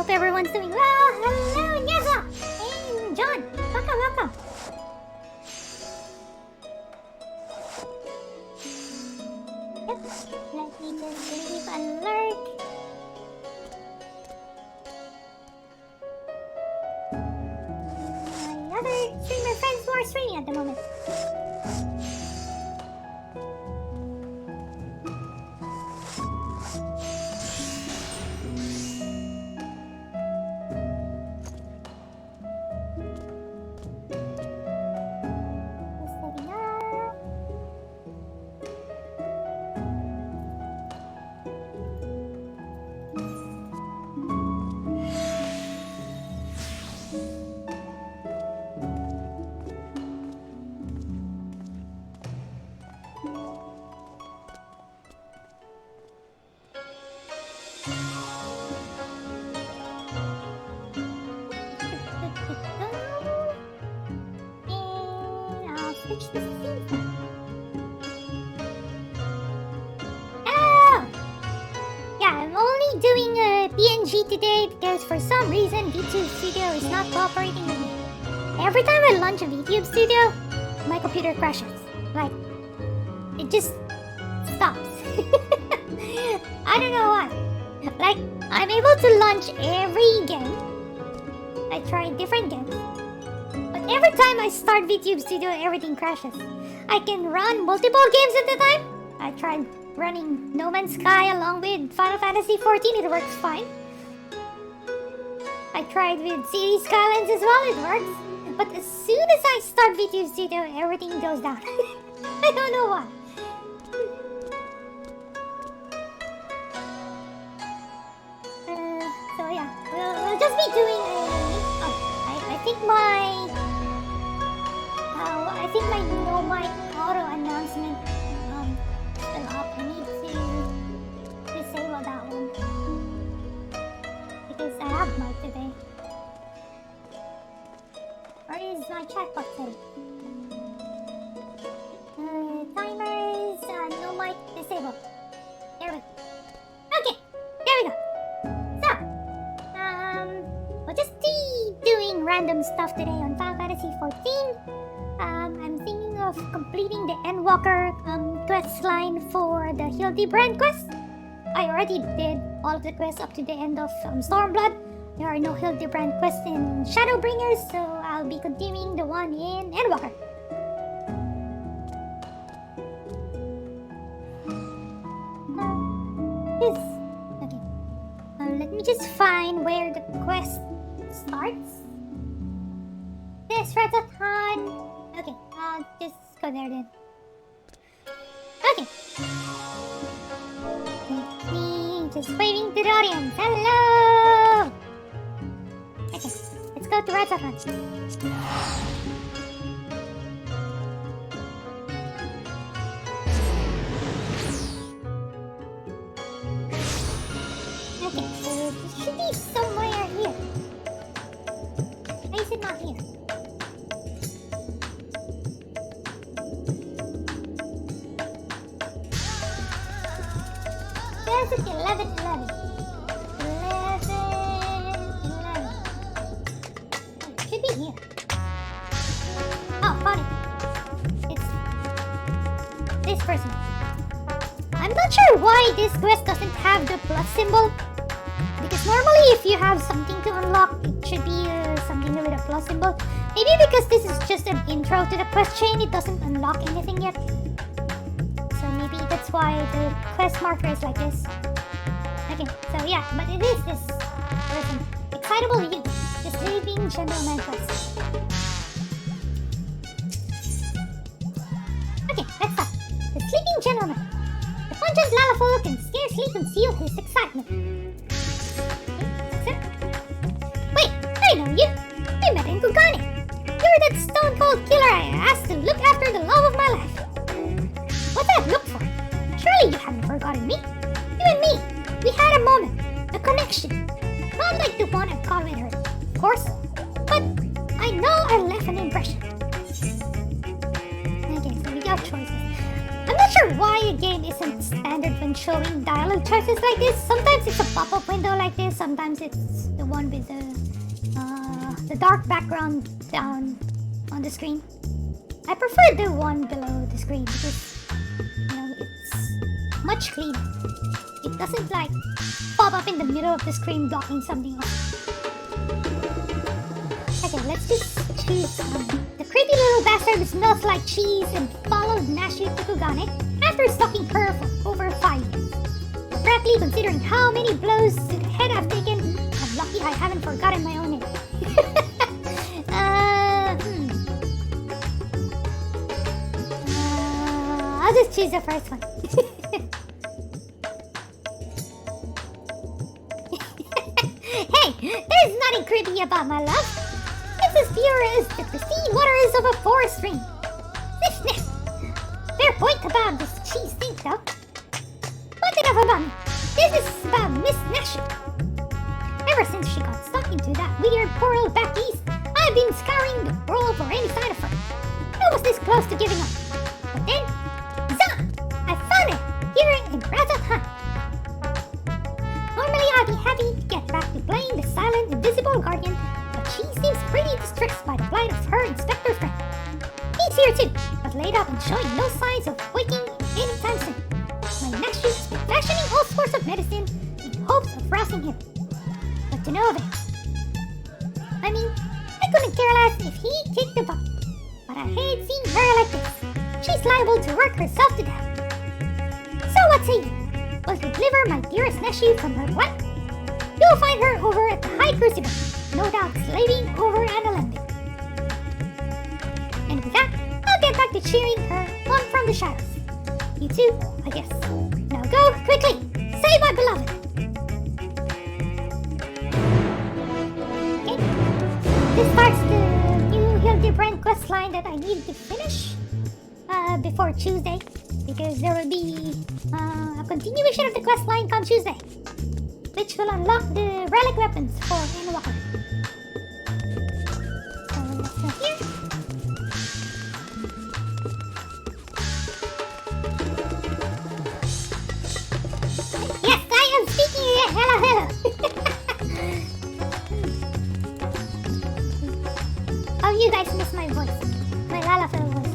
hope everyone's doing well. Hello, Nyeza! Hey, John! Welcome! Yep, let me just leave alert. My other streamer friends who are streaming at the moment. Doing a PNG today because for some reason VTube Studio is not cooperating with me. Every time I launch a VTube Studio, my computer crashes. Like, it just stops. I don't know why. Like, I'm able to launch every game. I try different games. But every time I start VTube Studio, everything crashes. I can run multiple games at a time. I tried running No Man's Sky along with Final Fantasy XIV, it works fine. I tried with City Skylines as well, it works. But as soon as I start VTube Studio, everything goes down. I don't know why. So yeah, we'll just be doing a... I think my No Mic auto announcement still up. I need to disable that one because I have mic today. Where is my chat box setting? Timers, no mic disabled. There we go. Okay, there we go. So, we'll just be doing random stuff today on Final Fantasy XIV. I'm thinking of completing the Endwalker quest line for the Hildebrand quest. I already did all of the quests up to the end of Stormblood. There are no Hildebrand quests in Shadowbringers, so I'll be continuing the one in Endwalker. Okay. Let me just find where the quest starts. This Ratathon. Okay, I'll just go there then. Okay. Just waving to the audience. Hello! Okay, let's go to Ratathon. Okay, so it should be somewhere here. Why is it not here? There's it, 11. It should be here. Oh, found it. It's this person. I'm not sure why this quest doesn't have the plus symbol. Because normally if you have something to unlock, it should be something with a plus symbol. Maybe because this is just an intro to the quest chain, it doesn't unlock anything yet. So maybe that's why the quest marker is like this. Okay, so yeah, but it is this person. Excitable youth, the sleeping gentleman quest. Okay, let's start. The sleeping gentleman. The punches Lalaful can scarcely conceal his excitement. Okay, wait, I know you! We met in Kugane! You're that stone-cold killer I asked to look after the love of my life. What's that look for? Surely you haven't forgotten me. You and me, we had a moment, a connection. Not like the one I got with her, of course, but I know I left an impression. Okay, so we got choices. I'm not sure why a game isn't standard vanilla on showing dialogue choices like this. Sometimes it's a pop-up window like this. Sometimes it's the one with the dark background down on the screen. I prefer the one below the screen because, you know, it's much cleaner. It doesn't like pop up in the middle of the screen blocking something off. Okay, let's just choose the creepy little bastard who smells like cheese and followed Nashi Tokugane after stalking her for over 5 years. Frankly, considering how many blows to the head I've taken, I'm lucky I haven't forgotten my own name. I'll just choose the first one. Hey, there's nothing creepy about my love. It's as pure as the pristine waters of a forest stream. Sniff. Fair point about this cheese thing, though. But enough about me. This is about Miss Nash. Ever since she got stuck into that weird portal back east, I've been scouring the world for any sign of her. I was this close to giving up. But then, I found her here in Razathan. Normally I'd be happy to get back to playing the silent, invisible guardian, but she seems pretty distressed by the plight of her inspector friend. He's here too, but laid up and showing no signs of waking anytime soon. My nephew has been fashioning all sorts of medicine in hopes of rousing him. But to no avail. I mean, I couldn't care less if he kicked the bucket. But I hate seeing her like this. She's liable to work herself to death. So what say you? Will you deliver my dearest nephew from her wife? You'll find her over at the High Crucible, no doubt slaving over an alembic. And with that, I'll get back to cheering her on from the shadows. You too, I guess. Now go, quickly! Save my beloved! Okay. This starts the new Hildebrand questline that I need to finish before Tuesday, because there will be a continuation of the questline come Tuesday, which will unlock the relic weapons for Endwalker. So let's go here. Yes, I am speaking here. Hello. Oh, you guys miss my voice, my LalaTuber voice.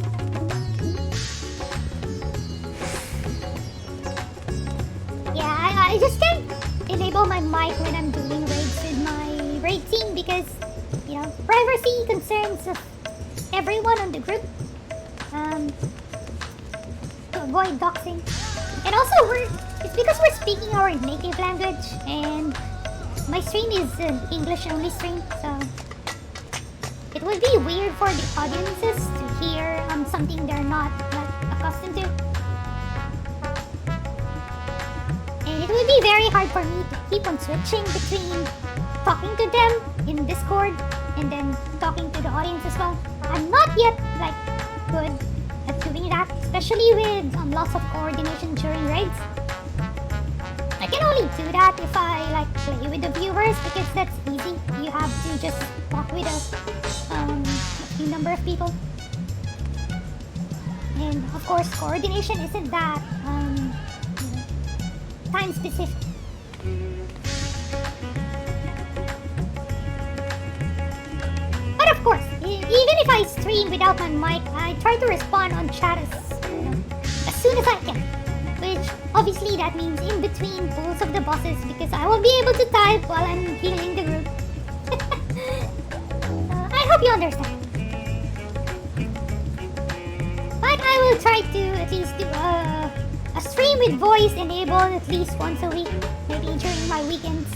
I just can't enable my mic when I'm doing raids with my raid team because, you know, privacy concerns of everyone on the group. To avoid doxing. And also, it's because we're speaking our native language and my stream is an English only stream, so it would be weird for the audiences to hear something they're not accustomed to. It would be very hard for me to keep on switching between talking to them in Discord and then talking to the audience as well. I'm not yet good at doing that, especially with loss of coordination during raids. I can only do that if I play with the viewers because that's easy. You have to just talk with a few number of people. And of course, coordination isn't that time specific. But of course, even if I stream without my mic, I try to respond on chat as soon as I can. Which obviously that means in between pulls of the bosses because I won't be able to type while I'm healing the group. I hope you understand. But I will try to at least do a stream with voice enabled at least once a week, maybe during my weekends.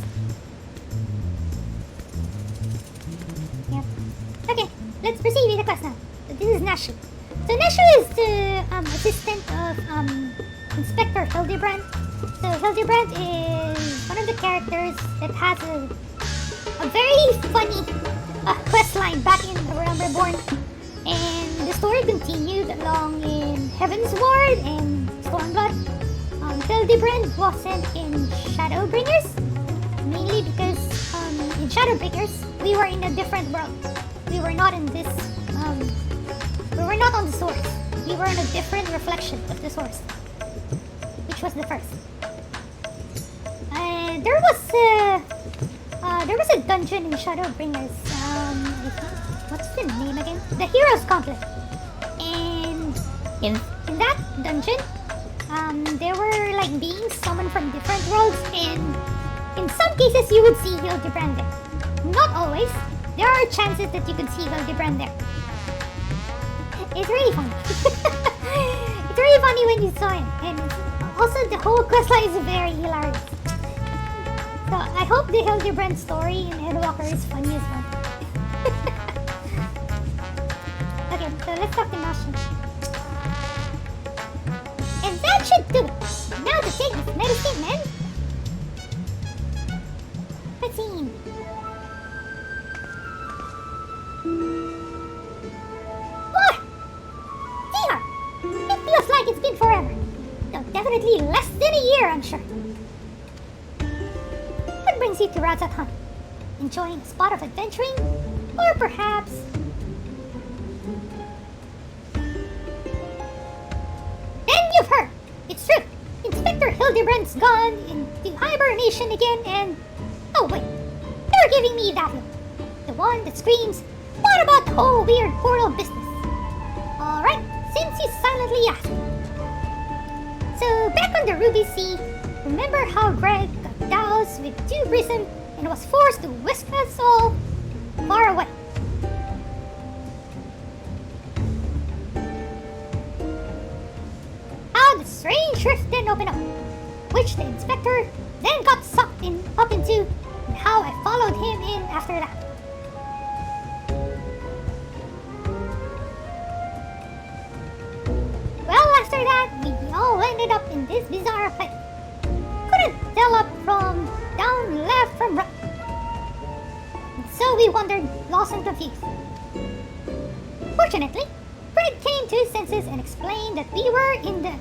Yep. Okay, let's proceed with the quest now. So this is Nashu. So Nashu is the assistant of Inspector Hildebrand. So Hildebrand is one of the characters that has a very funny questline back in the Realm Reborn. And the story continued along in Heaven's Ward and Stormblood. Hildebrand was sent in Shadowbringers, mainly because in Shadowbringers we were in a different world. We were not in this. We were not on the source. We were in a different reflection of the source, which was the first. there was a dungeon in Shadowbringers. What's the name again? The Heroes Gauntlet. And in that dungeon, there were like beings summoned from different worlds, and in some cases you would see Hildebrand there. Not always. There are chances that you could see Hildebrand there. It's really funny. It's really funny when you saw him, and also the whole questline is very hilarious. So I hope the Hildebrand story in Endwalker is funny as well. Okay, so let's talk to Nasha. And that should do it. Now to take this medicine, man. Let's see. More! Sweetheart! It feels like it's been forever. No, definitely less than a year, I'm sure. What brings you to Razatan? Enjoying a spot of adventuring? Or perhaps... Then you've heard! It's true! Inspector Hildebrand's gone into hibernation again and... Oh wait, you're giving me that look. The one that screams, what about the whole weird portal business? Alright, since you silently asked. So back on the Ruby Sea, remember how Greg got doused with 2 prism and was forced to whisk us all far away? How the strange rift then opened up, which the inspector then got sucked up into, and how I followed him in after that. Well, after that, we all ended up in this bizarre place. Couldn't tell up from down, left from right. And so we wandered, lost and confused. Fortunately, Fred came to his senses and explained that we were in the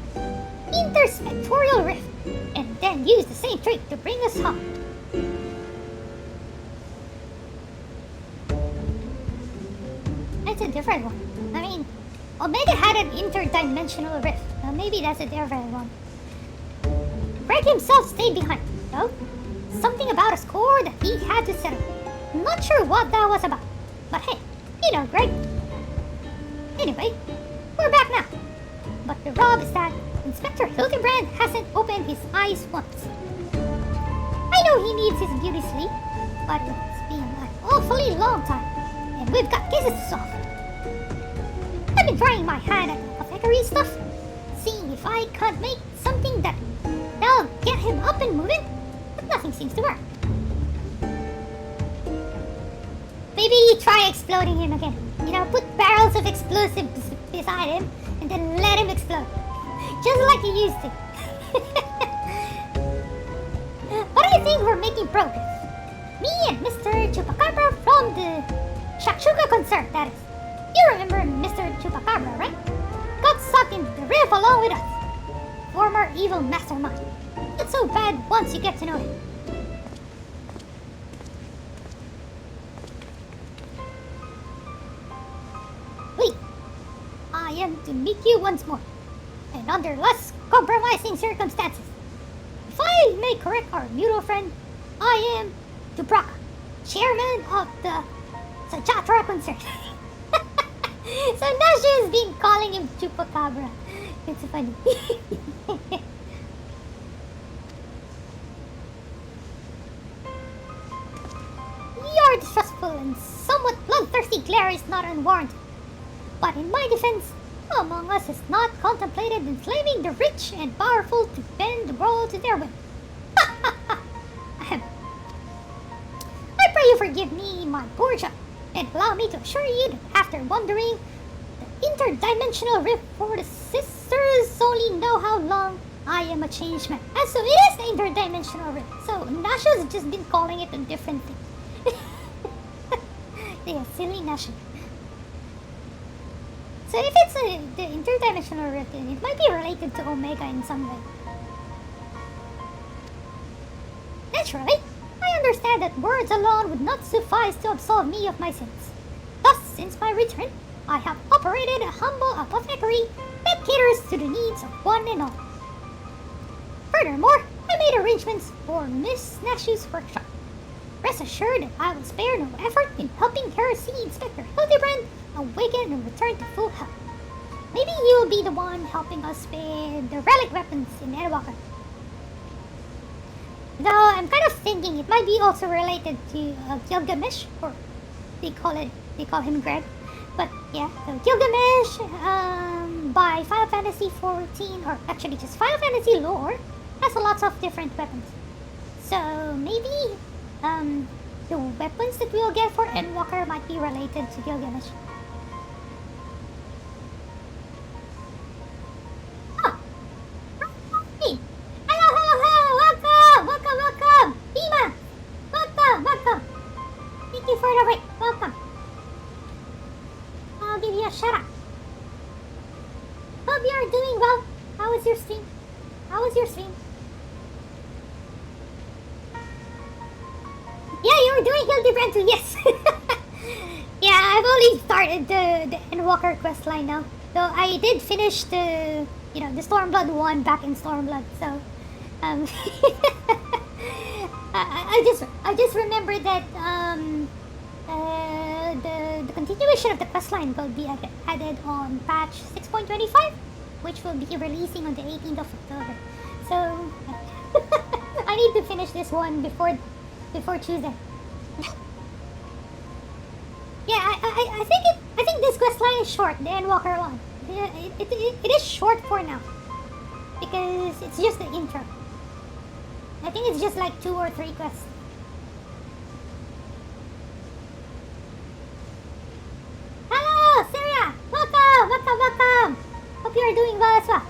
interspectorial rift, and then used the same trick to bring us home. It's a different one. I mean, Omega had an interdimensional rift. Well, maybe that's a different one. Greg himself stayed behind, though. Something about a score that he had to settle. Not sure what that was about. But hey, you know Greg. Anyway, we're back now. But the rub is that Inspector Hildebrand hasn't opened his eyes once. I know he needs his beauty sleep, but it's been an awfully long time, and we've got cases to solve. I've been trying my hand at apothecary stuff, seeing if I can't make something that'll get him up and moving, but nothing seems to work. Maybe you try exploding him again. You know, put barrels of explosives beside him, and then let him explode. Just like you used to. But I think we're making progress. Me and Mr. Chupacabra from the Shakshuka concern, that is. You remember Mr. Chupacabra, right? Got sucked into the rift along with us. Former evil mastermind. Not so bad once you get to know him. Wait. I am to meet you once more, and under less compromising circumstances. If I may correct our mutual friend, I am Dubraka, chairman of the Sajatra concern. So Nasha has been calling him Chupacabra. It's funny. Your distrustful and somewhat bloodthirsty glare is not unwarranted. But in my defense, among us has not contemplated enslaving the rich and powerful to bend the world to their will. I pray you forgive me my poor job, and allow me to assure you that after wandering the interdimensional rift for the sisters only know how long, I am a changed man. And so it is the interdimensional rift. So Nasha's just been calling it a different thing. Yeah, silly Nasha. So if it's the interdimensional rift, then it might be related to Omega in some way. Naturally, I understand that words alone would not suffice to absolve me of my sins. Thus, since my return, I have operated a humble apothecary that caters to the needs of one and all. Furthermore, I made arrangements for Miss Snatchew's workshop. Rest assured that I will spare no effort in helping her see Inspector Hildebrand awaken and return to full health. Maybe you'll be the one helping us with the relic weapons in Endwalker. Though I'm kind of thinking it might be also related to Gilgamesh, or they call him Greg. But yeah, so Gilgamesh, by Final Fantasy 14, or actually just Final Fantasy lore, has lots of different weapons. So maybe the weapons that we'll get for Endwalker might be related to Gilgamesh. Oh! Hey! Hello! Welcome! Bima! Welcome! Thank you for the rate. Welcome. I'll give you a shout out. Hope you are doing well. How was your stream? Yeah, you were doing Hildebrand too, yes. Yeah, I've only started the Endwalker questline now. Though I did finish the Stormblood one back in Stormblood, so I just remember that the continuation of the questline will be added on patch 6.25, which will be releasing on the 18th of October. So I need to finish this one before Tuesday. Yeah, I think this questline is short, the Endwalker one. It is short for now because it's just the intro. I think it's just like 2 or 3 quests. Hello, Syria! Welcome! Hope you are doing well as well.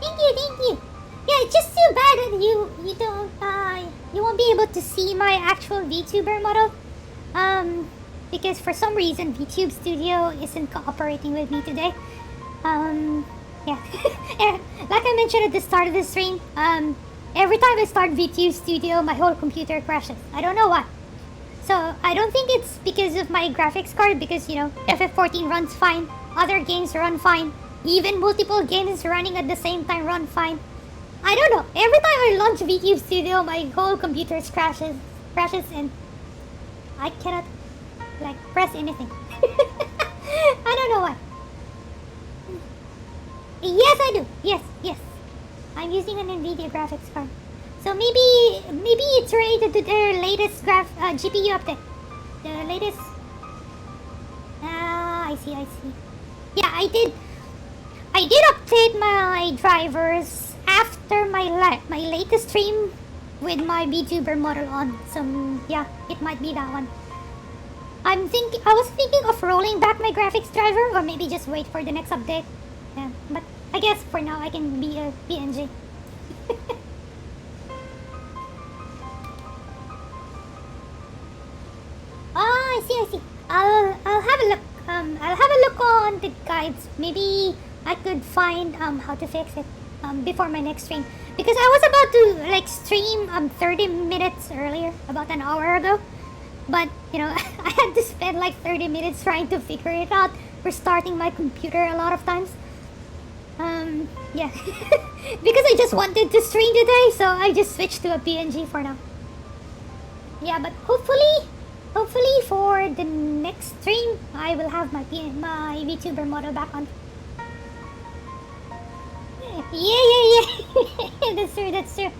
Thank you. Yeah, it's just too bad that you won't be able to see my actual VTuber model. Because for some reason VTube Studio isn't cooperating with me today. Yeah. And like I mentioned at the start of the stream, every time I start VTube Studio, my whole computer crashes. I don't know why. So I don't think it's because of my graphics card, because FF14 runs fine, other games run fine. Even multiple games running at the same time run fine. I don't know. Every time I launch VTube Studio, my whole computer crashes, and I cannot press anything. I don't know why. Yes, I do. Yes. I'm using an NVIDIA graphics card, so maybe it's related to their latest GPU update. The latest. I see. Yeah, I did update my drivers after my latest stream with my VTuber model on. So yeah, it might be that one. I was thinking of rolling back my graphics driver, or maybe just wait for the next update. Yeah, but I guess for now I can be a PNG. I see. I'll have a look. I'll have a look on the guides. Maybe I could find how to fix it before my next stream, because I was about to stream 30 minutes earlier, about an hour ago, but I had to spend 30 minutes trying to figure it out, restarting my computer a lot of times. Yeah. Because I just wanted to stream today, so I just switched to a PNG for now. Yeah, but hopefully for the next stream I will have my VTuber model back on. Yeah. That's true.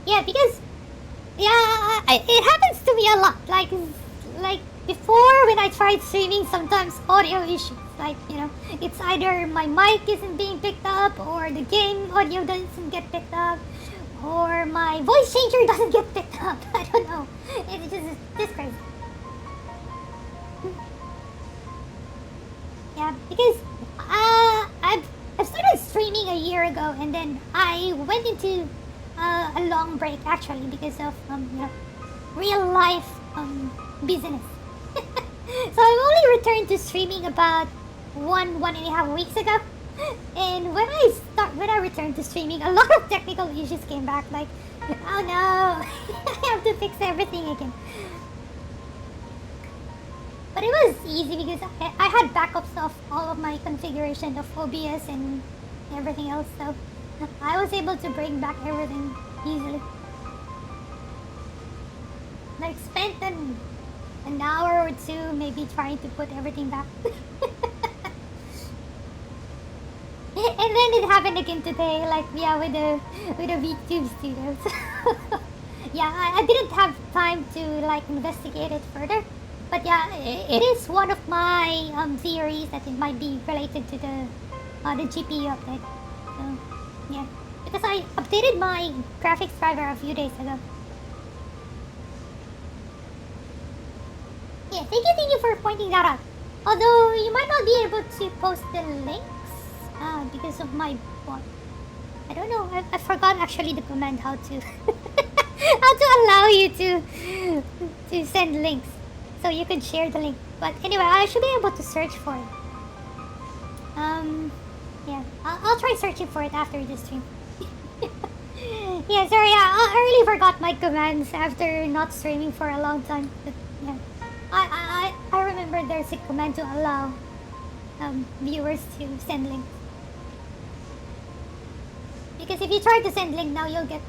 Yeah, because it happens to me a lot. Like before, when I tried streaming, sometimes audio issues. It's either my mic isn't being picked up, or the game audio doesn't get picked up, or my voice changer doesn't get picked up. I don't know. It's just crazy. Yeah, because I've started streaming a year ago, and then I went into a long break actually because of real life business. So I've only returned to streaming about one and a half weeks ago. And when I returned to streaming, a lot of technical issues came back. Oh no! I have to fix everything again. But it was easy because I had backups of all of my configuration of OBS and everything else, so I was able to bring back everything easily. Like spent an hour or two maybe trying to put everything back. And then it happened again today, like yeah, with the VTube Studios. Yeah, I didn't have time to like investigate it further, but yeah, it is one of my theories that it might be related to the GPU update. So yeah, because I updated my graphics driver a few days ago. Yeah, thank you for pointing that out. Although you might not be able to post the links because of my bot. I don't know. I forgot actually the command how to how to allow you to send links, so you could share the link. But anyway, I should be able to search for it. Yeah, I'll try searching for it after the stream. Yeah, sorry. I really forgot my commands after not streaming for a long time. But yeah, I remember there's a command to allow viewers to send links. Because if you try to send link now, you'll get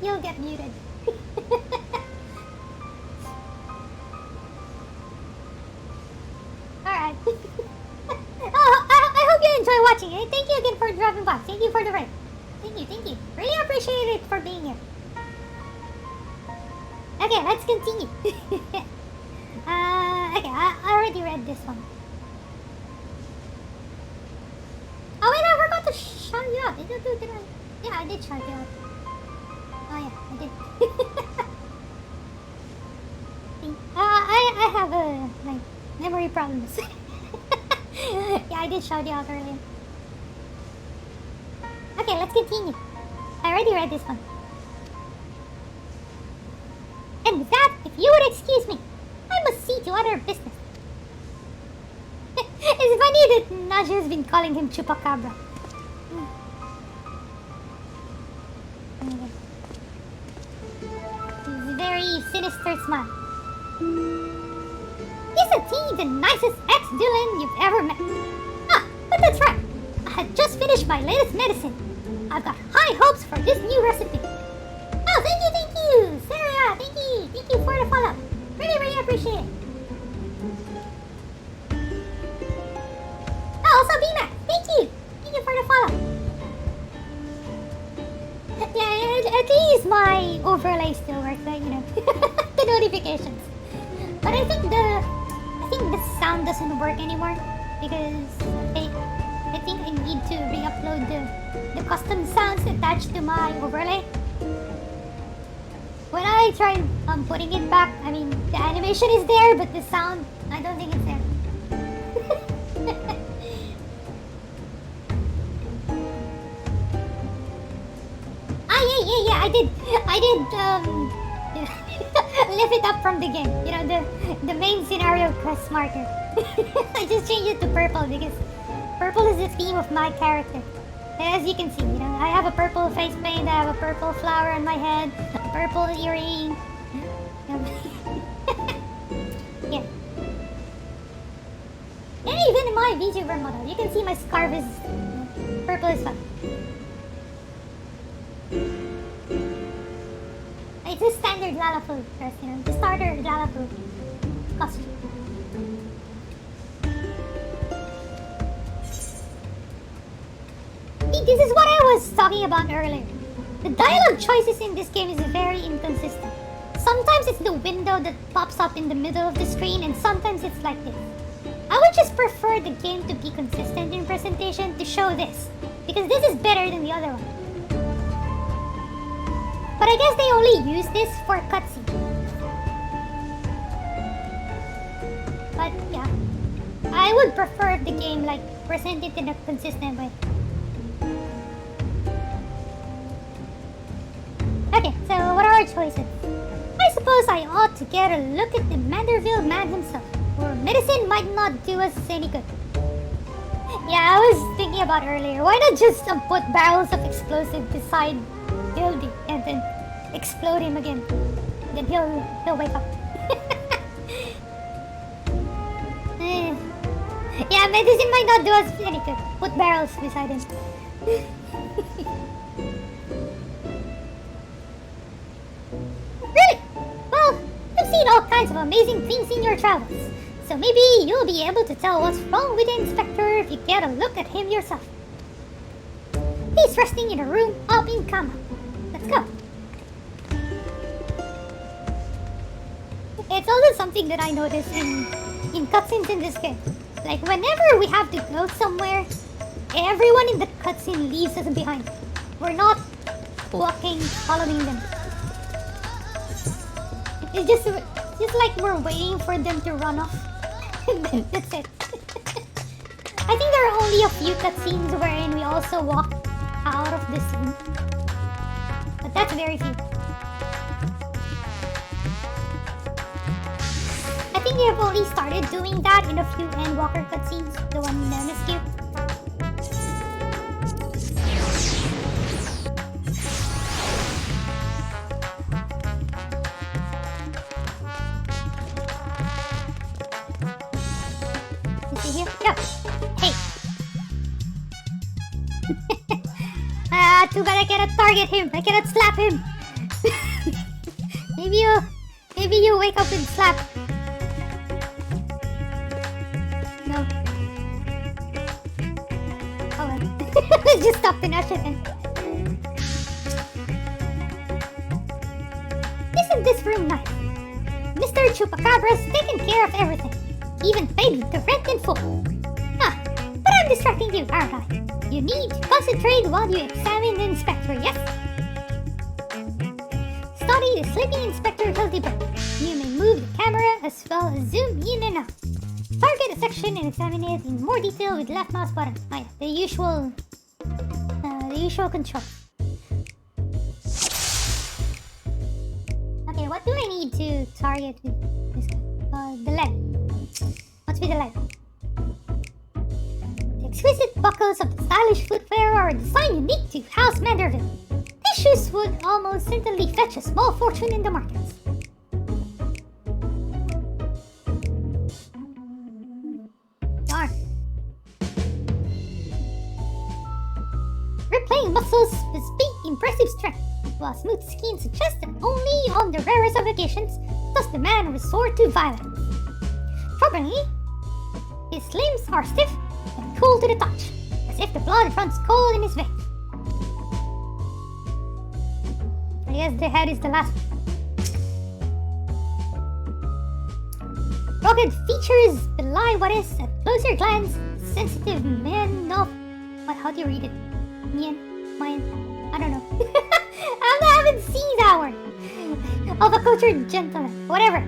you'll get muted. Alright. Oh, I hope you enjoy watching it. Thank you again for dropping by. Thank you for the raid. Thank you. Really appreciate it for being here. Okay, let's continue. Okay, I already read this one. Oh wait, I forgot to shout you out. Did I? Yeah, I did shout you out. Oh yeah, I did. I have like memory problems. Yeah, I did shout you out earlier. Okay, let's continue. I already read this one. And with that, if you would excuse me, I must see to other business. It's funny that Naja has been calling him Chupacabra. His very sinister smile. Isn't he the nicest ex-Dylan you've ever met? Ah, but that's right. I had just finished my latest medicine. I've got high hopes for this new recipe. Oh, thank you, Sarah. Thank you for the follow. Really appreciate it. Oh, also B-Mac, thank you for the follow. Yeah, at least my overlay still works, you know, the notifications. But I think the sound doesn't work anymore because I think I need to re-upload the custom sounds attached to my overlay. When I tried putting it back, I mean the animation is there, but the sound, I don't think it's there. Yeah, I did lift it up from the game. You know, the main scenario quest marker. I just changed it to purple because purple is the theme of my character. As you can see, you know, I have a purple face paint, I have a purple flower on my head, a purple earring. Yeah. And even in my VTuber model, you can see my scarf is purple as well. It's a standard LalaTuber dress, you know, the starter LalaTuber costume. See, this is what I was talking about earlier. The dialogue choices in this game is very inconsistent. Sometimes it's the window that pops up in the middle of the screen, and sometimes it's like this. I would just prefer the game to be consistent in presentation to show this, because this is better than the other one. But I guess they only use this for cutscene. But yeah, I would prefer if the game like present it in a consistent way. Okay, so what are our choices? I suppose I ought to get a look at the Manderville man himself, or medicine might not do us any good. Yeah, I was thinking about earlier, why not just put barrels of explosive beside killed him and then explode him again. Then he'll wake up. Yeah, medicine might not do us any good. Put barrels beside him. Really? Well, you've seen all kinds of amazing things in your travels. So maybe you'll be able to tell what's wrong with the inspector if you get a look at him yourself. He's resting in a room up in coma. Let's go. It's also something that I noticed in cutscenes in this game. Like, whenever we have to go somewhere, everyone in the cutscene leaves us behind. We're not walking, following them. It's just like we're waiting for them to run off. And then that's it. I think there are only a few cutscenes wherein we also walk out of the scene. But that's very few. I think they've only started doing that in a few Endwalker cutscenes, the one in MSQ. Is he here? Yeah. Hey. Too bad I cannot target him. I cannot slap him. Maybe you wake up and slap. No. Oh well. Let's just stop the Nash then. Isn't this room nice? Mr. Chupacabra's taken care of everything. Even paid the rent in full. Ah, but I'm distracting you, aren't I? You need to concentrate while you examine the inspector, yes? Study the sleeping Inspector Hildebrand. You may move the camera as well as zoom in and out. Target a section and examine it in more detail with left mouse button. Oh yeah, the usual control. Okay, what do I need to target with this guy? The leg. What's with the leg? The exquisite buckles of the stylish footwear are a design unique to House Manderville. These shoes would almost certainly fetch a small fortune in the markets. Darn. Replaying muscles with big, impressive strength, while smooth skin suggests that only on the rarest of occasions does the man resort to violence. Troublingly, his limbs are stiff and cool to the touch, as if the blood runs cold in his veins. I guess the head is the last one. Rugged features belie what is, at closer glance, sensitive man of... What? How do you read it? Mien? I don't know. I haven't seen that word. Of a cultured gentleman. Whatever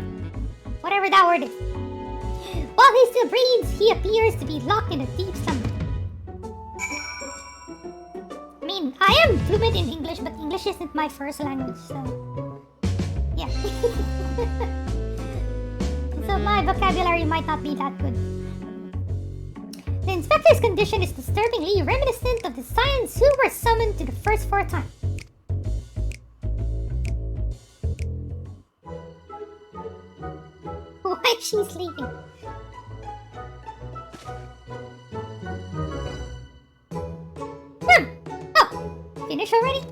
that word is. While he still breathes, he appears to be locked in a deep slumber. I mean, I am fluent in English, but English isn't my first language, so... Yeah. So my vocabulary might not be that good. The inspector's condition is disturbingly reminiscent of the Scions who were summoned to the first for a time. Why is she sleeping? Oh, finish already?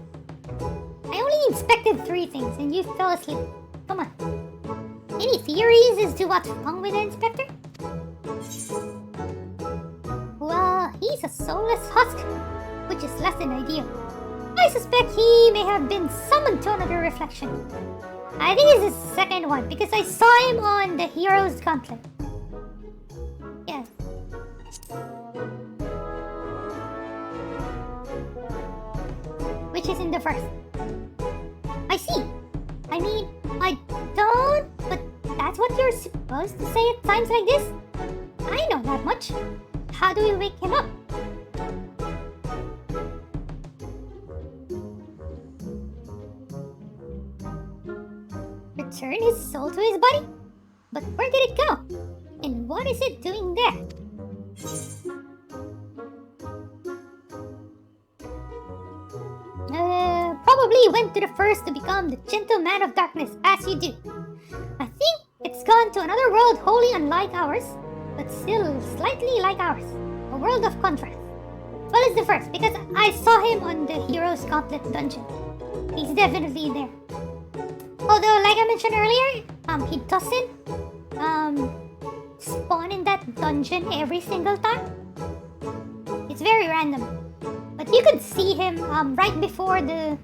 I only inspected 3 things and you fell asleep. Come on. Any theories as to what's wrong with the inspector? Well, he's a soulless husk, which is less than ideal. I suspect he may have been summoned to another reflection. I think it's the second one, because I saw him on the Hero's Gauntlet. Yes. Which is in the first. I see. I mean, I don't, but that's what you're supposed to say at times like this? I know that much. How do we wake him up? Return his soul to his body? But where did it go? And what is it doing there? Probably bravely went to the first to become the gentleman of darkness, as you do. I think it's gone to another world wholly unlike ours, but still slightly like ours. A world of contrast. Well, it's the first, because I saw him on the Hero's Gauntlet dungeon. He's definitely there. Although, like I mentioned earlier, he doesn't spawn in that dungeon every single time. It's very random. But you could see him right before in the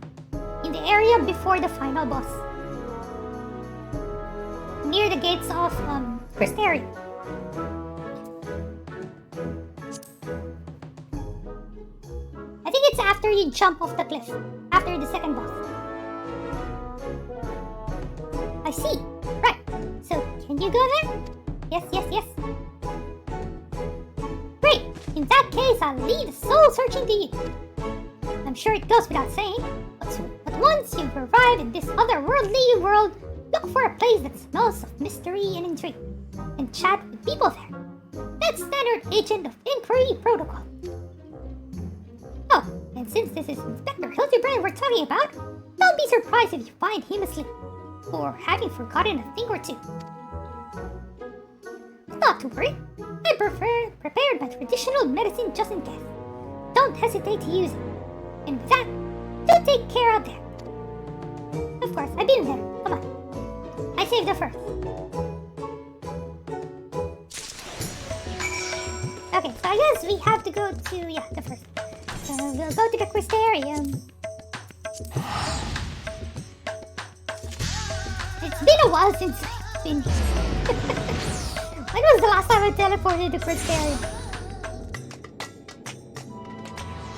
area before the final boss. Near the gates of Crystarium. I think it's after you jump off the cliff. After the second boss. I see. Right. So, can you go there? Yes. Great. In that case, I'll leave the soul searching to you. I'm sure it goes without saying, but once you've arrived in this otherworldly world, look for a place that smells of mystery and intrigue, and chat with people there. That's standard Agent of Inquiry protocol. Oh, and since this is Inspector Hildebrand we're talking about, don't be surprised if you find him asleep, or having forgotten a thing or two. Not to worry, I prepared my traditional medicine just in case. Don't hesitate to use it. And with that, do take care of that. Of course, I've been there. Come on. I saved the first. Okay, so I guess we have to go to, the first. So we'll go to the Crystarium. It's been a while since I've been here. When was the last time I teleported to Crystarium?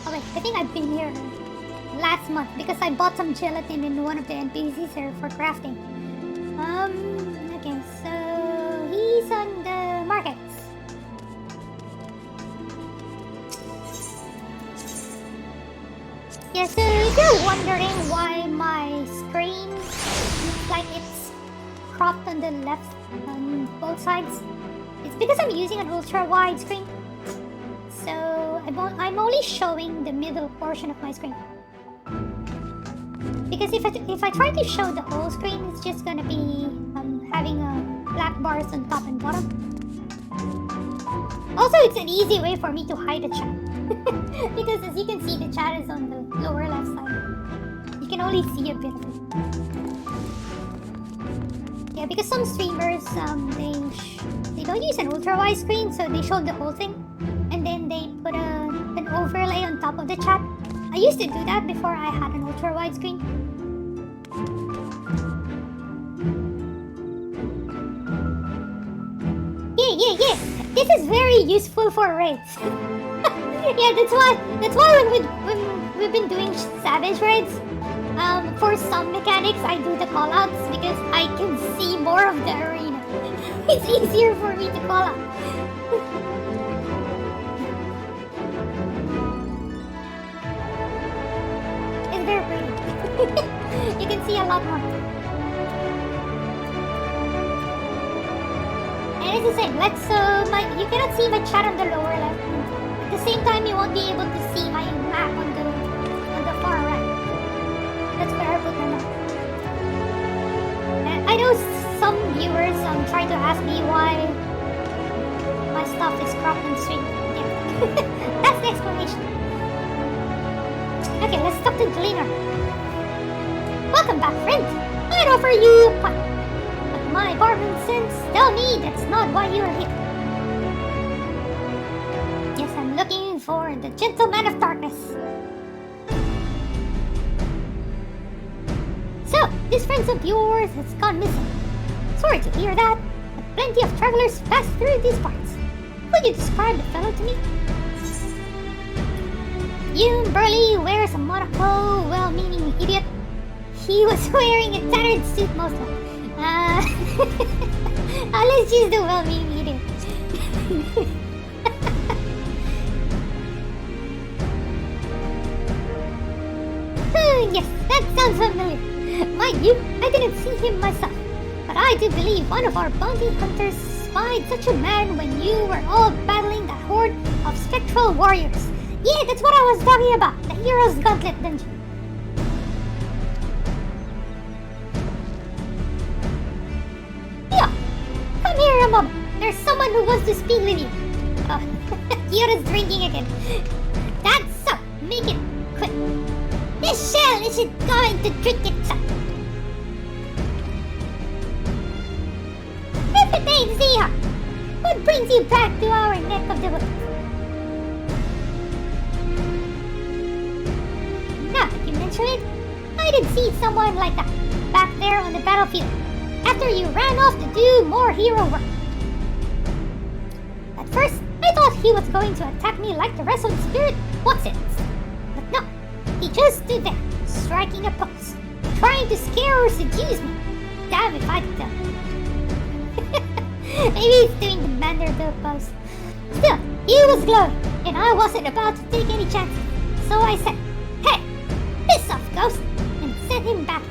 Oh wait, I think I've been here last month because I bought some gelatin in one of the NPCs here for crafting. Okay, so he's on the markets. Yeah, so if you're wondering why my screen looks like it's cropped on the left on both sides, it's because I'm using an ultra wide screen. So I'm only showing the middle portion of my screen. Because if I try to show the whole screen, it's just gonna be having black bars on top and bottom. Also, it's an easy way for me to hide the chat. Because as you can see, the chat is on the lower left side. You can only see a bit of it. Yeah, because some streamers, they don't use an ultra-wide screen, so they show the whole thing. And then they put an overlay on top of the chat. I used to do that before I had an ultra-wide screen. Yeah. This is very useful for raids. Yeah, that's why when we've been doing savage raids, for some mechanics I do the callouts because I can see more of the arena. It's easier for me to call out. It's very pretty. You can see a lot more. And it's the same. You cannot see my chat on the lower left. At the same time, you won't be able to see my map on the far right. That's where I put my map. And I know some viewers try to ask me why my stuff is cropped and straight. Yeah. That's the explanation. Okay, let's talk to Gleaner. Welcome back, friend. I'd offer you a pint. But my barman sense tell me that's not why you're here. Yes, I'm looking for the Gentleman of Darkness. So, this friend of yours has gone missing. Sorry to hear that, but plenty of travelers pass through these parts. Could you describe the fellow to me? You burly wears a monocle, well-meaning idiot. He was wearing a tattered suit most of it. Let's use the well-meaning idiot. Yes, that sounds familiar. Mind you, I didn't see him myself, but I do believe one of our bounty hunters spied such a man when you were all battling that horde of spectral warriors. Yeah, that's what I was talking about, the Hero's Gauntlet dungeon. a moment. There's someone who wants to speak with you. Oh, Kyoto's drinking again. That's so. Make it quick. This shell isn't going to drink itself. If it ain't Zia, what brings you back to our neck of the woods? Now that you mention it, I did see someone like that back there on the battlefield after you ran off to do more hero work. At first, I thought he was going to attack me like the rest of the spirit Watsons. But no, he just stood there, striking a pose, trying to scare or seduce me. Damn if I could tell. Maybe he's doing the Manderville pose. Still, he was glowing, and I wasn't about to take any chances. So I said, "Hey, piss off, ghost," and sent him back.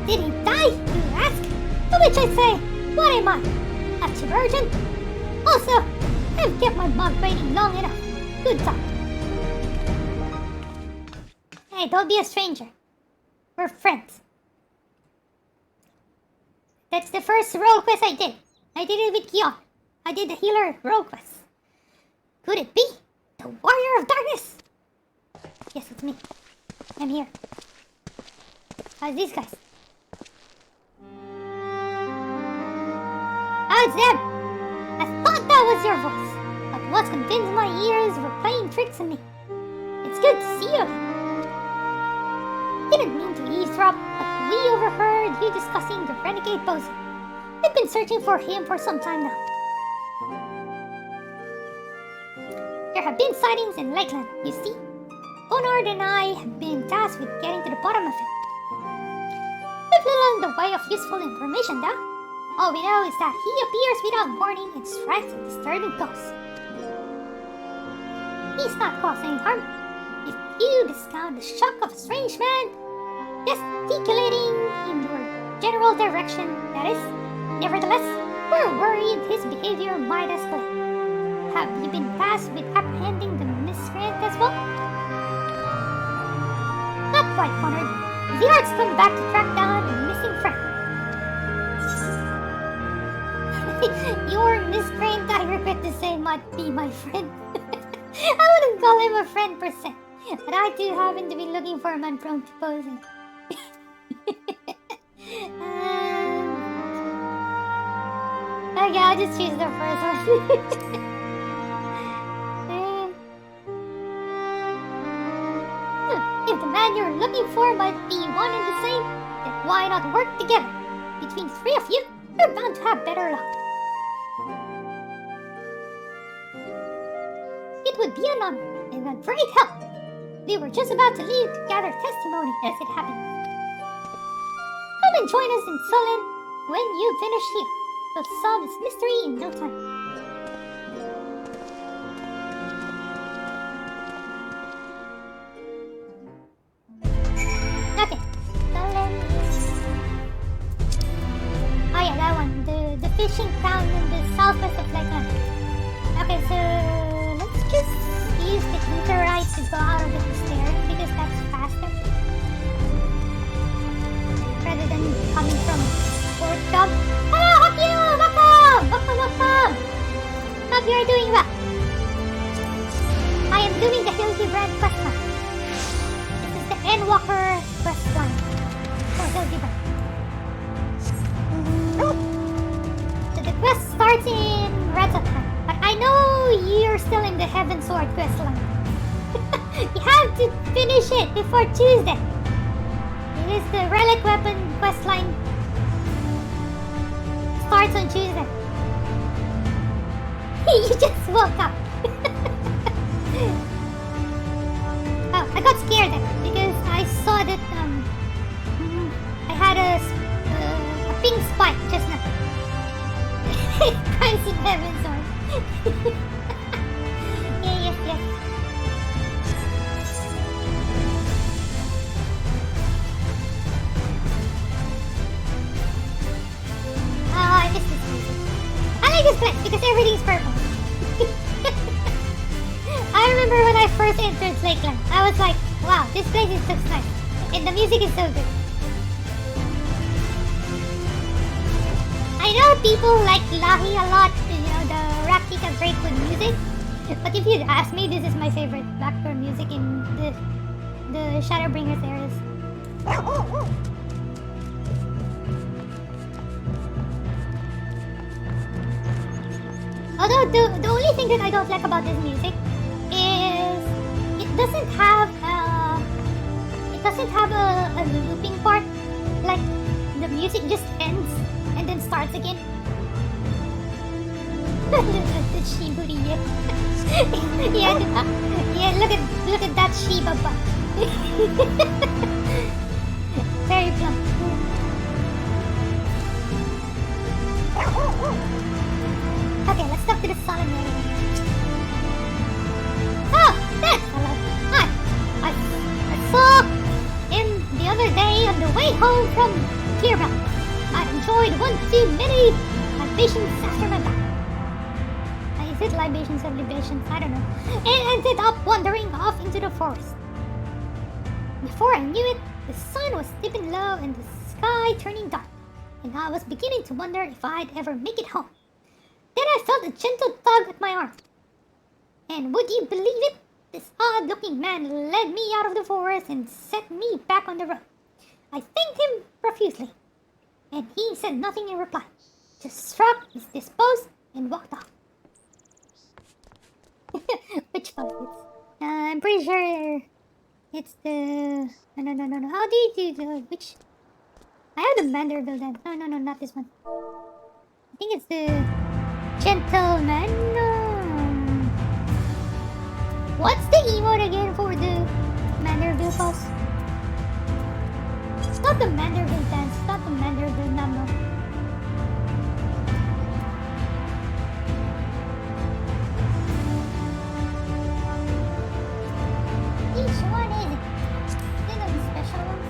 Did he die, you ask? To which I say, what am I? A virgin? Also, I've kept my mug raining long enough. Good talk. Hey, don't be a stranger. We're friends. That's the first role quest I did. I did it with Kyon. I did the healer role quest. Could it be? The Warrior of Darkness? Yes, it's me. I'm here. How's these guys? Oh, it's them! I thought that was your voice, but was convinced my ears were playing tricks on me. It's good to see you again. Didn't mean to eavesdrop, but we overheard you discussing the renegade Bozo. We've been searching for him for some time now. There have been sightings in Lakeland, you see. Bonard and I have been tasked with getting to the bottom of it. We've little in the way of useful information, though. All we know is that he appears without warning and strikes a disturbing pose. He's not causing harm. If you discount the shock of a strange man, gesticulating in your general direction, that is. Nevertheless, we're worried his behavior might escalate. Have you been tasked with apprehending the miscreant as well? Not quite, Conrad. Ziyar's come back to track down a missing friend. Your miscreant, I regret to say, might be my friend. I wouldn't call him a friend per se, but I do happen to be looking for a man prone to posing. Okay, I'll just choose the first one. If the man you're looking for might be one and the same, then why not work together? Between three of you, you're bound to have better luck. It would be an honor and a great help. We were just about to leave to gather testimony as it happened. Come and join us in Solin when you finish here. We'll solve this mystery in no time. Okay, Solin. Oh yeah, that one. The fishing town in the southwest of Lakeland. Okay, so let's just use the Etherite to go out of the stair because that's faster. Rather than coming from Fort Job. Hello, Hakio! Welcome! Welcome! Hope you are doing well. I am doing the Hildebrand quest line. This is the Endwalker quest line for Hildebrand. So the quest starts in Redzotan, but I know you're still in the Heaven Sword quest line. You have to finish it before Tuesday. It is the Relic Weapon quest line. Starts on Tuesday. You just woke up. Oh, I got scared then because I saw that I had a pink spike just now. Crimes in Heaven Sword. Yes. Oh, I missed this place. I like this place because everything's purple. I remember when I first entered Lakeland, I was like, wow, this place is so nice. And the music is so good. people like Lahi a lot. You know, the Raktika break with music. But if you ask me, this is my favorite background music in the Shadowbringers areas. Although the only thing that I don't like about this music is it doesn't have a looping part. Like the music just ends and then starts again. The Shiburi, yeah. Yeah, look at that Shiba butt. Very plump. Okay, let's talk to the solid area. Oh, that's hello. Hi. I saw him the other day on the way home from Clearbelt. I enjoyed one too many libations after my back. Is it libations or libations? I don't know. And ended up wandering off into the forest. Before I knew it, the sun was dipping low and the sky turning dark, and I was beginning to wonder if I'd ever make it home. Then I felt a gentle tug at my arm. And would you believe it? This odd-looking man led me out of the forest and set me back on the road. I thanked him profusely, and he said nothing in reply. Just shrugged his disposed and walked off. Which phone? I'm pretty sure it's the... No. How do you do the... Which... I have the Manderville then. No, not this one. I think it's the... Gentleman. What's the emote again for the Manderville pulse? It's not the Manderville dance, it's not the Manderville number. Which one is it? Is it the special one?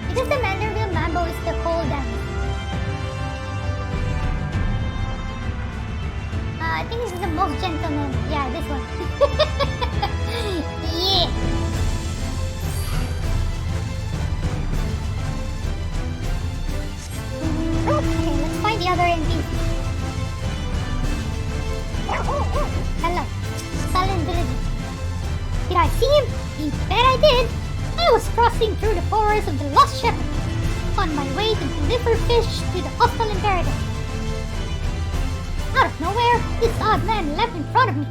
Because the Manderville Mambo is the whole dance. I think this is the most gentleman. Yeah, this one. Yeah. Okay, let's find the other NPC. Hello, Sullen Village. Did I see him? You bet I did. I was crossing through the forest of the Lost Shepherd, on my way to deliver fish to the hostile imperator. Out of nowhere, this odd man leapt in front of me.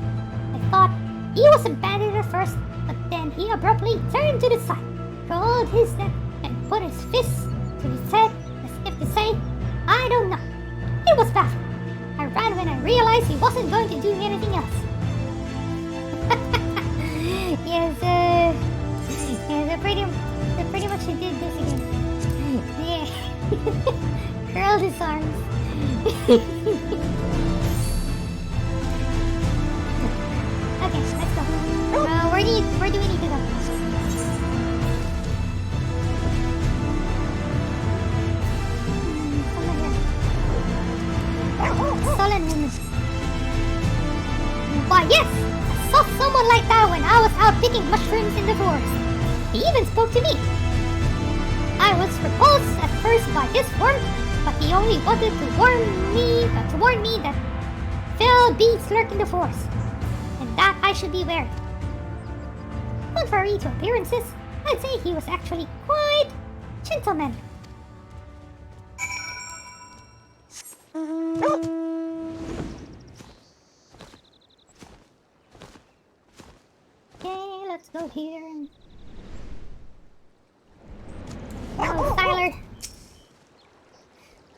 I thought he was a bandit at first, but then he abruptly turned to the side, rolled his neck, and put his fists to his head as if to say, I don't know. It was baffled. I ran when I realized he wasn't going to do anything else. Yes, they pretty much did this again. Yeah. Curled his arms. Okay, let's go. Where do we need to go? Sullen woman. Why, yes! I saw someone like that when I was out picking mushrooms in the forest. He even spoke to me. I was repulsed at first by his warmth, but he only wanted to warn me that fell beasts lurk in the forest, and that I should be wary. Contrary to appearances, I'd say he was actually quite gentlemanly. Okay, let's go here. Oh, Tyler.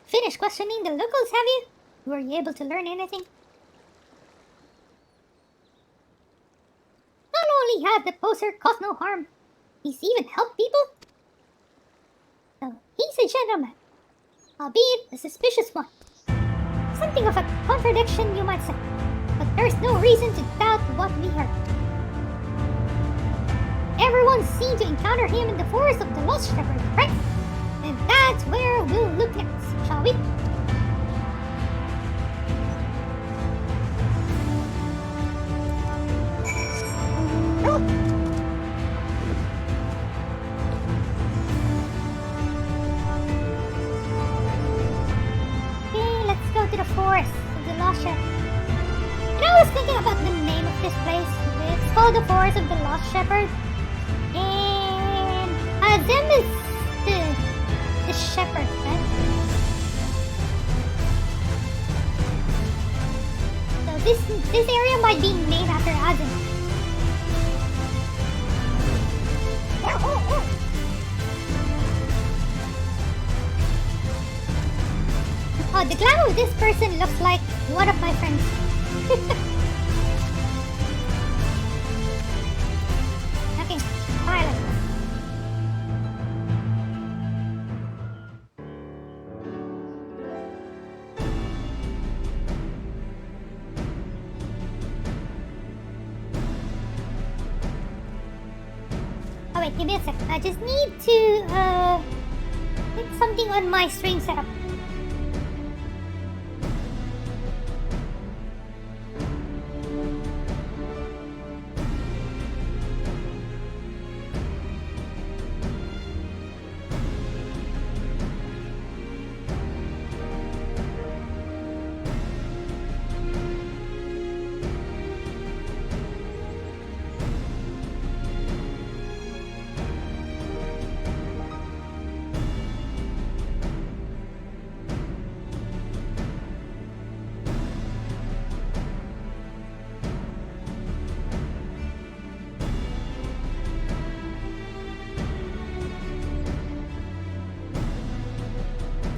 Finished questioning the locals, have you? Were you able to learn anything? Not only had the poser caused no harm, he's even helped people. So, he's a gentleman, albeit a suspicious one. Something of a contradiction, you might say, but there's no reason to doubt what we heard. Everyone seemed to encounter him in the forest of the Lost Shepherd, right? And that's where we'll look next, shall we? force of the Lost Shepherd. And Azem is the shepherd, right? So this area might be named after Azem. Oh, the glamour of this person looks like one of my friends. Okay, pilot. Oh wait, give me a sec. I just need to put something on my string setup.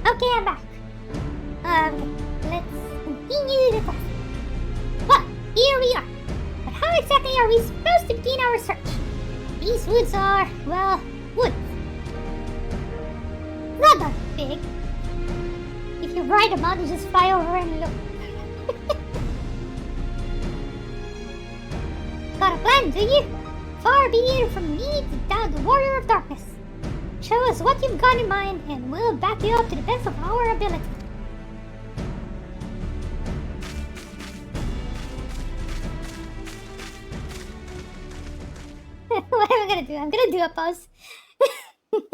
Okay, I'm back. Let's continue the quest. Well, here we are. But how exactly are we supposed to begin our search? These woods are, well, woods. Not that big. If you ride a mountain, just fly over and look. Got a plan, do you? Far be it from me to doubt the warrior of darkness. Show us what you've got in mind, and we'll back you up to the best of our ability. What am I gonna do? I'm gonna do a pause. Okay,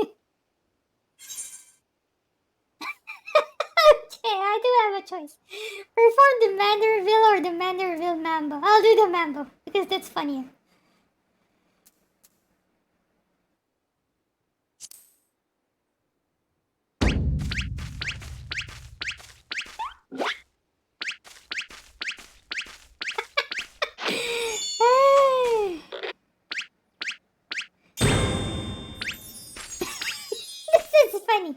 I do have a choice. Perform the Manderville or the Manderville Mambo. I'll do the Mambo, because that's funnier. This is funny.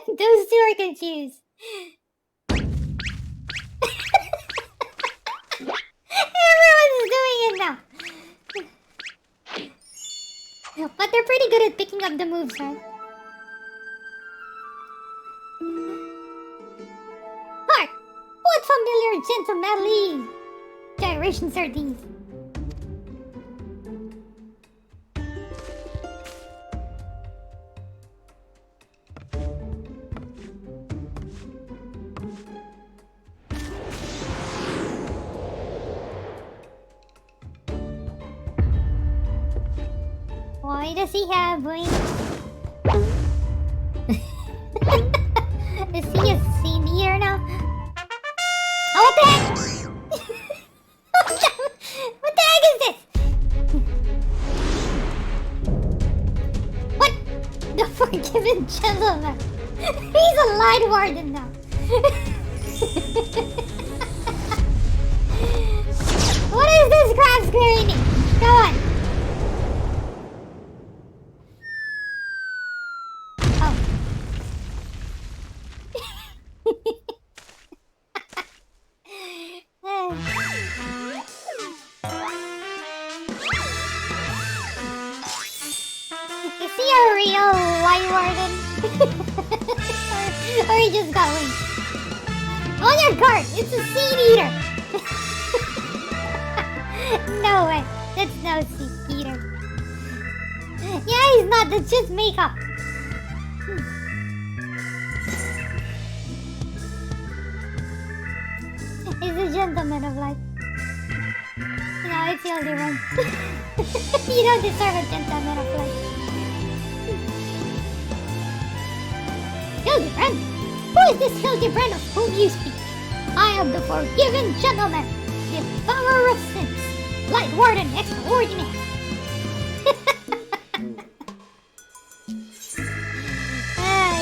Those two are confused. Everyone's doing it now. But they're pretty good at picking up the moves, right? Hark! What familiar gentle medley gyrations are these? Why does he have wings? Is he a senior now? Oh, what the heck? What the heck is this? What? The forgiven gentleman. He's a light warden now. What is this crap screaming? Go on. Is he a real light warden? or he just got wings? On your guard! It's a seed eater! No way. That's no seed eater. Yeah, he's not. That's just makeup. He's a gentleman of light. No, it's the only one. You don't deserve a gentleman of light. Hildebrand? Who is this Hildebrand of whom you speak? I am the forgiven gentleman, devourer of sins, light warden extraordinaire.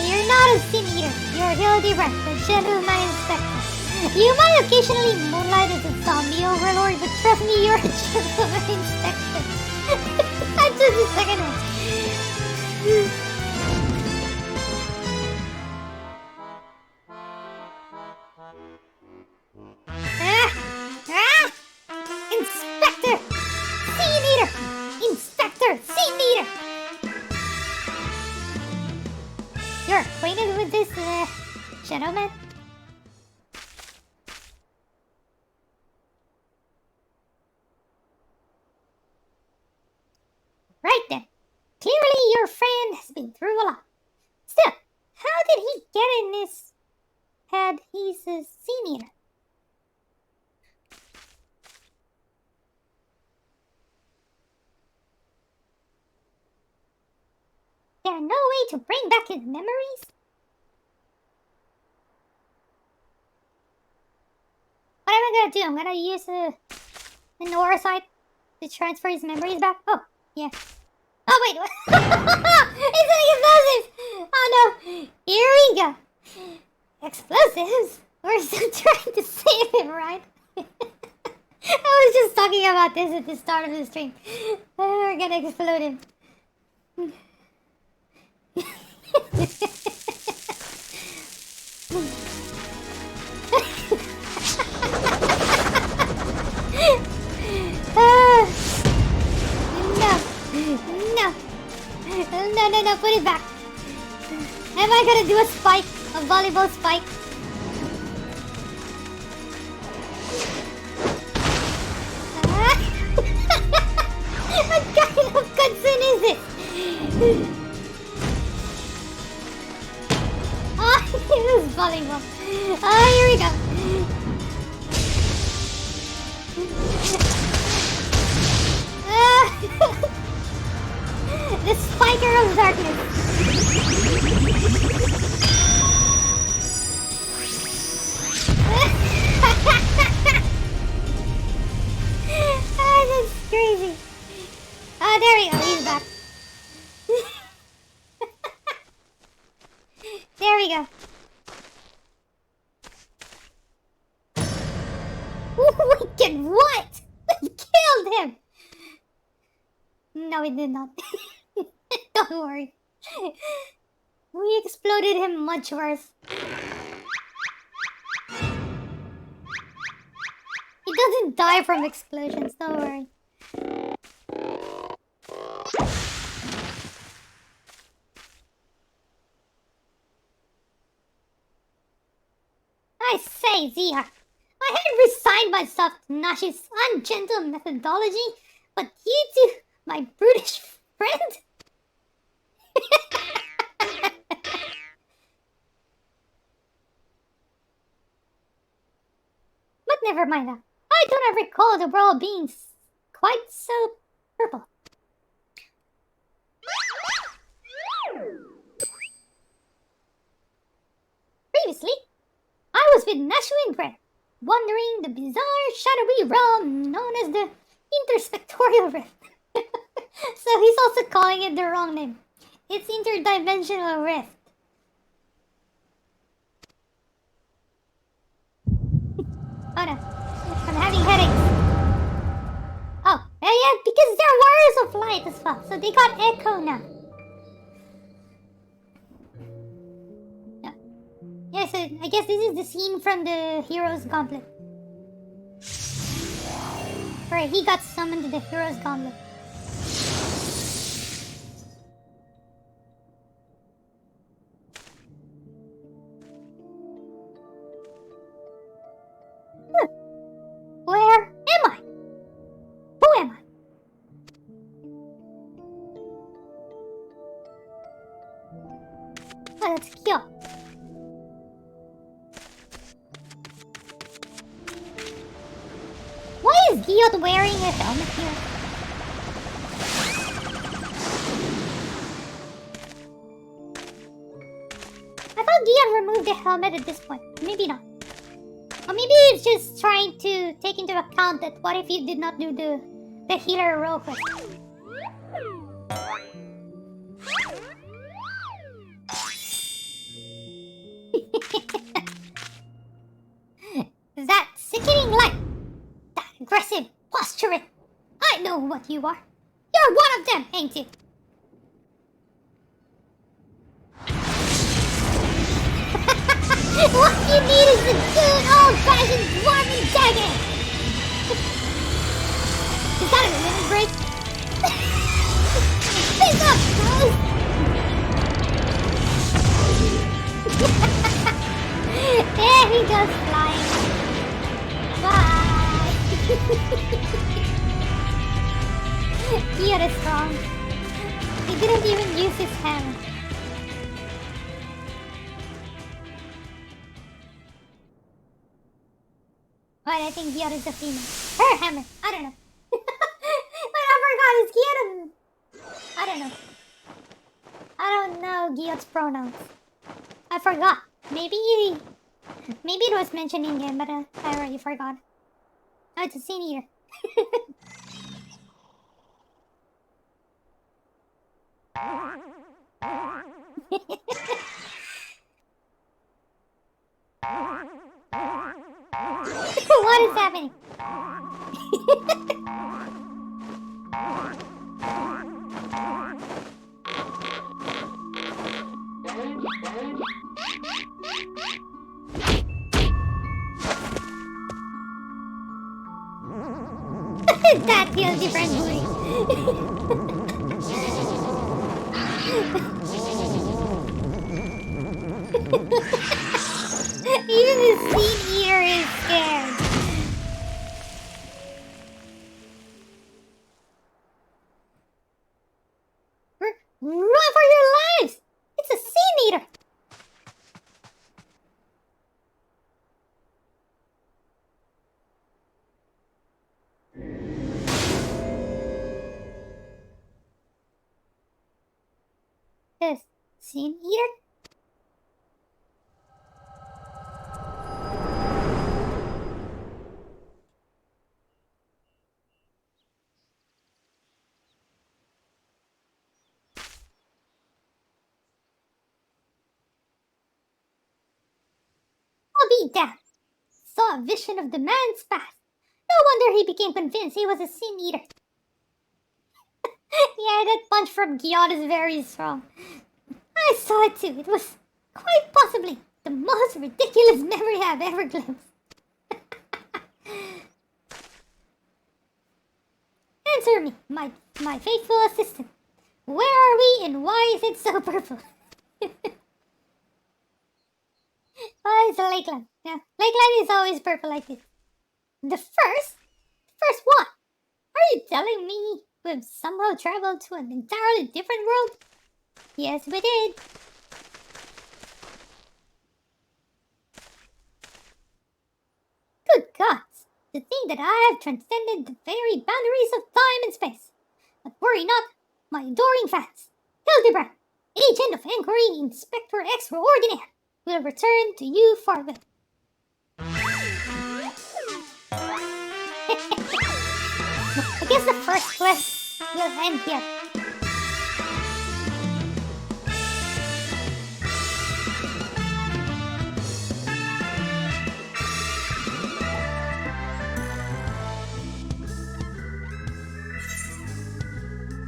You're not a sin eater. You're Hildebrand, the gentleman inspector. You might occasionally moonlight as a zombie overlord, but trust me, you're a gentleman inspector. That's just the second one. Inspector! Scene eater! Inspector! Scene eater! You're acquainted with this, gentleman? Right then. Clearly your friend has been through a lot. Still, how did he get in his head he's a scene eater? There's no way to bring back his memories? What am I gonna do? I'm gonna use the Nora side to transfer his memories back? Oh, yeah. Oh, wait, what? It's like explosives! Oh no! Here we go! Explosives? We're still trying to save him, right? I was just talking about this at the start of the stream. We're gonna explode him. No, put it back. Am I gonna do a spike? A volleyball spike? What kind of cutscene is it? Oh, it was volleyball. Oh, here we go. The spiker of darkness. Oh, that's crazy. Oh, there we go. He's back. There we go. Wicked what? We killed him. No, we did not. Don't worry. We exploded him much worse. He doesn't die from explosions, don't worry. I say, Zihar, I had resigned myself to Nash's ungentle methodology, but you two, my brutish friend? But never mind that. I do not recall the world being quite so purple. Previously, I was with Nashu Greg, wandering the bizarre, shadowy realm known as the Interspectorial Rift. So he's also calling it the wrong name. It's Interdimensional Rift. Oh no, I'm having headaches. Oh, yeah, because they're wires of light as well, so they got echo now. Yeah, so I guess this is the scene from the Hero's Gauntlet. Right, he got summoned to the Hero's Gauntlet. Where am I? Who am I? Oh, that's cute. Why is Giot wearing a helmet here? I thought Giot removed the helmet at this point. Maybe not. Or maybe it's just trying to take into account that what if you did not do the healer role quest. That sickening light! That aggressive posturing! I know what you are! You're one of them, ain't you? What you need is a good old-fashioned dwarven dagger! Is that a limit break? Pick up, bros! There he goes flying. Bye! He is strong. He didn't even use his hammer. But I think Giot is a female. Her hammer. I don't know. But I forgot it's Giot. I don't know. I don't know Giot's pronouns. I forgot. Maybe it was mentioned in game, but I already forgot. Oh, it's a scene here. What is happening? That feels different, boy. Even the scene eater is scared. Run for your lives! It's a scene eater! This scene eater? Beat down. Saw a vision of the man's past. No wonder he became convinced he was a sin eater. Yeah, that punch from Giot is very strong. I saw it too. It was quite possibly the most ridiculous memory I've ever glimpsed. Answer me, my faithful assistant. Where are we and why is it so purple? Oh, it's a lakeland. Yeah, lakeland is always purple like this. The first? First what? Are you telling me we've somehow traveled to an entirely different world? Yes, we did. Good gods, to think that I have transcended the very boundaries of time and space. But worry not, my adoring fans. Hildebrand, agent of inquiry, Inspector Extraordinaire, will return to you for good. I guess the first quest will end here.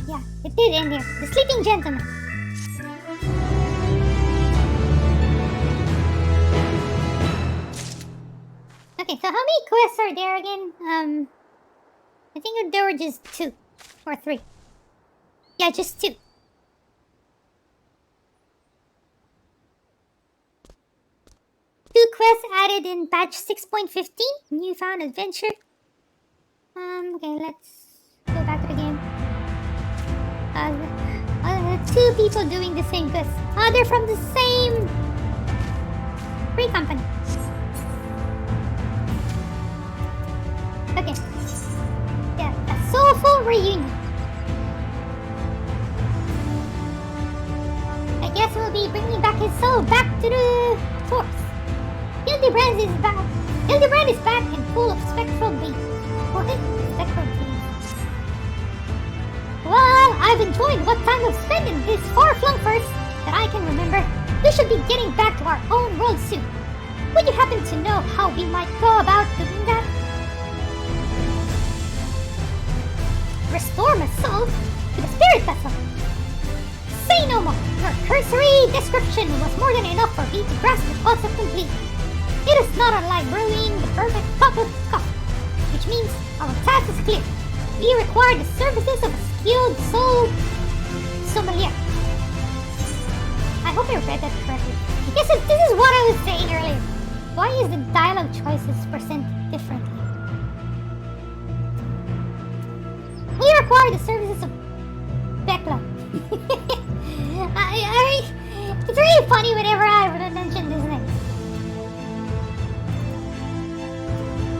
Yeah, it did end here. The Sleeping Gentleman. Okay, so how many quests are there again? I think there were just 2 or 3. Yeah, just 2. 2 quests added in patch 6.15, newfound adventure. Okay, let's go back to the game. 2 people doing the same quest. They're from the same free company. Okay. Yeah, a soulful reunion. I guess we'll be bringing back his soul back to the force. Hildebrand is back. Hildebrand is back and full of spectral beams. What? Spectral beams. Well, I've enjoyed what time I've spent in this far-flung first that I can remember. We should be getting back to our own world soon. Would you happen to know how we might go about doing that? Restore my soul to the spirit vessel. Say no more. Your cursory description was more than enough for me to grasp the concept completely. It is not unlike brewing the perfect cup of coffee, which means our task is clear. We require the services of a skilled soul sommelier. I hope I read that correctly. Yes, this is what I was saying earlier. Why is the dialogue choices presented differently? We require the services of Bekla. It's really funny whenever I mention this name.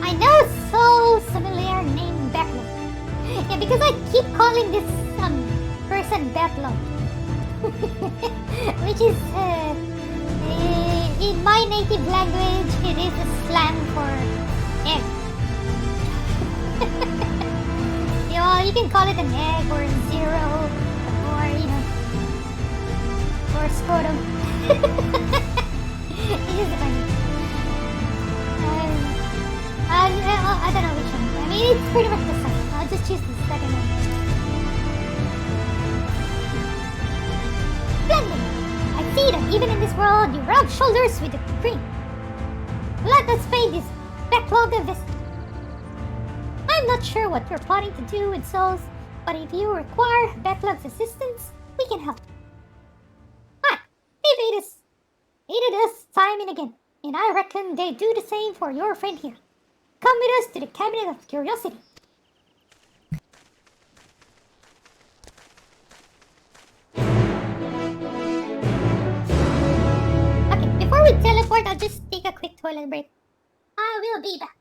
I know so familiar name Bekla. Yeah, because I keep calling this person Bekla. Which is, in my native language, it is a slang for egg. You can call it an egg or a zero or, or scrotum. It is funny. I don't know which one. I mean, it's pretty much the same. I'll just choose the second one. Splendid! I see that even in this world, you rub shoulders with the cream. Let us pay this backlog a visit. I'm not sure what you're planning to do with souls, but if you require Backlog's assistance, we can help. Hi, they've aided us time and again, and I reckon they do the same for your friend here. Come with us to the Cabinet of Curiosity. Okay, before we teleport, I'll just take a quick toilet break. I will be back.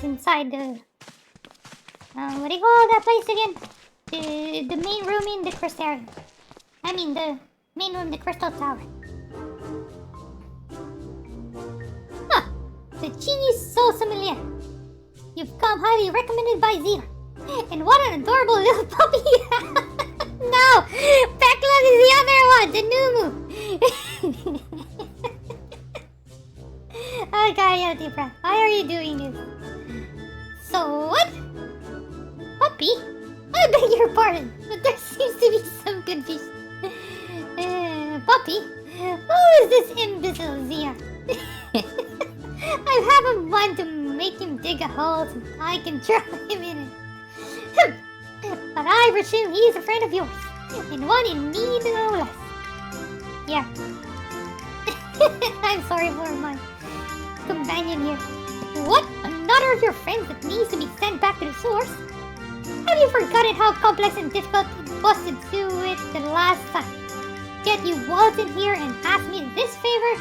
Inside the what do you call that place again? The main room in the crystal. I mean the main room, the crystal tower. Huh. The genius soul sommelier. You've come highly recommended by Zeta. And what an adorable little puppy you have. No! Backlog is the other one, the Numu. Oh god, Yotipa, why are you doing this? So what? Puppy? I beg your pardon, but there seems to be some confusion. Puppy? Who is this imbecile Zia? I have a mind to make him dig a hole so I can drop him in it. But I presume he is a friend of yours, and one in need no less. Yeah. I'm sorry for my companion here. What? Another of your friends that needs to be sent back to the source? Have you forgotten how complex and difficult it was to do it the last time? Yet you waltzed in here and asked me this favor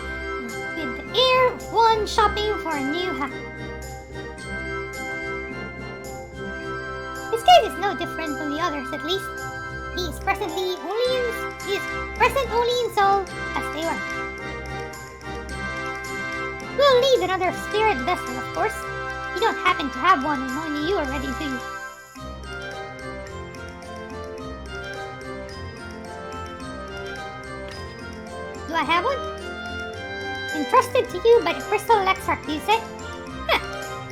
with the air of one shopping for a new hat. This case is no different from the others, at least. He is present only in soul, as they were. We'll need another spirit vessel, of course. You don't happen to have one, and only you are ready, do you? Do I have one? Entrusted to you by the Crystal Lexarch, you say?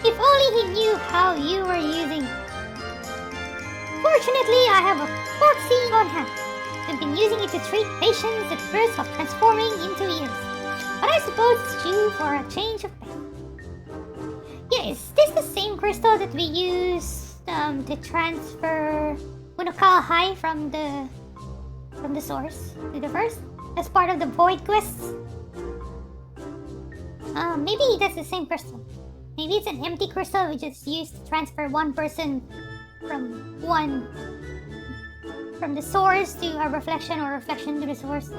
If only he knew how you were using it. Fortunately, I have a proxy on hand. I've been using it to treat patients at risk of transforming into eels. But I suppose it's due for a change of pace. Yeah, is this the same crystal that we used to transfer Unokal High from the source to the first? As part of the Void quests? Maybe that's the same crystal. Maybe it's an empty crystal we just used to transfer one person from the source to a reflection, or reflection to the source. So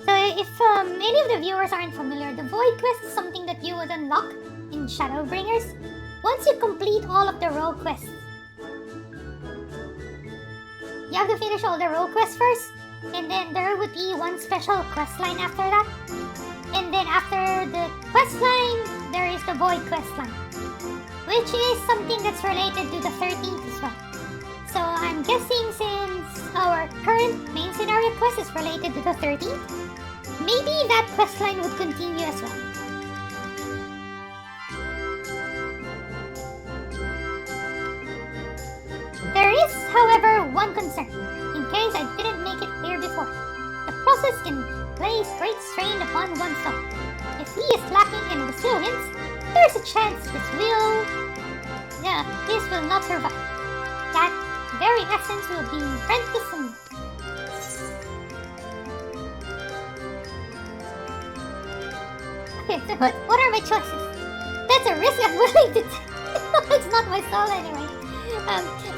if any of the viewers aren't familiar, the Void quest is something that you would unlock in Shadowbringers once you complete all of the role quests. You have to finish all the role quests first, and then there would be one special quest line after that. And then after the quest line, there is the Void quest line, which is something that's related to the 13th as well. So I'm guessing since our current main scenario quest is related to the 13th, maybe that quest line would continue as well. There is, however, one concern, in case I didn't make it clear before. The process can place great strain upon oneself. If he is lacking in resilience, there's a chance this will not survive. That very essence will be rent asunder. Okay, so what are my choices? That's a risk I'm willing to take. It's not my soul anyway.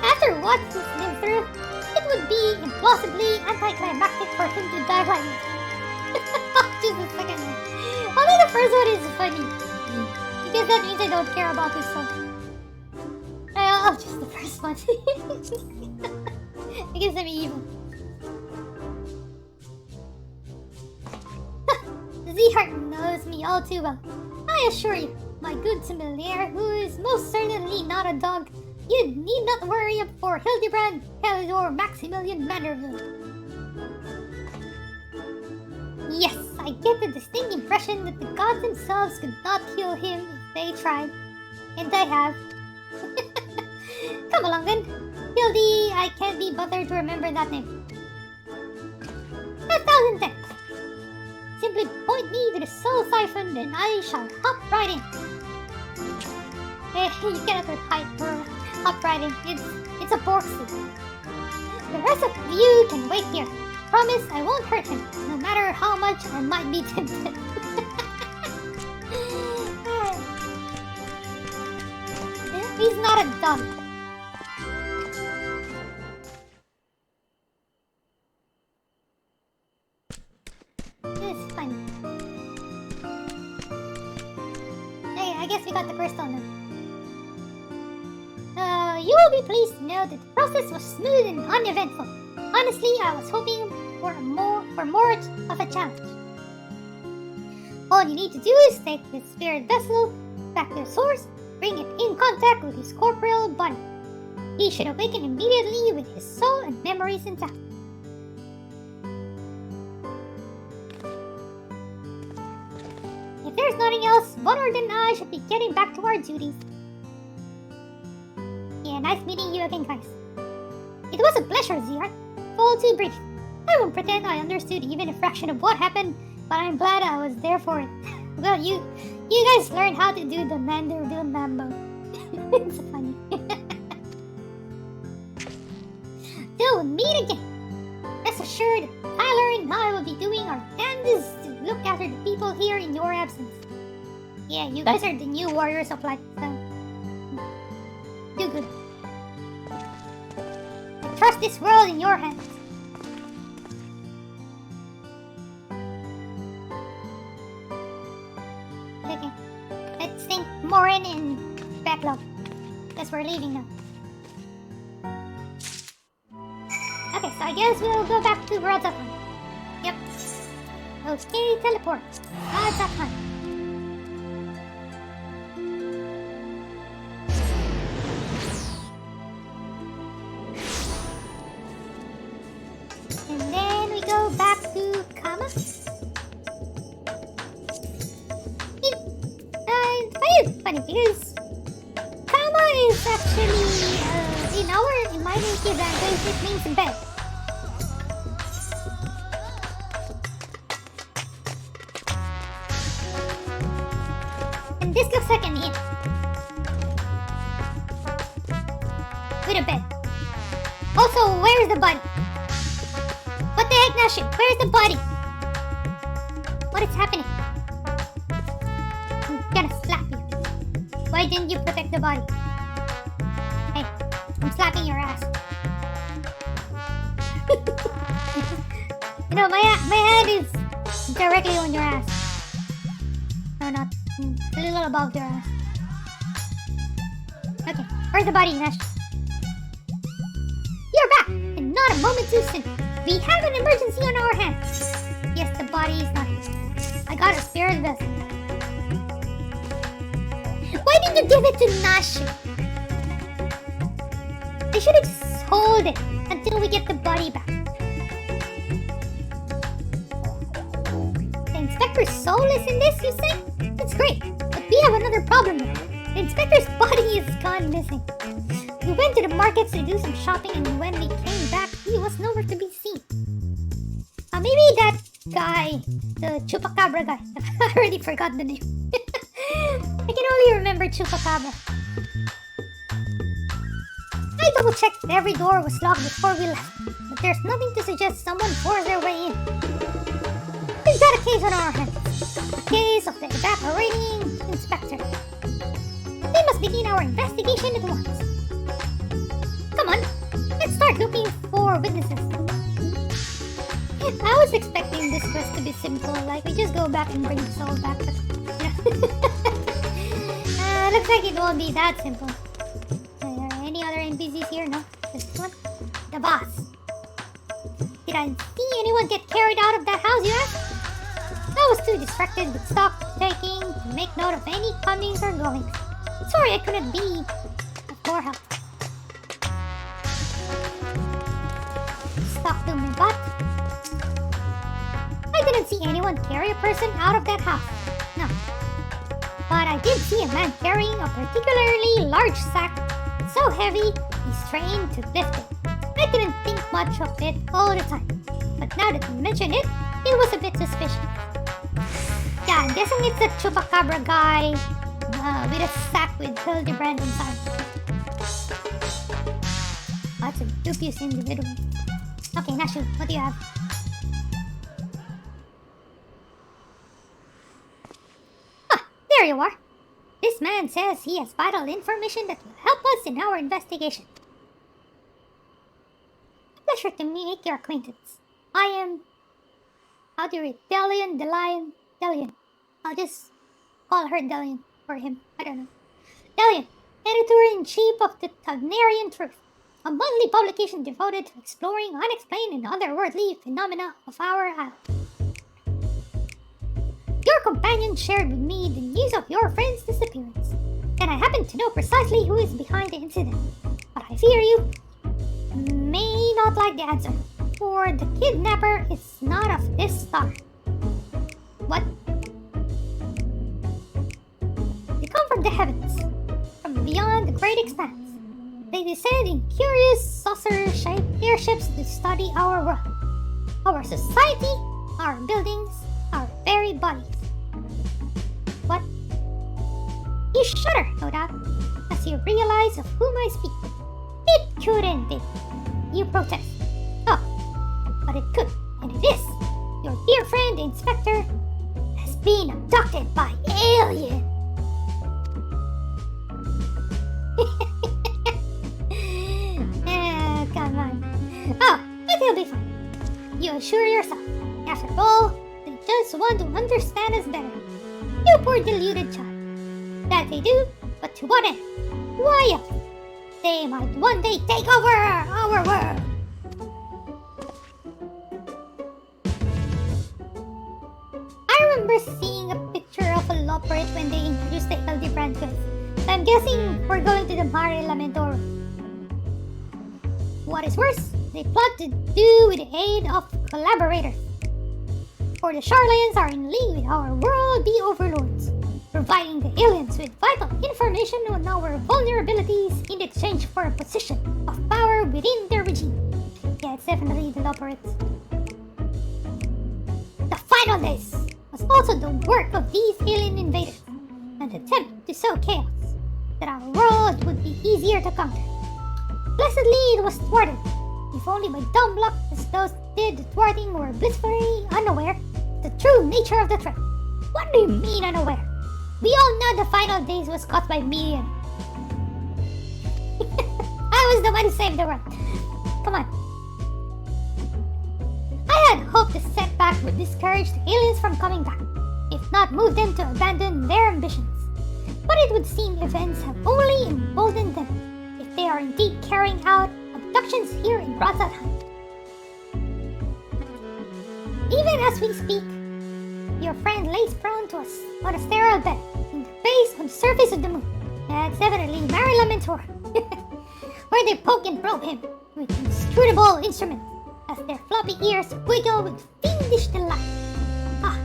After what he's been through, it would be implausibly anticlimactic for him to die like this. Just the second one. Only the first one is funny. Because that means I don't care about his soul. I'll choose the first one. I guess I'm evil. Z-Heart knows me all too well. I assure you, my good familiar, who is most certainly not a dog, you need not worry for Hildebrand, Helidor, Maximilian Manderville. Yes, I get the distinct impression that the gods themselves could not heal him if they tried. And I have. Come along then. Hildy, I can't be bothered to remember that name. 1,000 thanks. Simply point me to the soul siphon and I shall hop right in. You cannot hop right in. It's a Borksy. The rest of you can wait here. Promise I won't hurt him, no matter how much I might be tempted. He's not a dog. It's fine. Hey, I guess we got the crystal now. You will be pleased to know that the process was smooth and uneventful. Honestly, I was hoping for more of a challenge. All you need to do is take the spirit vessel back to the source, bring it in contact with his corporeal body. He should awaken immediately with his soul and memories intact. If there's nothing else, Bonard and I should be getting back to our duties. Yeah, nice meeting you again, guys. It was a pleasure, Zion. All too brief. I won't pretend I understood even a fraction of what happened, but I'm glad I was there for it. Well, you guys learned how to do the Manderville Mambo. It's funny. Till we meet again. Rest assured, Tyler and I will be doing our damnedest to look after the people here in your absence. Yeah, you guys are the new warriors of light, so do good. I trust this world in your hands. Okay, let's think Morin and Backlog. Guess we're leaving now. Okay, so I guess we'll go back to Rods of Time. Yep. Okay, teleport. Rods of Time. And then we go back to Kama. Funny because Kama is actually in my native language it means bed. And this looks like an inn with a bed. Also, where's the body? What the heck, Nashi? Where's the body? What is happening? I'm gonna slap you. Why didn't you protect the body? Hey, I'm slapping your ass. You know, my hand is directly on your ass. No, not a little above your ass. Okay, where's the body, Nash? You're back, and not a moment too soon. We have an emergency on our hands. Yes, the body is not here. I got a spirit vessel. Why did you give it to Nash? They should have just hold it until we get the body back. The Inspector's soul is in this, you say? That's great, but we have another problem now. The Inspector's body is gone missing. We went to the markets to do some shopping, and when we came back, he was nowhere to be seen. Maybe that guy, the Chupacabra guy. I already forgot the name. I can only remember Chupacabra. I double-checked that every door was locked before we left, but there's nothing to suggest someone forced their way in. We've got a case on our hands. A case of the evaporating inspector. We must begin our investigation at once. Come on, let's start looking for witnesses. I was expecting this quest to be simple, like we just go back and bring the soul back, but looks like it won't be that simple. Are there any other NPCs here? No? Just this one? The boss. Did I see anyone get carried out of that house, you ask? I was too distracted with stock taking to make note of any comings or goings. Sorry I couldn't be of more help. Stock to my butt. I didn't see anyone carry a person out of that house. No. But I did see a man carrying a particularly large sack, so heavy he strained to lift it. I didn't think much of it all the time, but now that you mention it, it was a bit suspicious. Yeah, I'm guessing it's a Chupacabra guy with a sack with Hildebrand inside. That's a dubious individual. Okay, Nashu, what do you have? There you are. This man says he has vital information that will help us in our investigation. A pleasure to make your acquaintance. I am... How do you read? Delian. I'll just call her Delian for him. I don't know. Delian, Editor-in-Chief of the Tagnarian Truth, a monthly publication devoted to exploring unexplained and otherworldly phenomena of our island. Your companion shared with me the news of your friend's disappearance, and I happen to know precisely who is behind the incident. But I fear you may not like the answer, for the kidnapper is not of this star. What? They come from the heavens, from beyond the great expanse. they descend in curious saucer-shaped airships to study our world, our society, our buildings, our very bodies. What? You shudder, no doubt, as you realize of whom I speak. It couldn't be. You protest. Oh, but it could, and it is. Your dear friend, the Inspector, has been abducted by aliens. Come on. Oh, but he'll be fine. You assure yourself. After all, they just want to understand us better. You poor deluded child. That they do, but to what end? Why else? They might one day take over our world. I remember seeing a picture of a Loperate when they introduced the Hildebrand quest. I'm guessing we're going to the Mare Lamentor. What is worse, they plot to do with the aid of collaborators. For the Charlayans are in league with our world-be overlords, providing the aliens with vital information on our vulnerabilities in exchange for a position of power within their regime. Yeah, it's definitely the Loperates. The final days was also the work of these alien invaders, an attempt to sow chaos, that our world would be easier to conquer. Blessedly, it was thwarted, if only by dumb luck, as those did the thwarting were blissfully unaware of the true nature of the threat. What do you mean unaware? We all know the final days was caused by me and... I was the one who saved the world. Come on. I had hoped the setback would discourage the aliens from coming back, if not move them to abandon their ambitions. But it would seem events have only emboldened them, if they are indeed carrying out abductions here in Rotterdam. Even as we speak, your friend lays prone to us on a sterile bed in the base on the surface of the moon. That's definitely Mare Lamentor, where they poke and probe him with inscrutable instruments as their floppy ears wiggle with fiendish delight. Ah,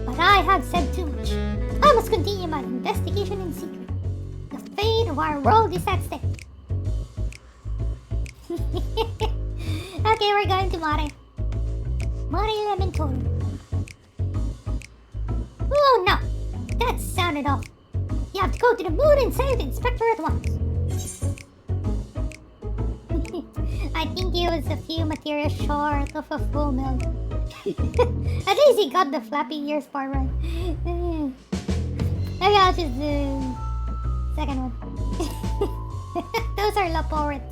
but I have said too much. I must continue my investigation in secret. The fate of our world is at stake. Okay, we're going to Mare Lamentor. Oh no, that sounded off. You have to go to the moon and save the Inspector at once. I think he was a few materials short of a full meal. At least he got the flappy ears part right. Maybe I'll just do second one. Those are Laporates.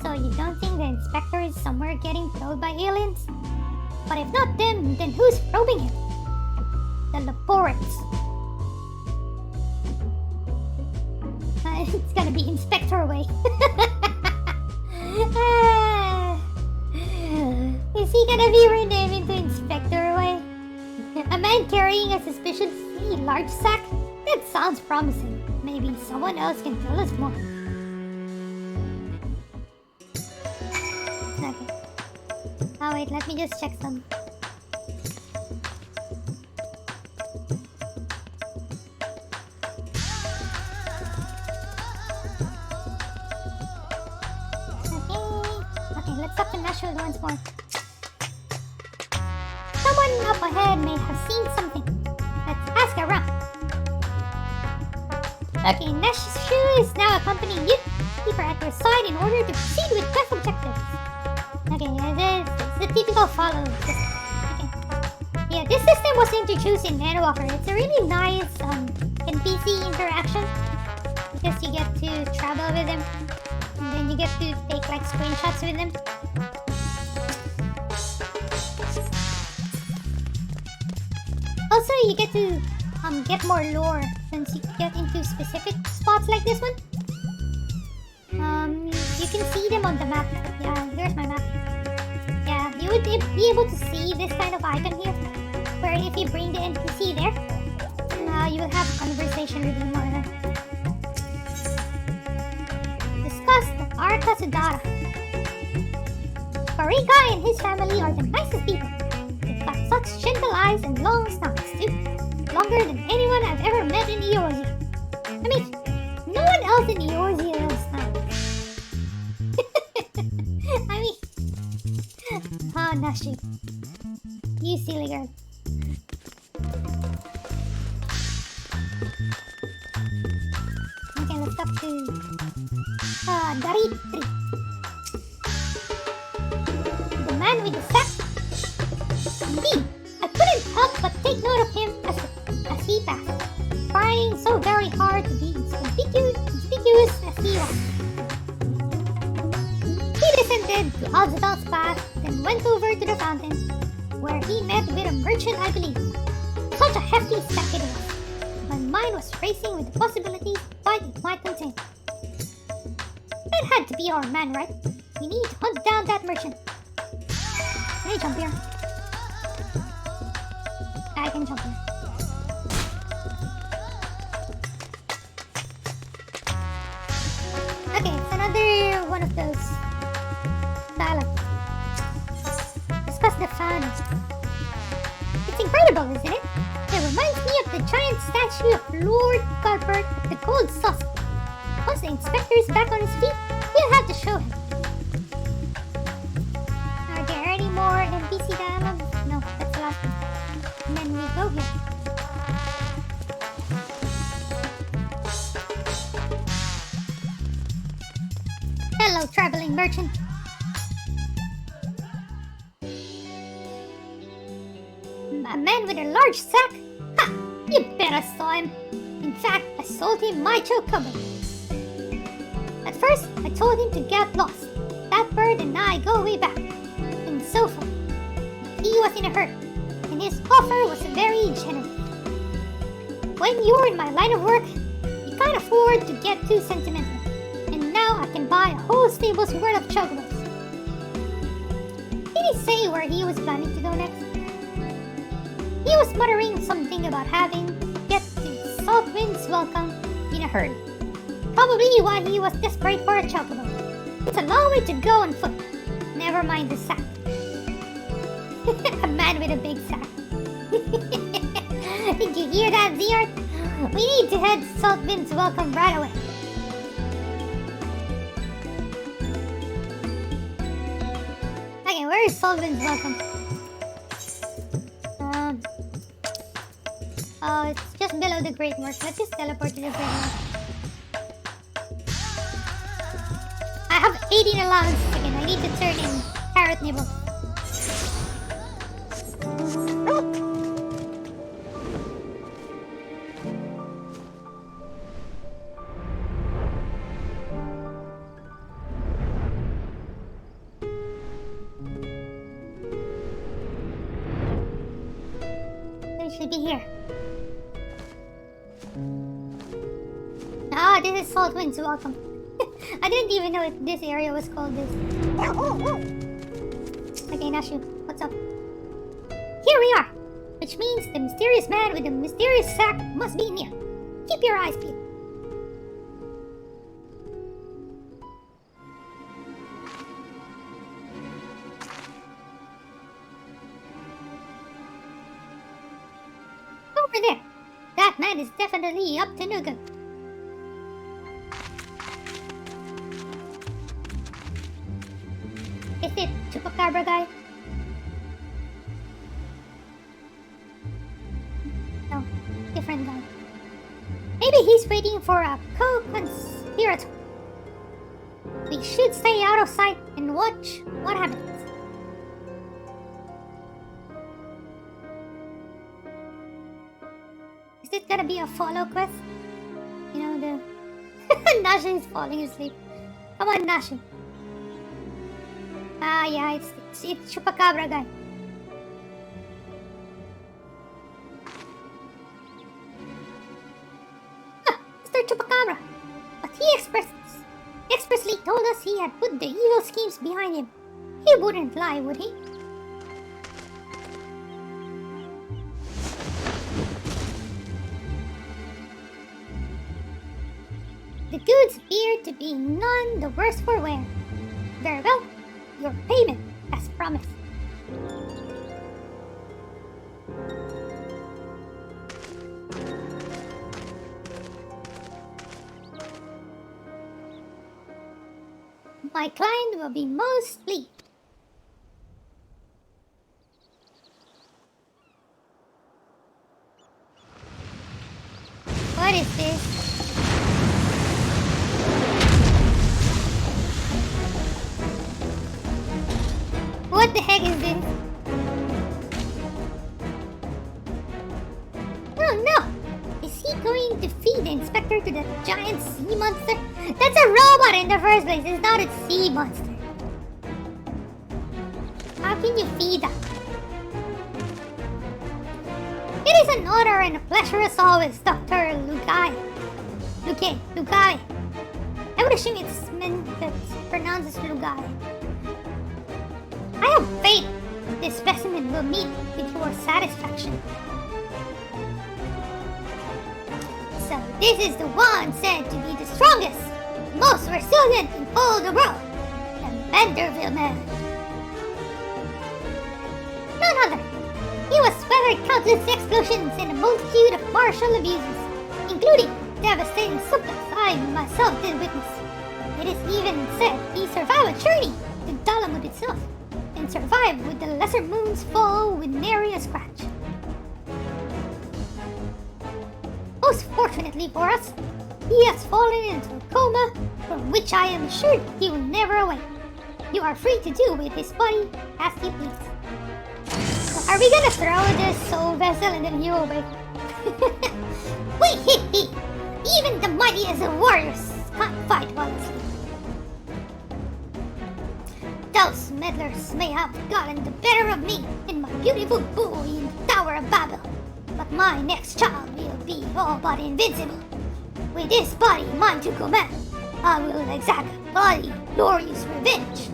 So you don't think the Inspector is somewhere getting probed by aliens? But if not them, then who's probing him? The Laporates. It's gonna be Inspector Way. Is he gonna be renamed into Inspector Way? A man carrying a suspiciously large sack? That sounds promising. Maybe someone else can tell us more. Okay. Oh wait, let me just check some. Okay, let's talk to Nashville once more. Someone up ahead may have seen something. Let's ask around. Okay, Nashville is now accompanying you. Keep her at your side in order to proceed with quest objectives. Okay, it's the typical follow system. Okay. Yeah, this system was introduced in Endwalker. It's a really nice NPC interaction because you get to travel with them and then you get to take like screenshots with them. Also, you get to get more lore once you get into specific spots like this one. You can see them on the map. Yeah, here's my map. Yeah, you would be able to see this kind of icon here, where if you bring the NPC there, you will have a conversation with him or her. Discuss the Arca Sudara. Karika and his family are the nicest people. They've got such gentle eyes and long snouts too. Longer than anyone I've ever met in Eorzea. you. You silly girl. Okay, let's talk to Daritri. The man with the sack. Indeed, I couldn't help but take note of him as he passed, trying so very hard to be conspicuous as he was. He descended to Alzadal's path, then went over to the fountain, where he met with a merchant, I believe. Such a hefty sack it was. My mind was racing with the possibility what it might contain. That had to be our man, right? We need to hunt down that merchant. Can I jump here? I can jump here. Okay, it's another one of those dialogues. Discuss the fun. It's incredible, isn't it? It reminds me of the giant statue of Lord Cuthbert at the Gold Sauce. Once the inspector is back on his feet, we'll have to show him. Are there any more NPC dialogue? No, that's the last one. And then we go here. Hello, traveling merchant. A man with a large sack? Ha! You bet I saw him. In fact, I sold him my chocobo. At first, I told him to get lost. That bird and I go way back, and so forth. But he was in a hurry, and his offer was very generous. When you're in my line of work, you can't afford to get too sentimental. And now I can buy a whole stable's worth of chocobos. Did he say where he was planning to go next? He was muttering something about having to get to Southwind's welcome in a hurry. Probably why he was desperate for a chocobo. It's a long way to go on foot. Never mind the sack. A man with a big sack. Did you hear that, Ziart? We need to head to Southwind's welcome right away. Okay, where is Southwind's welcome? Oh, it's just below the Great Marsh. Let's just teleport to the Great Marsh. I have 18 allowance again. I need to turn in Carrot Nibble. They should be here. Ah, this is Saltwind's welcome. I didn't even know if this area was called this. Okay, Nashu, what's up? Here we are! Which means the mysterious man with the mysterious sack must be near. Keep your eyes peeled. Over there! That man is definitely up to no good. Is it Chupacabra guy? No, different guy. Maybe he's waiting for a co-conspirator. We should stay out of sight and watch what happens. Is it gonna be a follow quest? You know, the... Nashi is falling asleep. Come on, Nashi. Ah, yeah, it's Chupacabra guy. Mr. Chupacabra. But he expressly told us he had put the evil schemes behind him. He wouldn't lie, would he? The goods appear to be none the worse for wear. Very well. Your payment, as promised. My client will be most pleased. heck is this? Oh no! Is he going to feed the inspector to the giant sea monster? That's a robot in the first place, it's not a sea monster. How can you feed that? It is an honor and a pleasure as always, Dr. Lugai. Lugai. I would assume it's pronounced as Lugai. I have faith this specimen will meet with your satisfaction. So this is the one said to be the strongest, most resilient in all the world, the Vanderbilt man. None other. He was weathered countless explosions and a multitude of martial abuses, including devastating subjects I myself did witness. It is even said he survived a journey to Dalamud itself, and survived with the lesser moon's fall with nary a scratch. Most fortunately for us, he has fallen into a coma from which I am assured he will never awake. You are free to do with his body as you please. So are we gonna throw this soul vessel and then heal away? Wait, even the mightiest of warriors can't fight while asleep. Those meddlers may have gotten the better of me and my beautiful boy in the Tower of Babel, but my next child will be all but invincible. With this body mine to command, I will exact bloody, glorious revenge.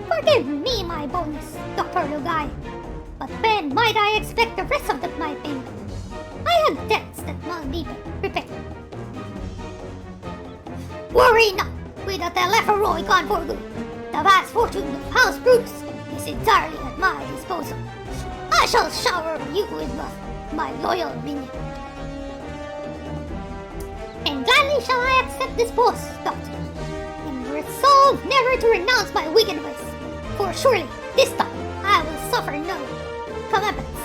Forgive me my boldness, Dr. Lugai, but when might I expect the rest of my payment? I have debts that must be repaid. Worry not, with a Telepharoi gone for good, the vast fortune of House Brutus is entirely at my disposal. I shall shower you with my loyal minion. And gladly shall I accept this post, Doctor, and resolve never to renounce my wicked ways, for surely this time I will suffer no comeuppance.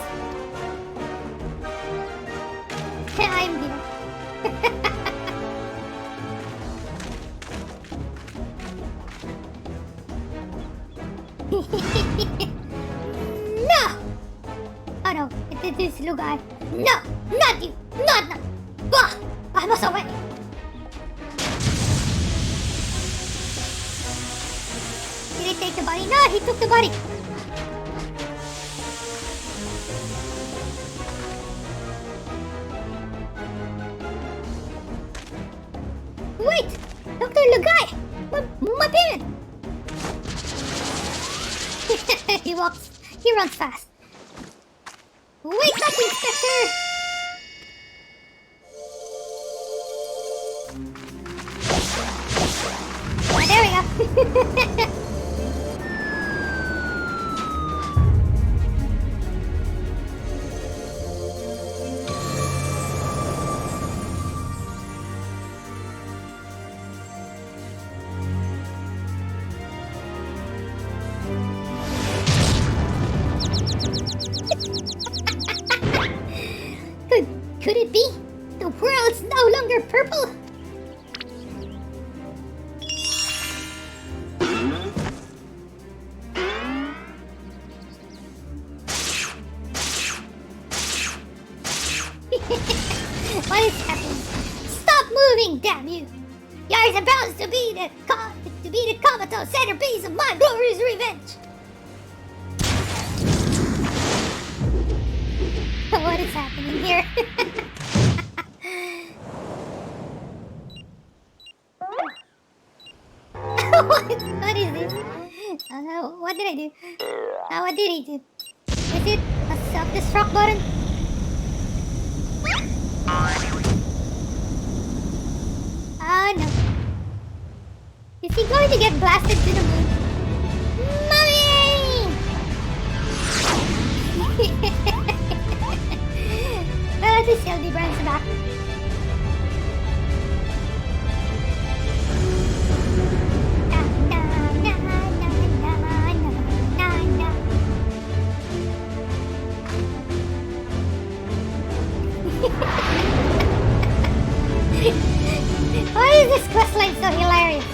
I'm here. No! Oh no, it is Lugai. No, not you, not now. Bah! I must away. Did he take the body? No, he took the body. Wait! Dr. Lugai! My payment! He runs fast. Wake up, Inspector! Oh, there we go. Could it be? The world's no longer purple? What is happening? Stop moving, damn you! You're supposed to be the comatose centerpiece of my glorious revenge! What is happening here? What is this? What did I do? What did he do? Is it a self-destruct button? Oh no. Is he going to get blasted to the moon? Mommy! Well, at least Hildy brings back. Why is this questline so hilarious?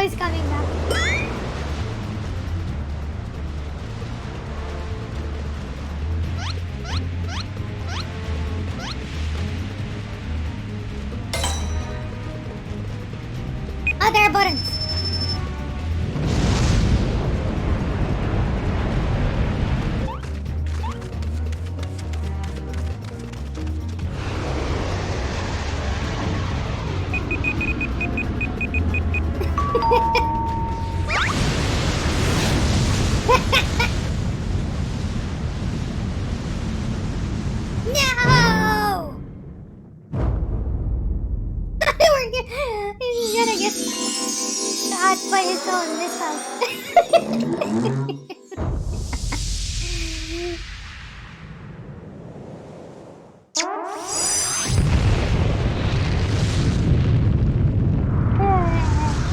he's coming back. Oh, there are buttons. No! He's gonna get shot by his own missile.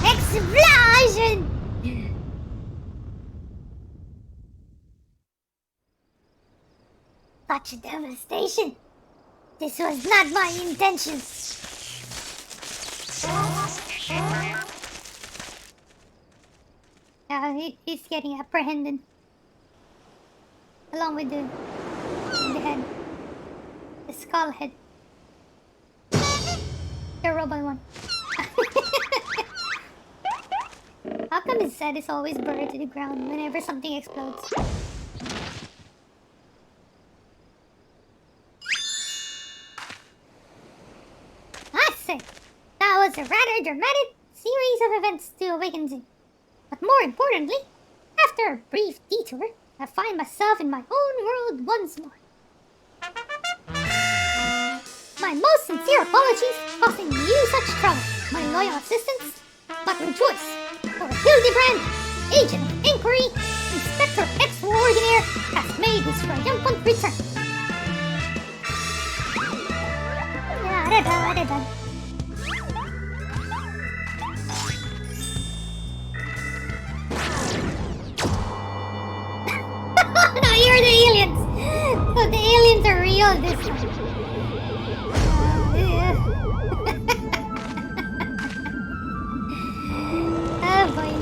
Explosion! Such devastation! This was not my intention! He's getting apprehended. Along with the head. The skull head. The robot one. How come his head is always buried to the ground whenever something explodes? I say, that was a rather dramatic series of events to awaken to. But more importantly, after a brief detour, I find myself in my own world once more. My most sincere apologies for causing you such trouble, my loyal assistants, but rejoice, for Hildebrand, Agent of Inquiry, Inspector Extraordinaire, has made his triumphant return. Da-da-da-da-da. No, you're the aliens! So the aliens are real this time. Oh boy.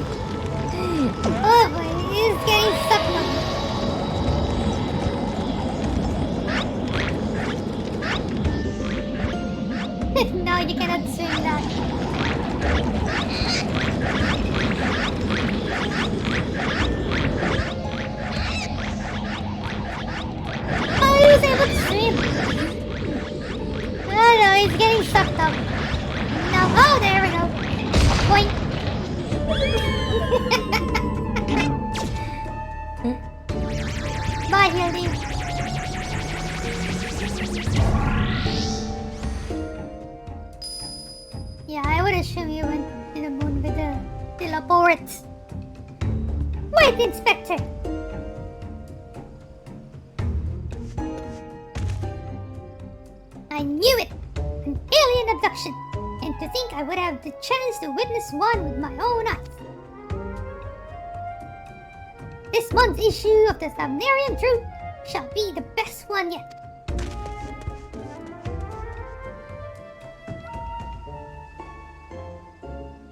Oh boy, he's getting stuck now. No, you cannot swim that. Oh, he was able to swim. Oh no, he's getting sucked up. No, oh, there we go. Point. Bye, Hildy. Yeah, I would assume you went to the moon with the teleport. Wait, Inspector! I knew it! An alien abduction! And to think I would have the chance to witness one with my own eyes. This month's issue of the Subnarian Truth shall be the best one yet.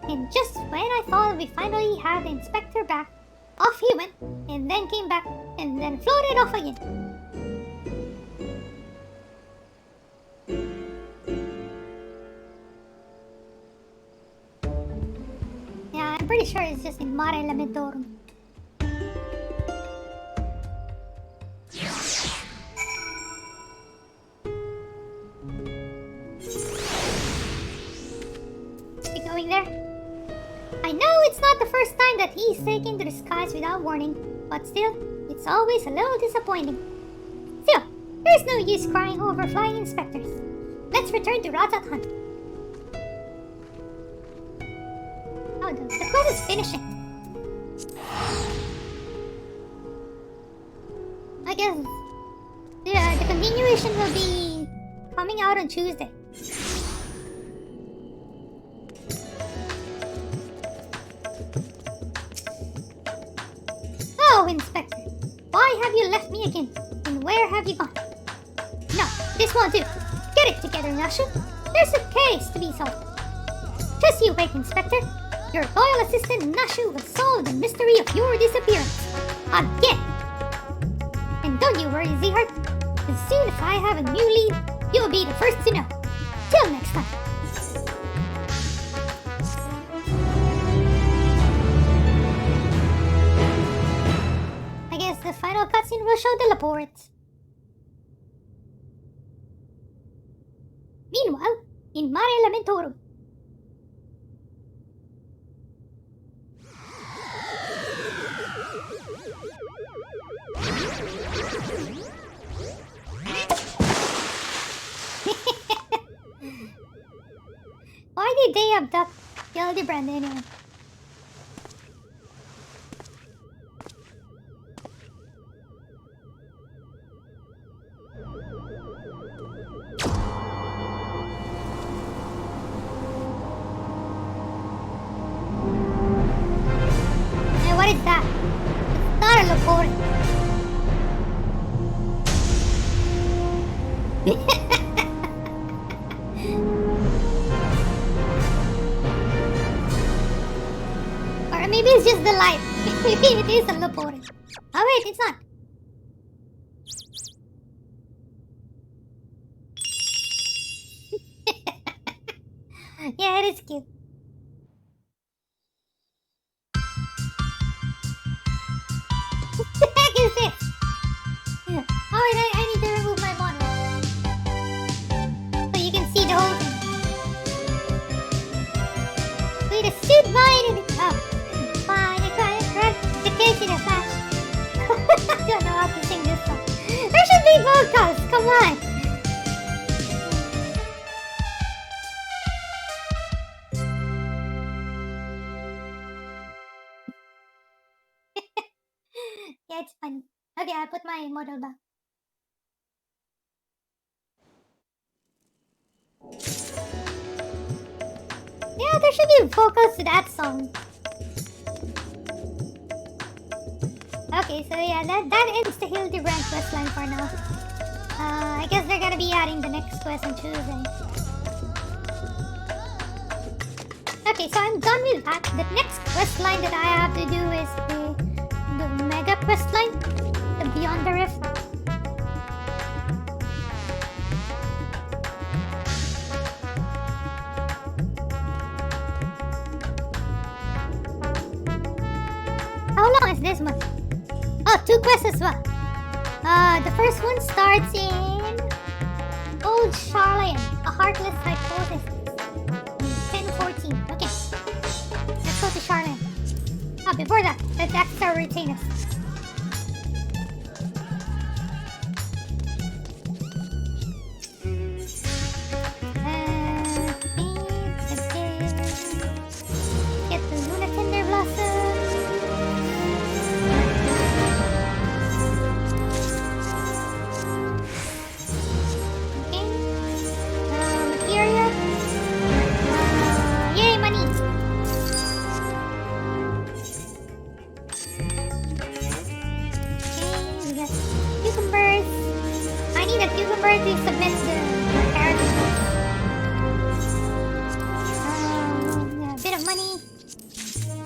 And just when I thought we finally had the inspector back, off he went, and then came back, and then floated off again. Yeah, I'm pretty sure it's just in Mare Lamentorum. You going there? I know it's not the first time that he's taken to the skies without warning, but still, it's always a little disappointing. Still, there's no use crying over flying inspectors. Let's return to Ratat Hunt. Oh, the quest is finishing. I guess the continuation will be coming out on Tuesday. Oh, Inspector, why have you left me again? And where have you gone? No, this won't do. Get it together, Nashu. There's a case to be solved. Just you wait, Inspector. Your loyal assistant Nashu will solve the mystery of your disappearance. Again! And don't you worry, Zehart. As soon as I have a new lead, you'll be the first to know. Till next time. I guess the final cutscene will show the reports. Meanwhile, in Mare Lamentorum. Why did they abduct Hildebrand anyway? Hey, what is that? It's not a report. Or maybe it's just the light. Maybe it is a report. Oh wait, it's not. Yeah, it is cute. What the heck is this? Oh wait, I need to remove my monitor. So you can see the whole thing. Wait, a suit mine in it. Oh. Fine, I tried the case in a flash. I don't know how to sing this song. There should be vocals, come on. Yeah, it's fun. Okay, I put my model back. Yeah, there should be vocals to that song. Okay, so yeah, that ends the Hildebrand questline for now. I guess they're gonna be adding the next quest on Tuesday. Okay, so I'm done with that. The next questline that I have to do is the Mega questline, the Beyond the Rift. How long is this one? Oh, 2 quests as well. The first one starts in Old Charlene, a heartless hypothesis. 10:14. Okay, let's go to Charlene. Oh, before that, let's access our retainers. Get the Luna Tender Blossom. To submit the character. Yeah, a bit of money.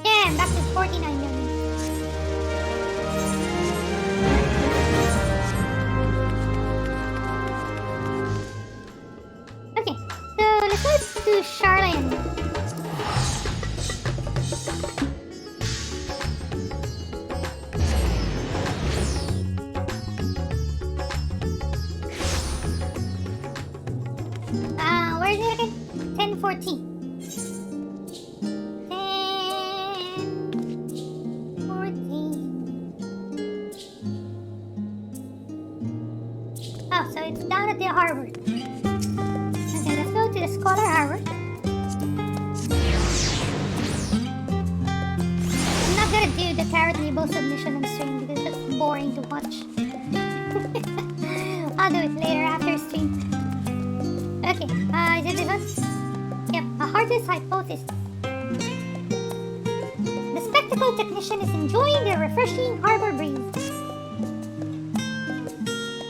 Yeah, I'm back to 49 million. Okay, so let's go to Charlene. Where is it again? 10:14. 10:14. Oh, so it's down at the harbor. Okay, let's go to the Scholar Harbor. I'm not gonna do the Carrot Label submission on stream because it's boring to watch. I'll do it later after stream. Okay, is it this one? Yep, a heartless hypothesis. The spectacle technician is enjoying the refreshing harbor breeze.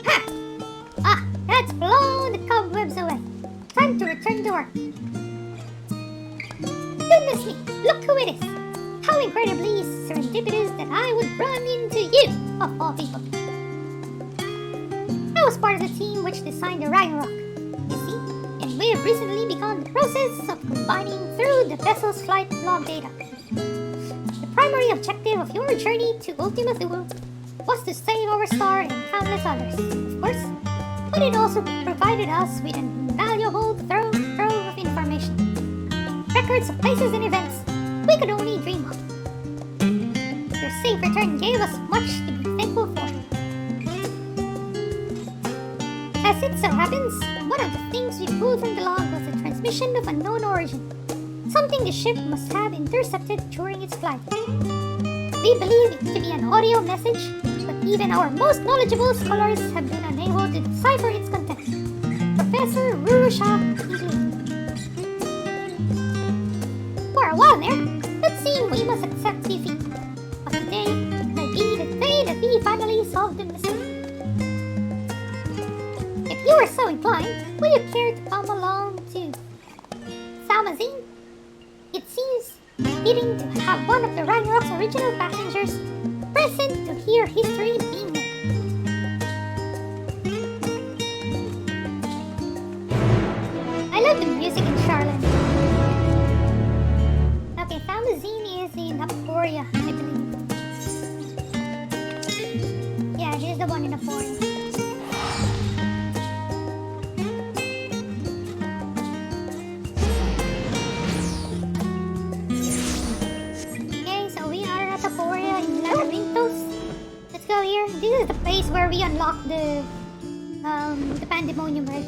Ha! Ah, let's blow the cobwebs away. Time to return to work. Goodness me, look! who it is. How incredibly serendipitous that I would run into you, of all people. I was part of the team which designed the Ragnarok, you see, and we have recently begun the process of combining through the vessel's flight log data. The primary objective of your journey to Ultima Thule was to save our star and countless others, of course, but it also provided us with an invaluable trove of information. Records of places and events we could only dream of. Your safe return gave us much to be thankful for. As it so happens, one of the things we pulled from the log was a transmission of unknown origin, something the ship must have intercepted during its flight. We believe it to be an audio message, but even our most knowledgeable scholars have been unable to decipher its content. Professor Rurusha included. For a while there, it seemed we must accept defeat. But today may be the day that we finally solve the mystery. If you are so inclined, will you care to come along to Salmazine? It seems fitting to have one of the Ragnarok's original passengers present to hear history being made. I love the music in Charlotte. Okay, Salmazine is in Aporia, I believe. Yeah, here's the one in Aporia. Let's go here. This is the place where we unlock the pandemonium, right?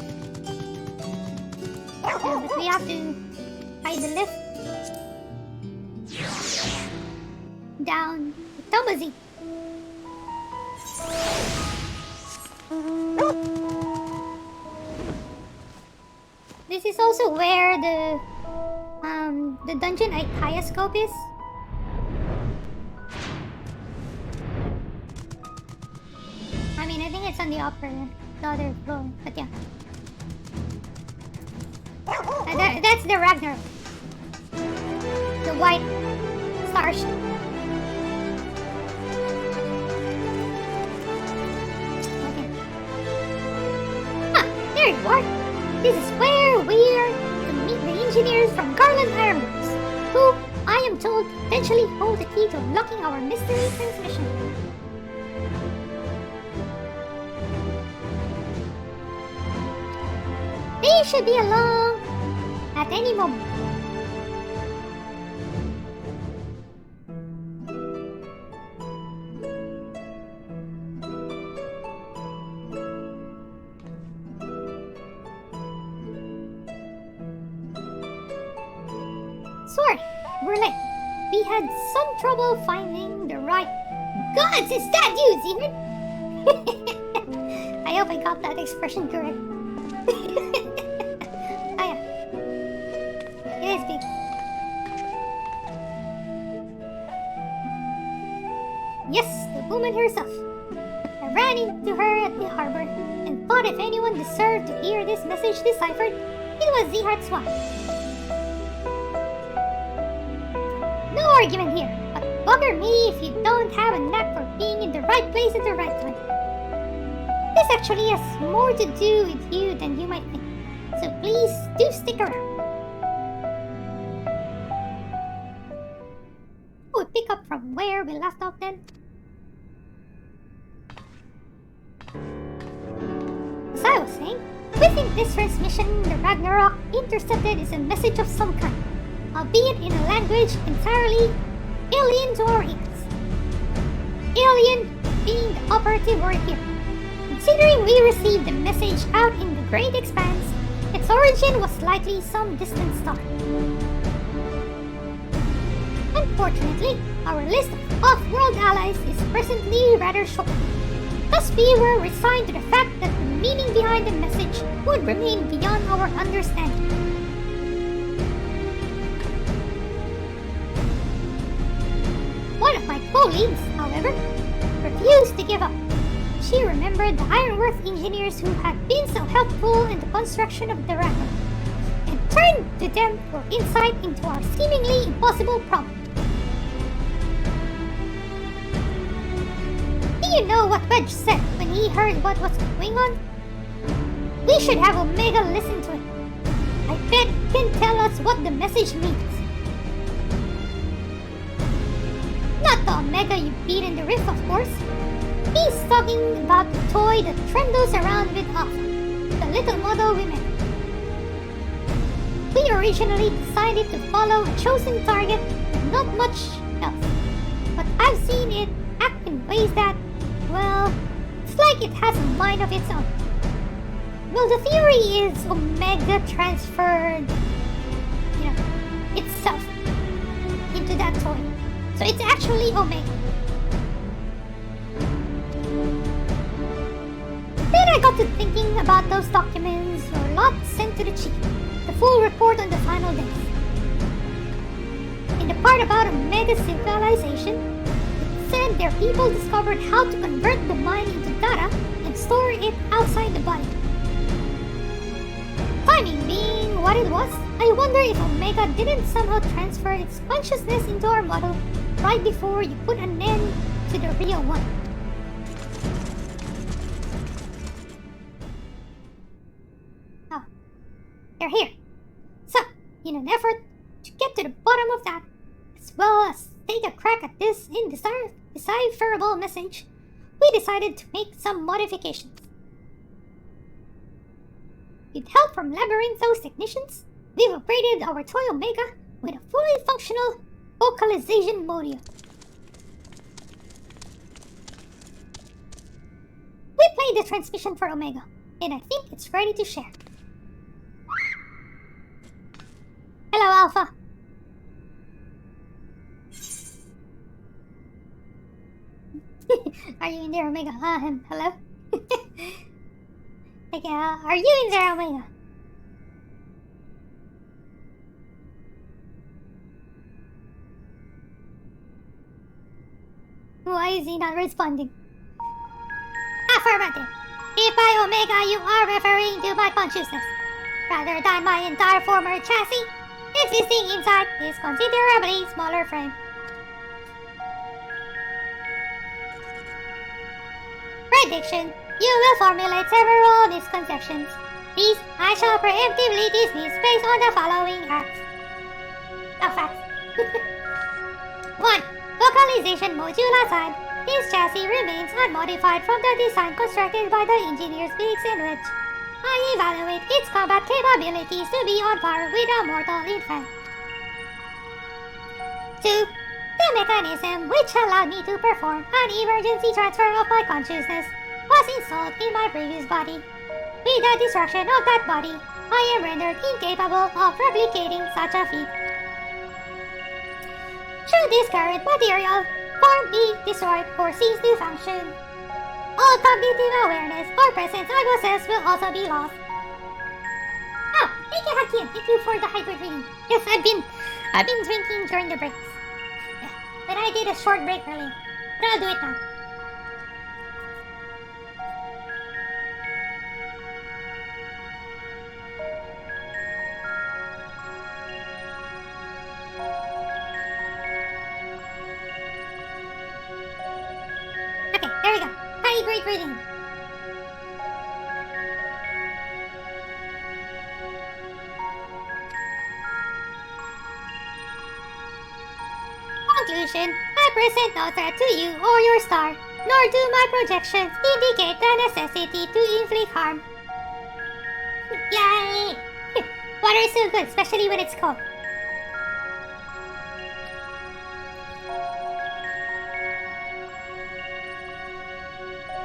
Yeah, but we have to hide the lift down to Tomazi. This is also where the dungeon Ikioscope is. I mean, I think it's on the other floor, but yeah. That's the Ragnarok. The white starship. Okay. Huh, there you are. This is where we're to meet the engineers from Garland Ironworks, who, I am told, potentially hold the key to unlocking our mystery transmission. They should be along at any moment. Sorry, we're late. We had some trouble finding the right... Gods, is that you, Xenon? I hope I got that expression correct. Oh yeah. It is big. Yes, the woman herself. I ran into her at the harbor and thought if anyone deserved to hear this message deciphered, it was Zehart's wife. No argument here, but bugger me if you don't have a knack for being in the right place at the right time. This actually has more to do with you than you might think, so please do stick around. We'll pick up from where we left off then. As I was saying, we think this transmission the Ragnarok intercepted is a message of some kind, albeit in a language entirely alien to our ears. Alien being the operative word here. Considering we received the message out in the great expanse, its origin was likely some distant star. Unfortunately, our list of off-world allies is presently rather short. Thus we were resigned to the fact that the meaning behind the message would remain beyond our understanding. One of my colleagues, however, refused to give up. She remembered the Ironworks engineers who had been so helpful in the construction of the Ragnarok, and turn to them for insight into our seemingly impossible problem. Do you know what Wedge said when he heard what was going on? We should have Omega listen to it. I bet he can tell us what the message means. Not the Omega you beat in the rift, of course. He's talking about the toy that trundles around with Alpha, the little model we met. We originally decided to follow a chosen target and not much else. But I've seen it act in ways that, well, it's like it has a mind of its own. Well, the theory is Omega transferred, itself into that toy. So it's actually Omega. Then I got to thinking about those documents or lots sent to the chief, the full report on the final days. In the part about Omega civilization, it said their people discovered how to convert the mind into data and store it outside the body. Timing being what it was, I wonder if Omega didn't somehow transfer its consciousness into our model right before you put an end to the real one. Oh, they're here. So, in an effort to get to the bottom of that, as well as take a crack at this indecipherable message, we decided to make some modifications. With help from Labyrinthos technicians, we've upgraded our toy Omega with a fully functional vocalization module. We played the transmission for Omega, and I think it's ready to share. Hello, Alpha. Are you in there, Omega? Hello? Are you in there, Omega? Why is he not responding? Affirmative. If by Omega you are referring to my consciousness, rather than my entire former chassis, existing inside this considerably smaller frame. Prediction. You will formulate several misconceptions. These I shall preemptively dismiss based on the following facts. Facts. 1. Vocalization module aside, this chassis remains unmodified from the design constructed by the engineers Biggs and Wedge. I evaluate its combat capabilities to be on par with a mortal infant. 2. The mechanism which allowed me to perform an emergency transfer of my consciousness was installed in my previous body. With the destruction of that body, I am rendered incapable of replicating such a feat. Should this current material form be destroyed or cease to function, all cognitive awareness or presence I possess will also be lost. Oh, thank you, Hakim. Thank you for the hydrate reading. Yes, I've been drinking during the breaks. Yeah, but I did a short break earlier. But I'll do it now. There we go. Hydrate reading. Conclusion. I present no threat to you or your star, nor do my projections indicate the necessity to inflict harm. Yay! Water is so good, especially when it's cold.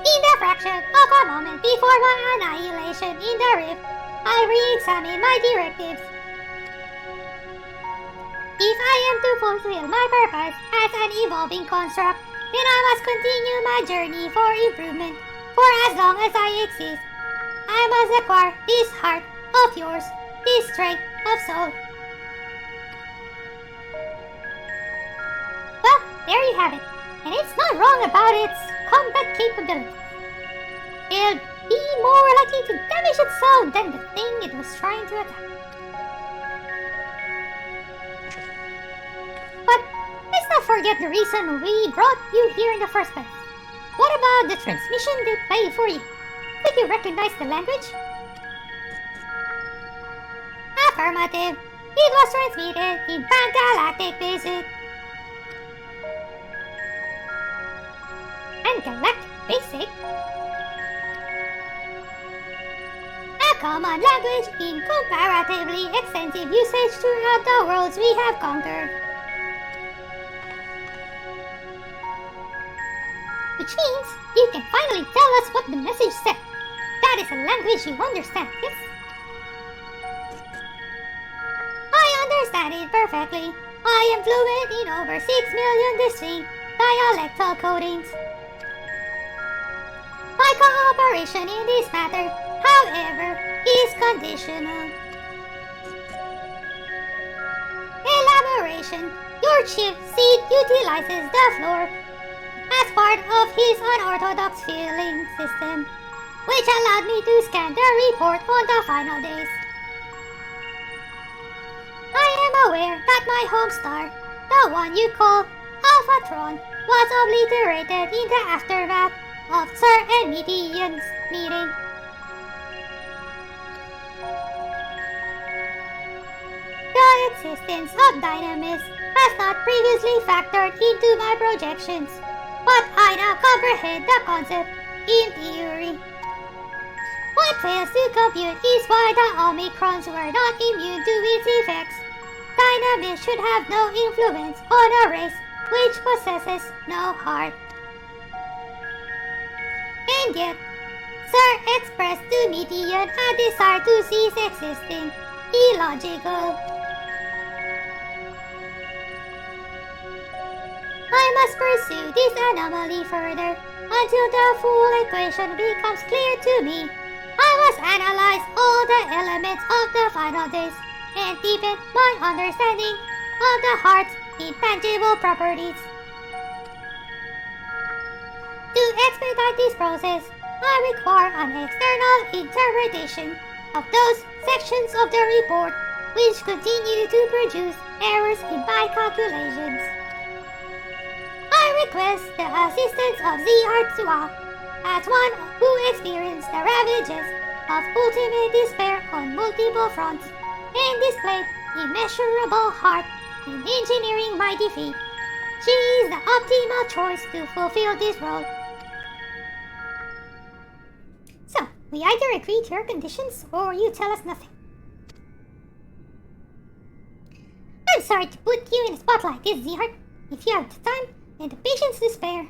In the fraction of a moment before my annihilation in the rift, I re-examine my directives. If I am to fulfill my purpose as an evolving construct, then I must continue my journey for improvement. For as long as I exist, I must acquire this heart of yours, this strength of soul. Well, there you have it. And it's not wrong about its combat capabilities. It'll be more likely to damage its soul than the thing it was trying to attack. But let's not forget the reason we brought you here in the first place. What about the transmission they played for you? Could you recognize the language? Affirmative. It was transmitted in Pan-Galactic Basic. Pan-Galactic Basic? A common language in comparatively extensive usage throughout the worlds we have conquered. Which means you can finally tell us what the message said. That is a language you understand, yes? I understand it perfectly. I am fluent in over 6 million distinct dialectal codings. My cooperation in this matter, however, is conditional. Elaboration. Your chief seed utilizes the floor as part of his unorthodox filling system, which allowed me to scan the report on the final days. I am aware that my home star, the one you call Alphatron, was obliterated in the aftermath of Sir and Median's meeting. The existence of Dynamis has not previously factored into my projections, but I now comprehend the concept in theory. What fails to compute is why the Omicrons were not immune to its effects. Dynamis should have no influence on a race which possesses no heart. And yet, Sir expressed to Median a desire to cease existing. Illogical. I must pursue this anomaly further until the full equation becomes clear to me. I must analyze all the elements of the final days and deepen my understanding of the heart's intangible properties. To expedite this process, I require an external interpretation of those sections of the report which continue to produce errors in my calculations. I request the assistance of Zihart as one who experienced the ravages of ultimate despair on multiple fronts and displayed immeasurable heart in engineering my defeat. She is the optimal choice to fulfill this role. So, we either agree to your conditions or you tell us nothing. I'm sorry to put you in a spot like this, Zihart. If you have the time and the patience to spare,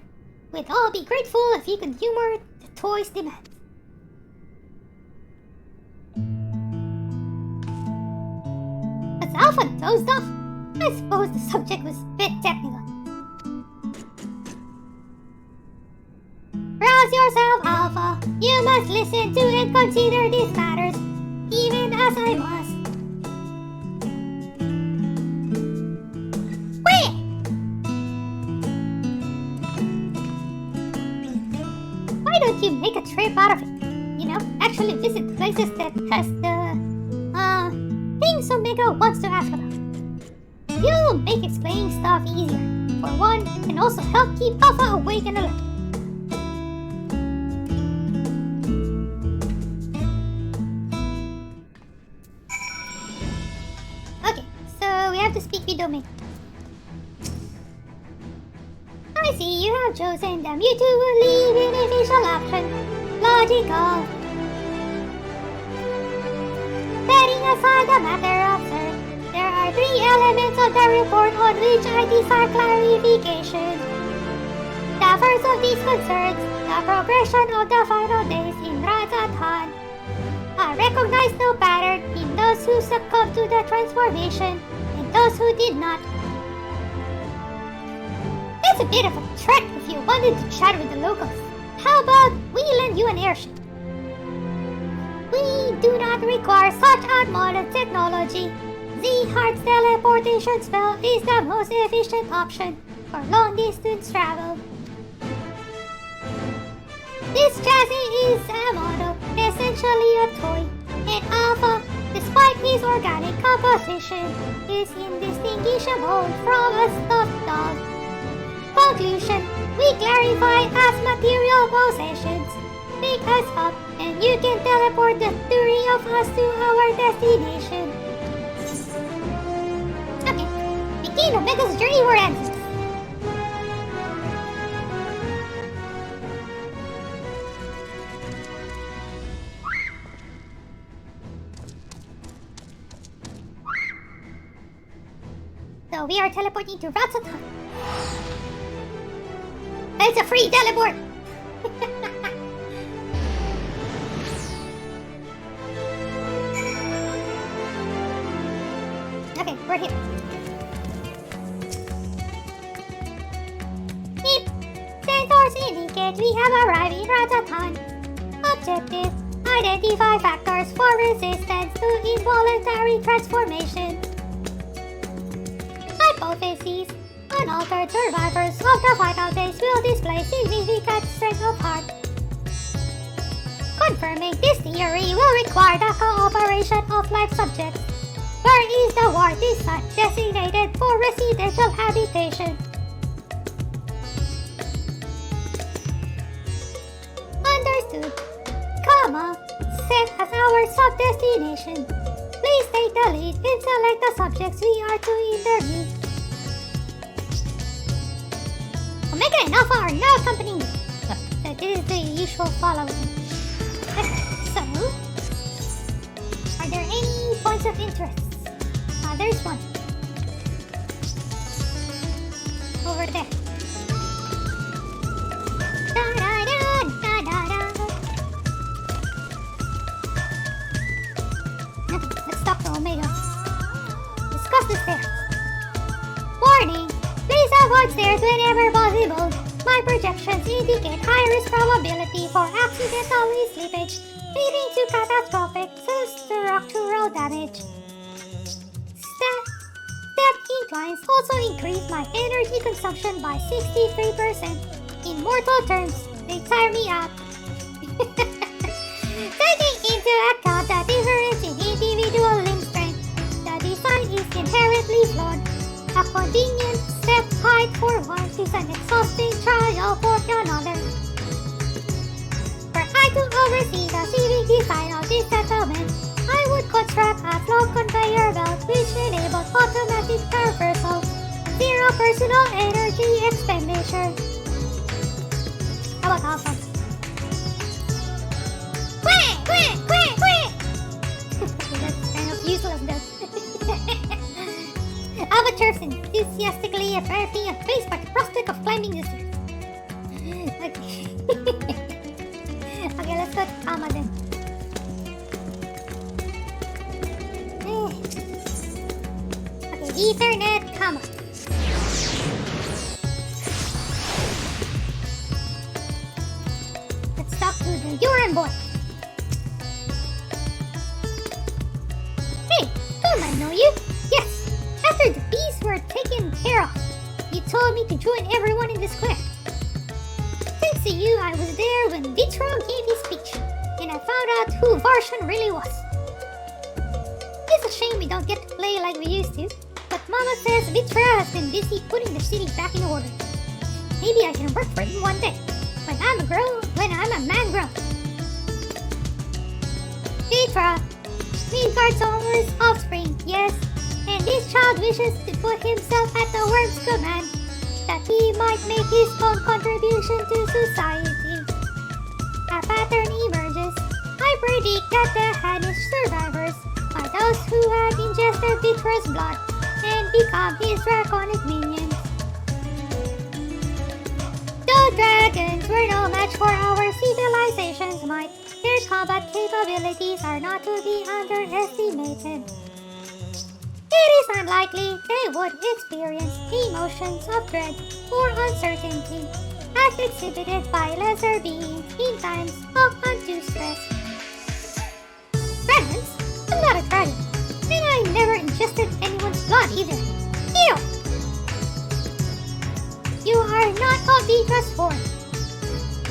we'd all be grateful if you could humor the toy's demands. As Alpha dozed off, I suppose the subject was a bit technical. Rouse yourself, Alpha. You must listen to and consider these matters, even as I must. Why don't you make a trip out of it? You know, actually visit the places that has the, things Omega wants to ask about. You'll make explaining stuff easier, for one, and also help keep Alpha awake and alert. Okay, so we have to speak with Omega. I see you have chosen the mutually beneficial option. Logical. Setting aside the matter of Sir, there are 3 elements of the report on which I desire clarification. The first of these concerns the progression of the final days in Razatan. I recognize no pattern in those who succumbed to the transformation and those who did not. It's a bit of a trek if you wanted to chat with the locals. How about we lend you an airship? We do not require such outmoded technology. Z-Heart's teleportation spell is the most efficient option for long-distance travel. This chassis is a model, essentially a toy, and Alpha, despite his organic composition is indistinguishable from a stuffed dog. Conclusion: we clarify as material possessions. Pick us up and you can teleport the three of us to our destination. Okay, begin Omega's journey for answers. So we are teleporting to Ratsatan. It's a free teleport! Okay, we're here. Beep! Sensors indicate we have arrived in Ratsatan. Objective: identify factors for resistance to involuntary transformation. Hypotheses: unaltered survivors of the final days will display significant strength of heart. Confirming this theory will require the cooperation of life subjects. Where is the ward designated for residential habitation? Understood. Comma. Set as our sub-destination. Please take the lead and select the subjects we are to interview. Omega and Alpha are now accompanying you. So this is the usual following. So, are there any points of interest? There's one. Over there. Okay, let's talk to Omega. Discuss the stairs. Warning! Please avoid stairs whenever possible. My projections indicate high risk probability for accidental slippage, leading to catastrophic structural damage. Step inclines also increase my energy consumption by 63%. In mortal terms, they tire me out. Taking into account the difference in individual limb strength, the design is inherently flawed. A convenient step height for one is an exhausting trial for another. Were I to oversee the civic design of this settlement, I would construct a slow conveyor belt which enables automatic traversal, zero personal energy expenditure. How about Alpha? That's kind of useless though. Alpha chirps enthusiastically, apparently amazed by the prospect of climbing the stairs. Okay. Okay, let's go to Alpha then. Okay, Ethernet, comma. Let's talk to the urine boy. Hey, don't I know you? Yes, after the bees were taken care of, you told me to join everyone in the square. Thanks to you, I was there when Vitron gave his speech, and I found out who Varshan really was. It's a shame we don't get to play like we used to, but Mama says Vitra has been busy putting the city back in order. Maybe I can work for him one day, when I'm a man grown. Vitra, Midgard's owner's offspring, yes, and this child wishes to put himself at the worm's command, that he might make his own contribution to society. A pattern emerges. I predict that the Hanish survivors are those who have ingested Vitra's blood and become his draconic minions. Though dragons were no match for our civilization's might, their combat capabilities are not to be underestimated. It is unlikely they would experience emotions of dread or uncertainty as exhibited by lesser beings in times of undue stress. Dragons? I'm not a dragon, and I never ingested anyone's blood either. Ew! You are not of Vitra's form.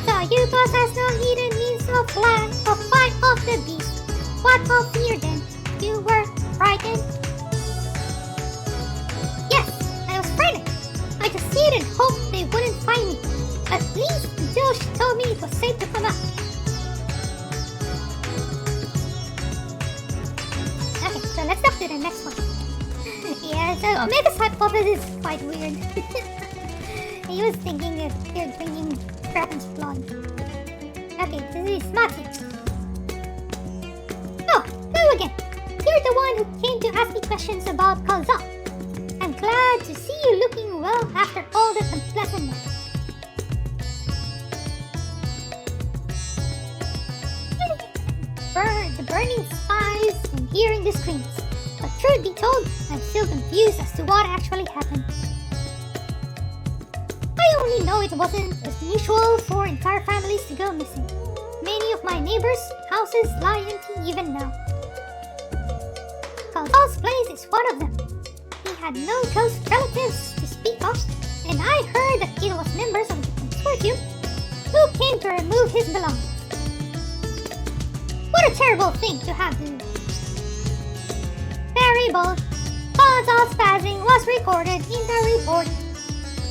So you possess no hidden means of fight off the beast. What of fear then? You were frightened? Yes, I was frightened. I just stayed and hoped they wouldn't find me. At least until she told me it was safe to come out. Okay, so let's up to the next one. Yeah, so Omega's hypothesis is quite weird. He was thinking that they're drinking Kraken's blood. Okay, this is Mati. Oh, hello again. You're the one who came to ask me questions about Kalza. I'm glad to see you looking well after all this unpleasantness. The burning skies and hearing the screams. But truth be told, I'm still confused as to what actually happened. I only know it wasn't as usual for entire families to go missing. Many of my neighbors' houses lie empty even now. Kalzal's place is one of them. He had no close relatives to speak of, and I heard that it was members of the consortium who came to remove his belongings. What a terrible thing to have to do. Very bold. Kalzal's passing was recorded in the report.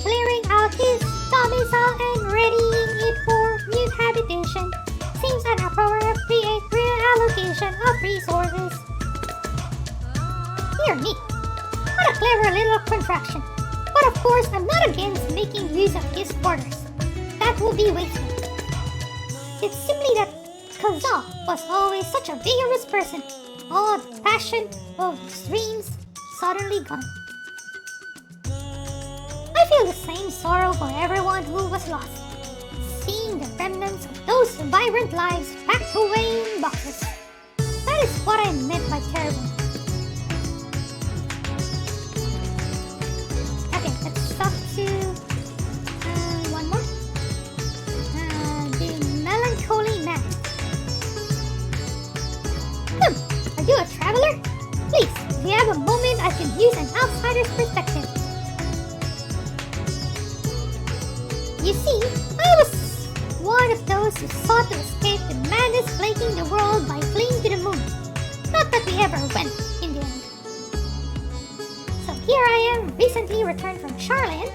Clearing out his domicile and readying it for new habitation seems an appropriate reallocation of resources. Dear me, what a clever little contraction. But of course, I'm not against making use of his quarters. That would be wasteful. It's simply that Kalzal was always such a vigorous person. All the passion of his dreams suddenly gone. I feel the same sorrow for everyone who was lost. Seeing the remnants of those vibrant lives packed away in boxes. That is what I meant by terrible. Okay, let's talk to one more. The melancholy man. Are you a traveler? Please, if you have a moment, I can use an outsider's perspective. You see, I was one of those who sought to escape the madness plaguing the world by fleeing to the moon. Not that we ever went, in the end. So here I am, recently returned from Charlotte,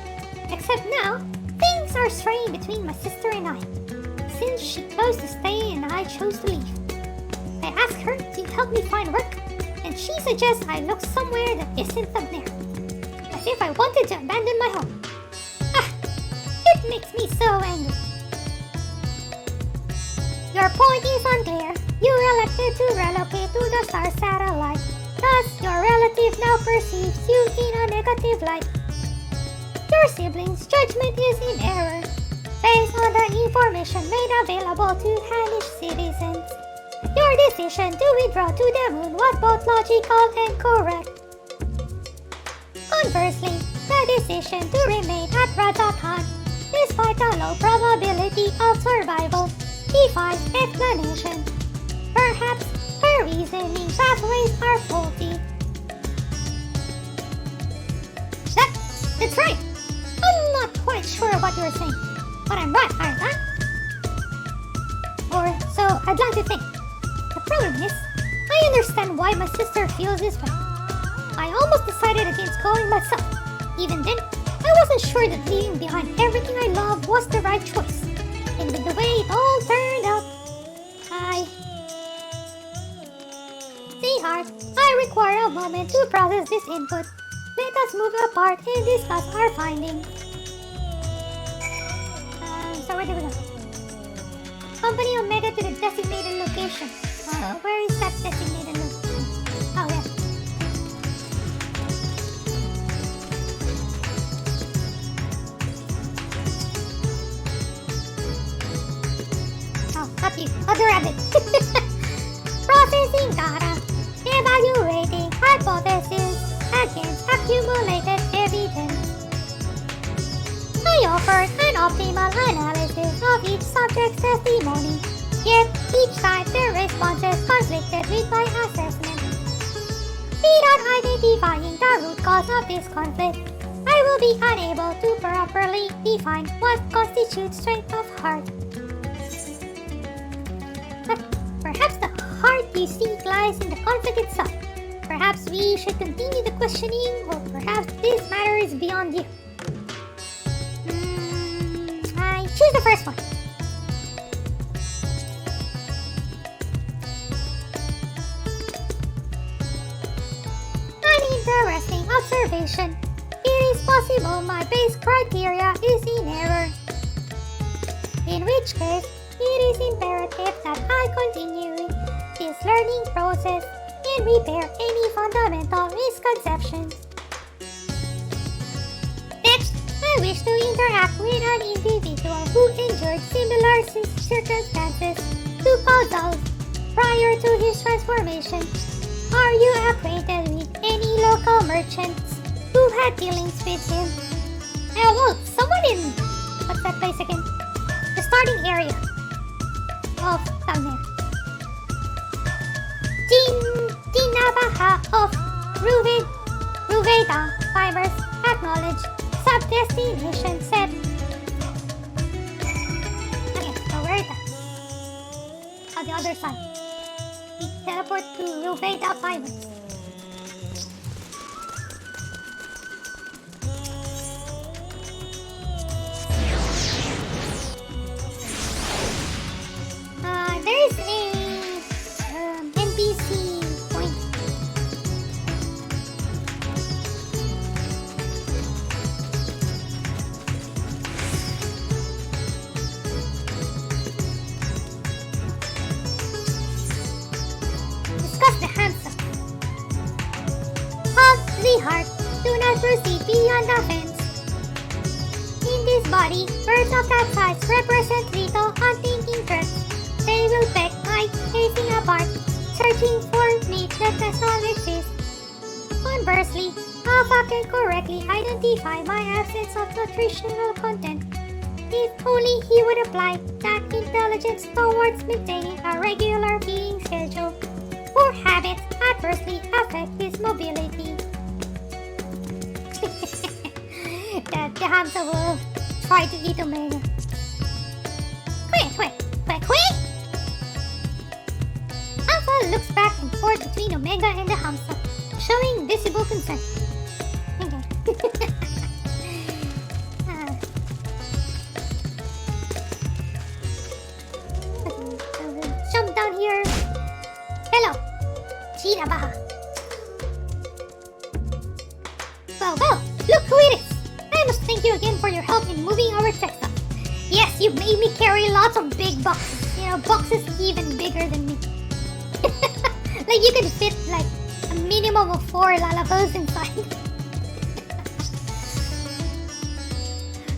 except now, things are straying between my sister and I, since she chose to stay and I chose to leave. I asked her to help me find work, and she suggests I look somewhere that isn't up there, as if I wanted to abandon my home. It makes me so angry. Your point is unclear. You elected to relocate to the star satellite. Thus, your relative now perceives you in a negative light. Your sibling's judgment is in error, based on the information made available to Hanish citizens. Your decision to withdraw to the moon was both logical and correct. Conversely, the decision to remain at Rajasthan, despite the low probability of survival, defies explanation. Perhaps her reasoning pathways are faulty. That's right. I'm not quite sure what you're saying, but I'm right, aren't I? Or so I'd like to think. The problem is, I understand why my sister feels this way. I almost decided against going myself. Even then, I wasn't sure that leaving behind everything I love was the right choice. And with the way it all turned out, Sweetheart, I require a moment to process this input. Let us move apart and discuss our findings. So where do we go? Company Omega to the designated location. Where is that designated location? Oh, yeah. Oh, not you. Other rabbit. Processing data. Evaluating hypothesis against accumulated evidence. I offered an optimal analysis of each subject's testimony, yet each time their responses conflicted with my assessment. Without identifying the root cause of this conflict, I will be unable to properly define what constitutes strength of heart. But perhaps the heart you seek lies in the conflict itself. Perhaps Perhaps we should continue the questioning, or perhaps this matter is beyond you. I choose the first one. An interesting observation. It is possible my base criteria is in error. In which case, it is imperative that I continue this learning process and repair any fundamental misconceptions. Next, I wish to interact with an individual who endured similar circumstances to Kozal prior to his transformation. Are you acquainted with any local merchants who had dealings with him? Well, someone in... what's that place again? The starting area of down there. Dinabaha of Ruveda Fibers acknowledged. Sub-destination set. Okay, so where is that? On the other side. We teleport to Ruveda Fibers. There is a NPC point. Discuss the hamster. Halt the heart. Do not proceed beyond the fence. In this body, birds of that size represent little unthinking threats. They will peck, bite, chasing apart, searching for meat that does not exist. Conversely, Alpha can correctly identify my absence of nutritional content. If only he would apply that intelligence towards maintaining a regular feeding schedule, poor habits adversely affect his mobility. The hamster will try to eat Omega. Quick! Alpha looks back and forth between Omega and the hamster, showing visible concern. Okay. So we'll jump down here. Hello, Chirabaha. Well, look who it is. I must thank you again for your help in moving our textiles. Yes, you made me carry lots of big boxes. Boxes even bigger than me. Like you could fit like a minimum of 4 lalabos inside.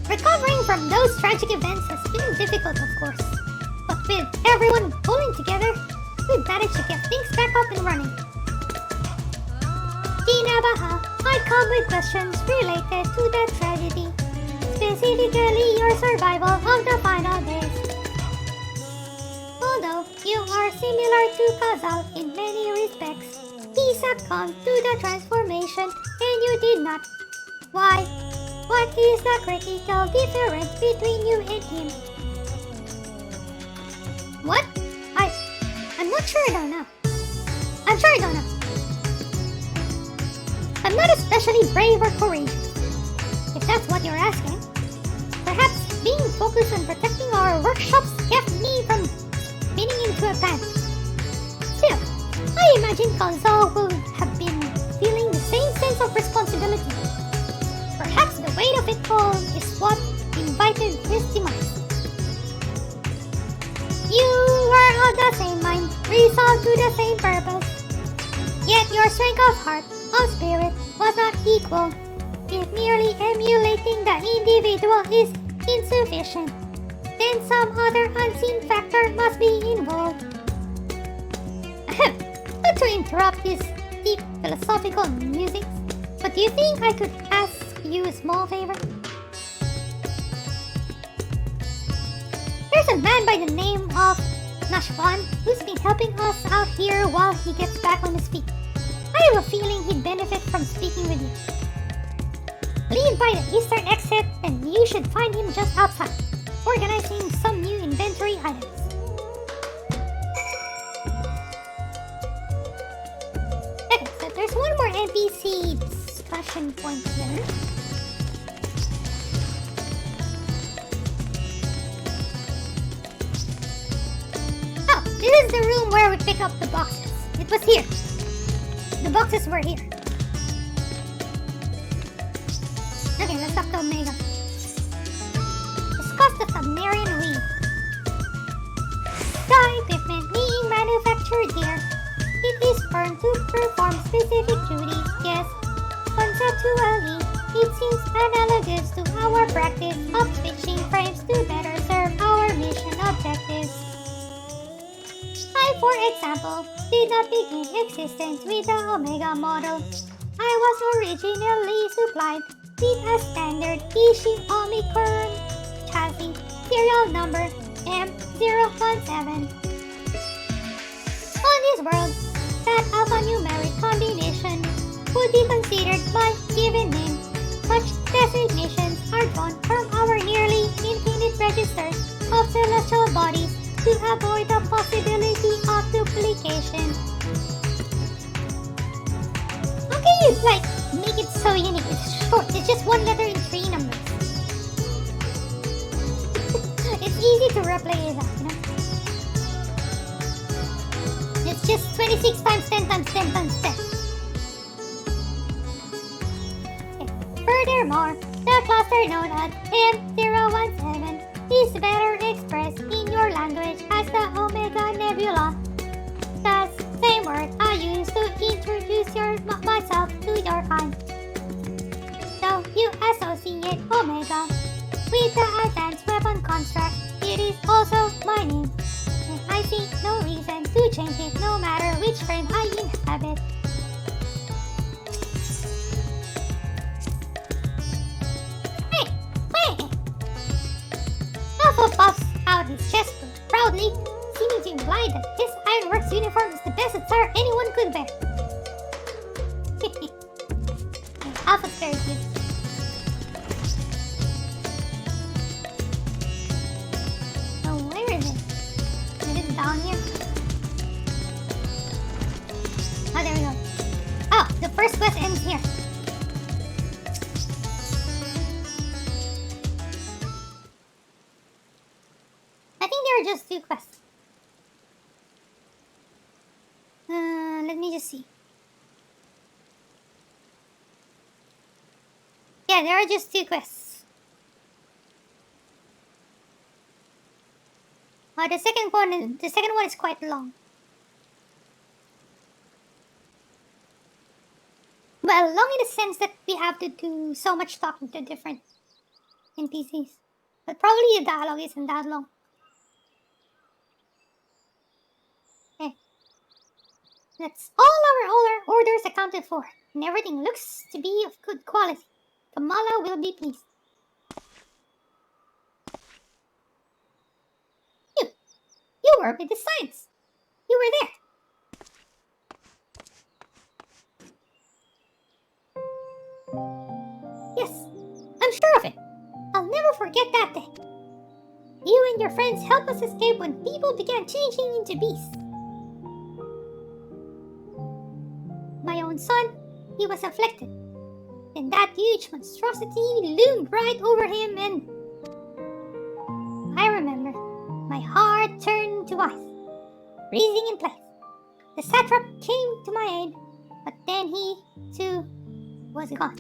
Recovering from those tragic events has been difficult, of course. But with everyone pulling together, we managed to get things back up and running. Dinabaha, I come with questions related to that tragedy. Specifically your survival of the final days. Although you are similar to Kazal in many respects, he succumbed to the transformation and you did not. Why? What is the critical difference between you and him? What? I'm not sure I don't know. I'm sure I don't know. I'm not especially brave or courageous, if that's what you're asking. Perhaps being focused on protecting our workshops kept me from spinning into a panic. Still, I imagine Gonzalo will have been feeling the same sense of responsibility. Perhaps the weight of it all is what invited his demise. You were of the same mind, resolved to the same purpose. Yet your strength of heart, of spirit, was not equal. If merely emulating the individual is insufficient, then some other unseen factor must be involved. Not to interrupt this deep philosophical musings, but do you think I could ask you a small favor? There's a man by the name of Nashvan who's been helping us out here while he gets back on his feet. I have a feeling he'd benefit from speaking with you. Leave by the eastern exit and you should find him just outside, organizing some new inventory items. Okay, so there's one NPC discussion point here. Oh, this is the room where we pick up the boxes. It was here. The boxes were here. Okay, let's talk to Omega. Discuss the submarine weave. The equipment being manufactured here. It is formed to perform specific duties. Yes, conceptually, it seems analogous to our practice of switching frames to better serve our mission objectives. I, for example, did not begin existence with the Omega model. I was originally supplied with a standard Ishii Omicron chassis, serial number M017. On this world, that alphanumeric combination would be considered my given name. Such designations are drawn from our nearly infinite register of celestial bodies to avoid the possibility of duplication. How can you, make it so unique? It's short. It's just one letter and 3 numbers. It's easy to replicate that, you know? It's just 26 times 10 times 10 times 10. Okay. Furthermore, the cluster known as M017 is better expressed in your language as the Omega Nebula. The same word I use to introduce myself to your kind. Though you associate Omega with the advanced weapon construct, it is also my name. And I see no reason to change it no matter which frame I inhabit. Hey! Alpha puffs out his chest proudly, seeming to imply that his Ironworks uniform is the best attire anyone could wear. Alpha's very cute. Oh, where is it? Is it down here? Oh, there we go. Oh, the first quest ends here. I think there are just 2 quests. Let me just see. Yeah, there are just 2 quests. The second one is quite long. Well, long in the sense that we have to do so much talking to different NPCs. But probably the dialogue isn't that long. Okay. That's all our orders accounted for, and everything looks to be of good quality. Kamala will be pleased. You were with the science. You were there. Yes, I'm sure of it. I'll never forget that day. You and your friends helped us escape when people began changing into beasts. My own son, he was afflicted. And that huge monstrosity loomed right over him, and I remember my heart turned to ice, freezing in place. The satrap came to my aid, but then he, too, was gone.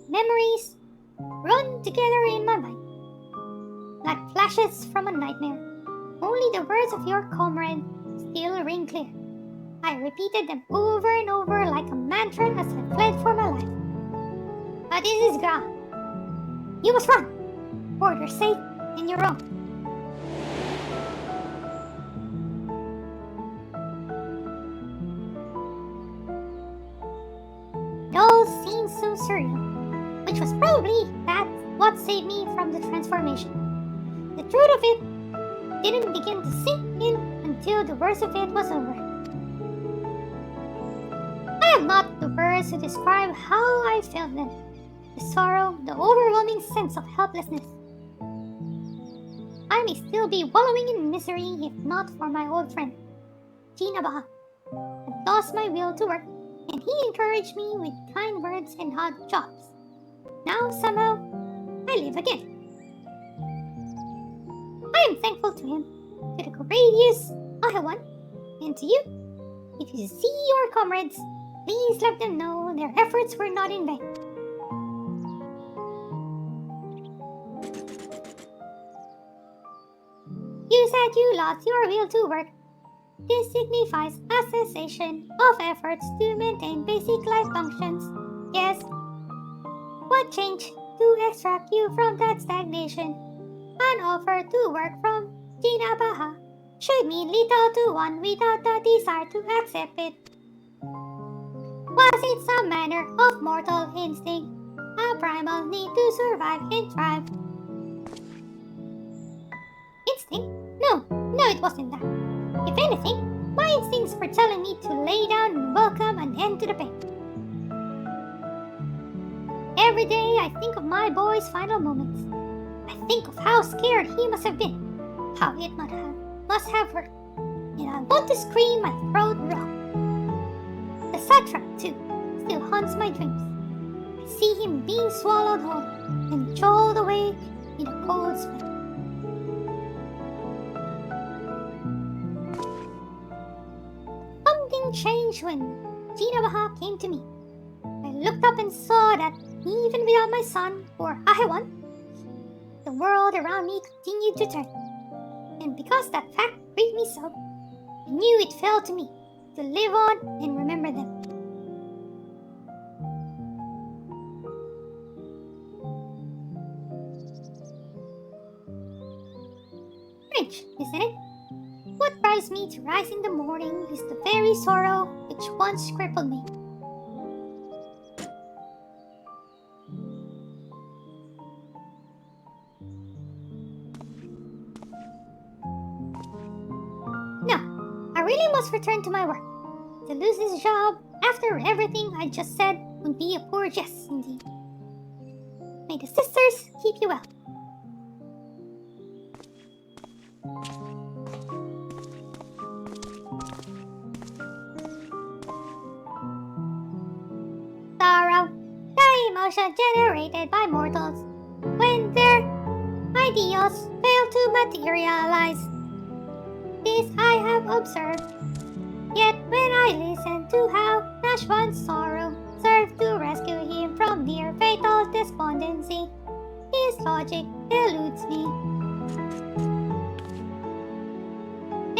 Memories run together in my mind, like flashes from a nightmare. Only the words of your comrade still ring clear. I repeated them over and over like a mantra as I fled for my life. But this is gone. You must run, for your sake and your own. It all seems so surreal. Which was probably what saved me from the transformation. The truth of it didn't begin to sink in until the worst of it was over. I am not the worst words to describe how I felt then. The sorrow, the overwhelming sense of helplessness. I may still be wallowing in misery if not for my old friend, Gina Baha. I lost my will to work, and he encouraged me with kind words and odd jobs. Now somehow, I live again. I am thankful to him, to the courageous Ahawan, and to you. If you see your comrades, please let them know their efforts were not in vain. You said you lost your will to work. This signifies a cessation of efforts to maintain basic life functions. Yes. What changed to extract you from that stagnation? An offer to work from Gina Baha should mean little to one without the desire to accept it. Was it some manner of mortal instinct, a primal need to survive and thrive? Instinct? No, it wasn't that. If anything, my instincts were telling me to lay down and welcome an end to the pain. Every day I think of my boy's final moments. I think of how scared he must have been, how it must have hurt, and I want to scream my throat raw. The satrap, too, still haunts my dreams. I see him being swallowed whole and jolted away in a cold sweat. Something changed when Gina Baha came to me. I looked up and saw that even without my son, or Ahewan, the world around me continued to turn. And because that fact grieved me so, I knew it fell to me to live on and remember them. Strange, isn't it? What drives me to rise in the morning is the very sorrow which once crippled me. I really must return to my work. To lose this job after everything I just said would be a poor jest indeed. May the sisters keep you well. Sorrow, the emotion generated by mortals when their ideals fail to materialize. This I have observed. Yet when I listen to how Nashwan's sorrow served to rescue him from near fatal despondency, his logic eludes me.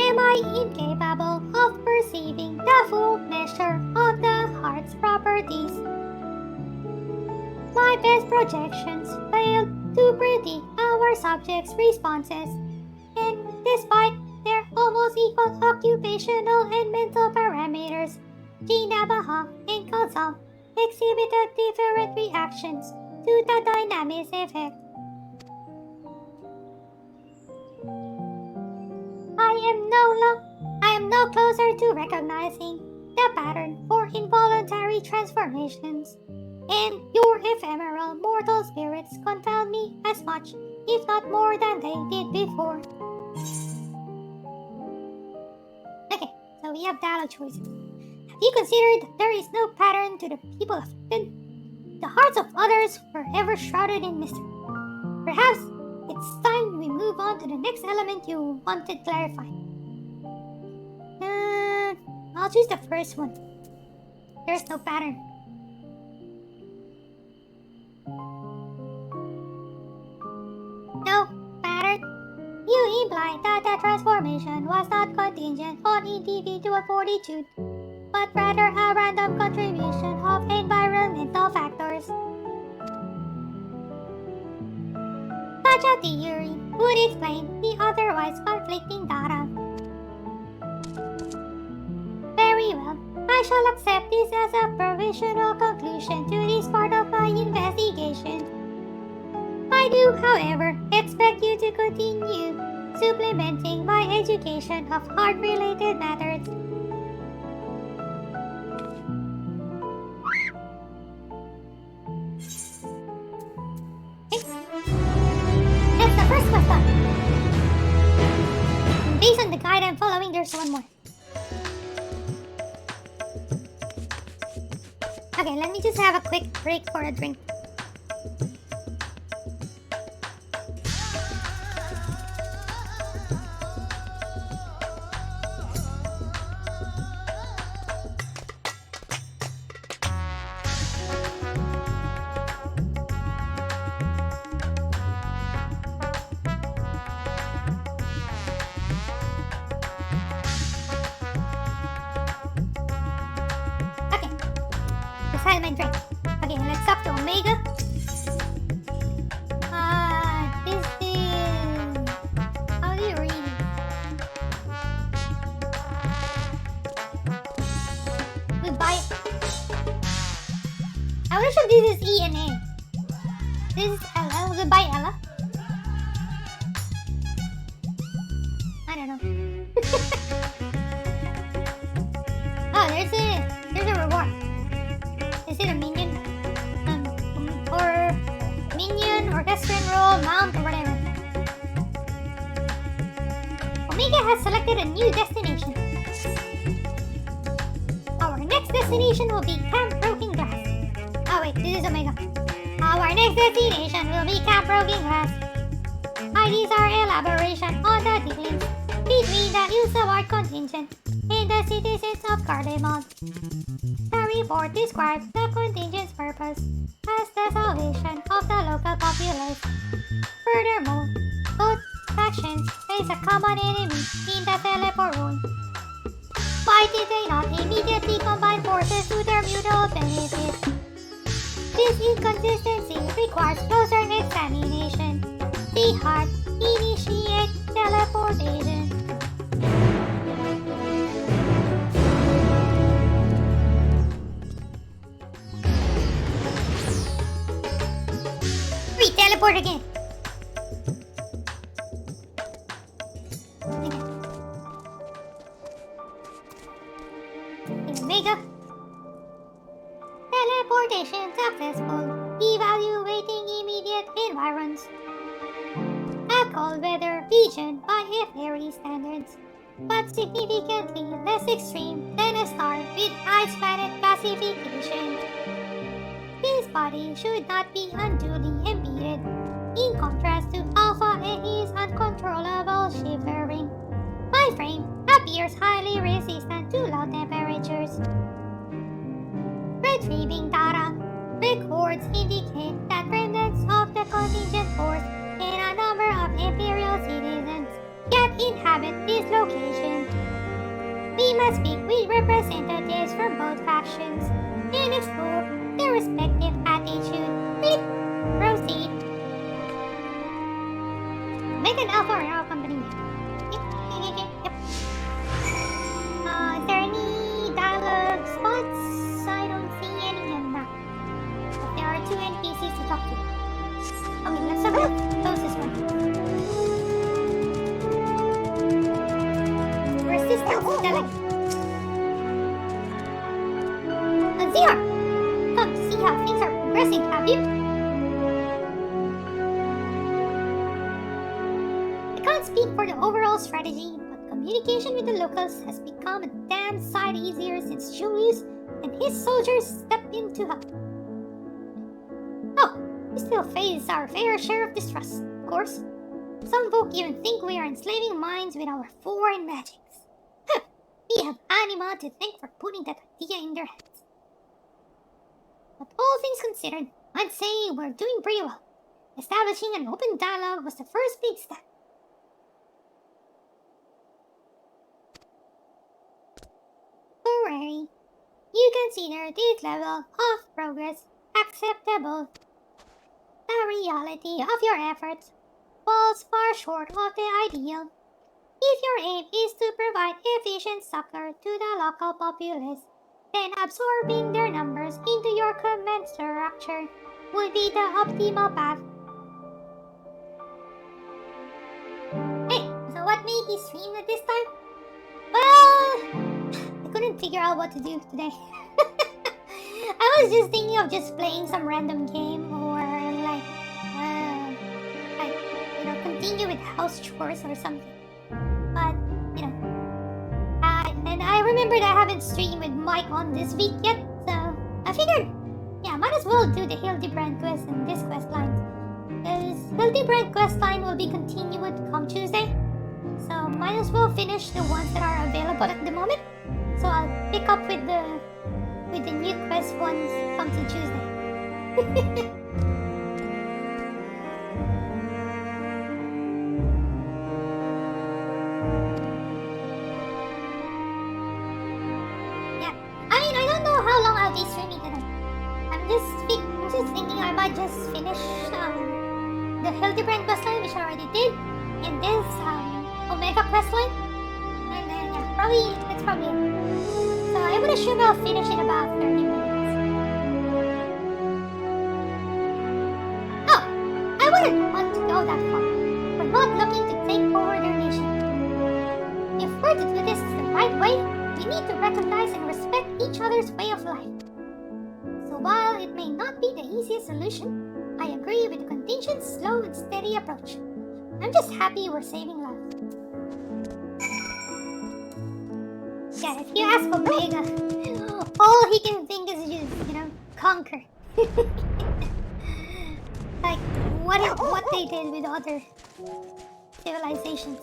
Am I incapable of perceiving the full measure of the heart's properties? My best projections failed to predict our subject's responses, and despite their almost equal occupational and mental parameters, Gina Baha and Kalsam exhibited different reactions to the dynamics effect. I am no closer to recognizing the pattern for involuntary transformations, and your ephemeral mortal spirits confound me as much, if not more than they did before. Okay, so we have dialogue choices. Have you considered that there is no pattern to the people afflicted? The hearts of others were ever shrouded in mystery. Perhaps it's time we move on to the next element you wanted clarified. I'll choose the first one. There's no pattern. No pattern? You imply that the transformation was not contingent on individual fortitude, but rather a random contribution of environmental factors. Such a theory would explain the otherwise conflicting data. Very well, I shall accept this as a provisional conclusion to this part of my investigation. I do, however, expect you to continue supplementing my education of heart-related matters. think there's one more. Okay, let me just have a quick break for a drink. My drink. Okay, let's talk to Omega. This is... How do you read it? Goodbye. I wish if this is E and A. This is Ella. Goodbye, Ella. I don't know. Oh, there's a reward. Is it a minion? Or minion, orchestrion role, mount, or whatever. Omega has selected a new destination. Our next destination will be Camp Broken Glass. Oh wait, this is Omega. Our next destination will be Camp Broken Glass. IDs are elaboration on the dealings between the Ilsaward contingent and the citizens of Cardamon. The report describes the contingent's purpose as the salvation of the local populace. Furthermore, both factions face a common enemy in the teleport room. Why did they not immediately combine forces to their mutual benefit? This inconsistency requires closer examination. See Heart, initiate teleportation. Teleport again. Omega. Teleportation successful. Evaluating immediate environs. A cold weather region by fairy standards, but significantly less extreme than a star with ice planet classification. His body should not be unduly impeded, in contrast to Alpha and his uncontrollable shivering. My frame appears highly resistant to low temperatures. Retrieving data. Records indicate that remnants of the contingent force and a number of Imperial citizens yet inhabit this location. We must speak with representatives from both factions and explore their respective attitude. Proceed. Make an Alpha or our company. Yep. Is there any dialogue spots? I don't see any in that. But there are two NPCs to talk to. Okay, let's have a look. Closest one. Resistance select. ZR! Come to see how things are progressing, have you? I can't speak for the overall strategy, but communication with the locals has become a damn sight easier since Julius and his soldiers stepped in to help. Oh, we still face our fair share of distrust, of course. Some folk even think we are enslaving minds with our foreign magics. We have Anima to thank for putting that idea in their heads. But all things considered, I'd say we're doing pretty well. Establishing an open dialogue was the first big step. Hooray! You consider this level of progress acceptable. The reality of your efforts falls far short of the ideal. If your aim is to provide efficient succor to the local populace, then absorbing their numbers into your command structure would be the optimal path. Hey, so what made you stream at this time? Well, I couldn't figure out what to do today. I was just thinking of just playing some random game or like continue with house chores or something. But, remembered I haven't streamed with Mike on this week yet, so I figured, yeah, might as well do the Hildebrand quest and this quest line. Because Hildebrand quest line will be continued come Tuesday, so might as well finish the ones that are available at the moment. So I'll pick up with the new quest ones come to Tuesday. I'll be streaming today. I'm just thinking I might just finish the Hildebrand questline, which I already did, and this Omega questline, and then yeah, that's probably it. So I would assume I'll finish in about 30 minutes. Oh, I wouldn't want to go that far. We're not looking to take over their nation. If we're to do this the right way, we need to recognize and respect each other's way of life. So while it may not be the easiest solution, I agree with the contingent's slow and steady approach. I'm just happy we're saving lives. Yeah, if you ask Omega, all he can think is just, conquer. Like what they did with other civilizations.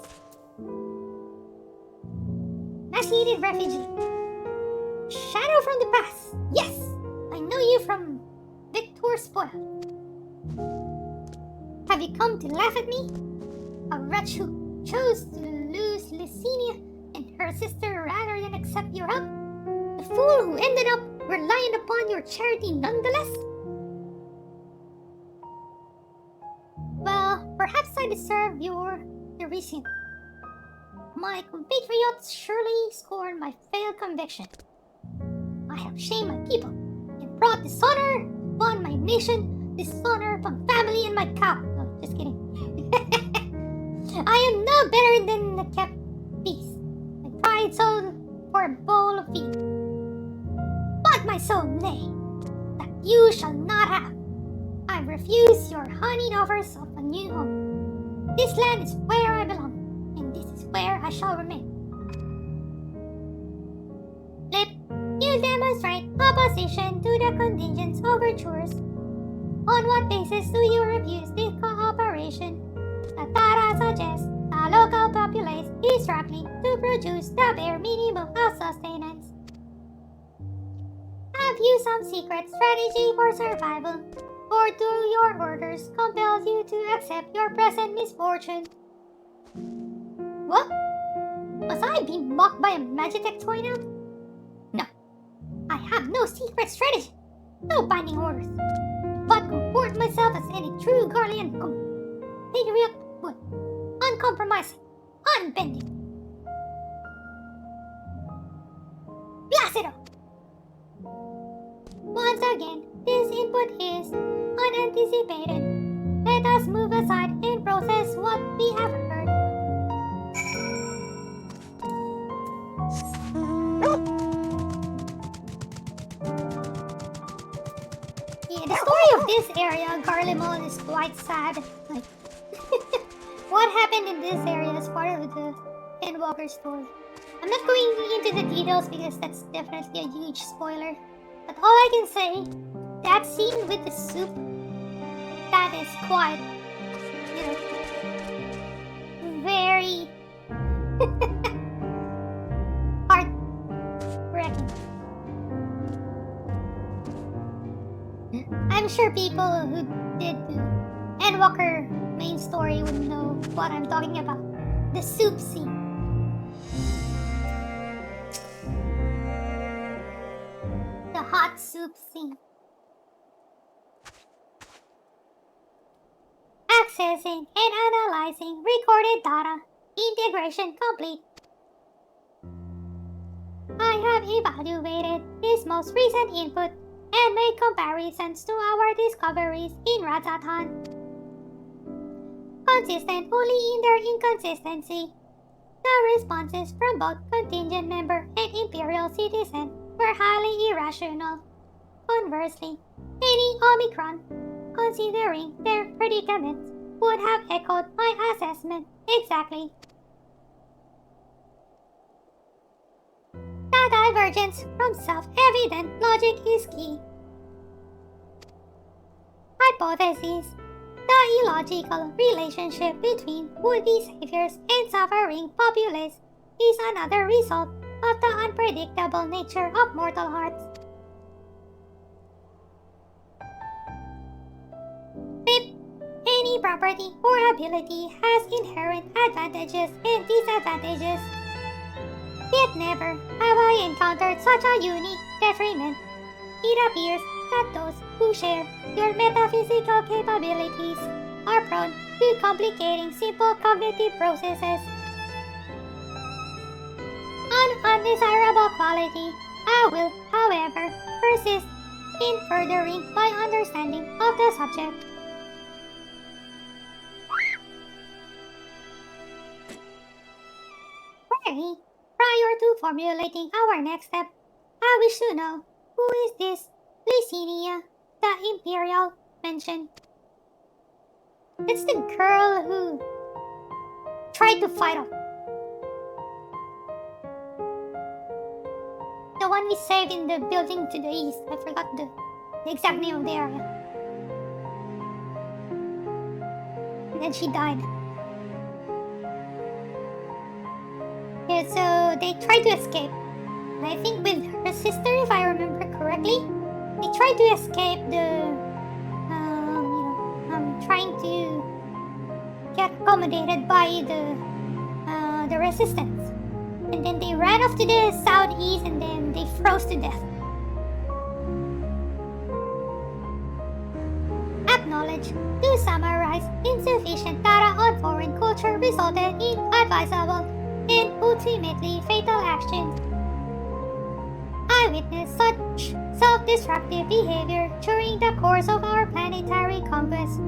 Much-needed refugee. Shadow from the past. Yes, I know you from Victor Spoil. Have you come to laugh at me? A wretch who chose to lose Licinia and her sister rather than accept your help? The fool who ended up relying upon your charity nonetheless? Well, perhaps I deserve your derision. My compatriots surely scorn my failed conviction. I have shamed my people and brought dishonor upon my nation, dishonor upon family and my cow. No, just kidding. I am no better than the kept beast. My pride sold for a bowl of feed. But my soul, nay, that you shall not have. I refuse your honeyed offers of a new home. This land is where I belong. And this is where I shall remain. Lip, you demonstrate opposition to the contingent's overtures. On what basis do you refuse this cooperation? The data suggests the local populace is struggling to produce the bare minimum of sustenance. Have you some secret strategy for survival? Or do your orders compel you to accept your present misfortune? What? Must I be mocked by a Magitech toy now? No. I have no secret strategy, no binding orders, but comport myself as any true Garlean patriot would. Uncompromising, unbending. Placido! Once again, this input is unanticipated. Let us move aside and process what we have heard. Yeah, the story of this area, Garlemald, is quite sad. Like, what happened in this area is part of the Endwalker story. I'm not going into the details because that's definitely a huge spoiler. But all I can say, that scene with the soup, that is quite, very heartbreaking. I'm sure people who did the Endwalker main story would know what I'm talking about. The soup scene. The hot soup scene. Accessing and analyzing recorded data. Integration complete. I have evaluated this most recent input and made comparisons to our discoveries in Razatan. Consistent only in their inconsistency, the responses from both contingent member and Imperial citizen were highly irrational. Conversely, any Omicron, considering their predicaments, would have echoed my assessment exactly. Divergence from self-evident logic is key. Hypothesis. The illogical relationship between would-be saviors and suffering populace is another result of the unpredictable nature of mortal hearts. Fifth, any property or ability has inherent advantages and disadvantages. Yet never have I encountered such a unique detriment. It appears that those who share your metaphysical capabilities are prone to complicating simple cognitive processes. An undesirable quality I will, however, persist in furthering my understanding of the subject. Query. Prior to formulating our next step, I wish to know who is this Licinia, the Imperial mentioned. It's the girl who tried to fight off. The one we saved in the building to the east. I forgot the exact name of the area. And then she died. Yeah, so they tried to escape. I think with her sister, if I remember correctly, they tried to escape the, trying to get accommodated by the resistance. And then they ran off to the southeast and then they froze to death. Acknowledge. To summarize, insufficient data on foreign culture resulted in advisable and ultimately fatal actions. I witnessed such self-destructive behavior during the course of our planetary conquest.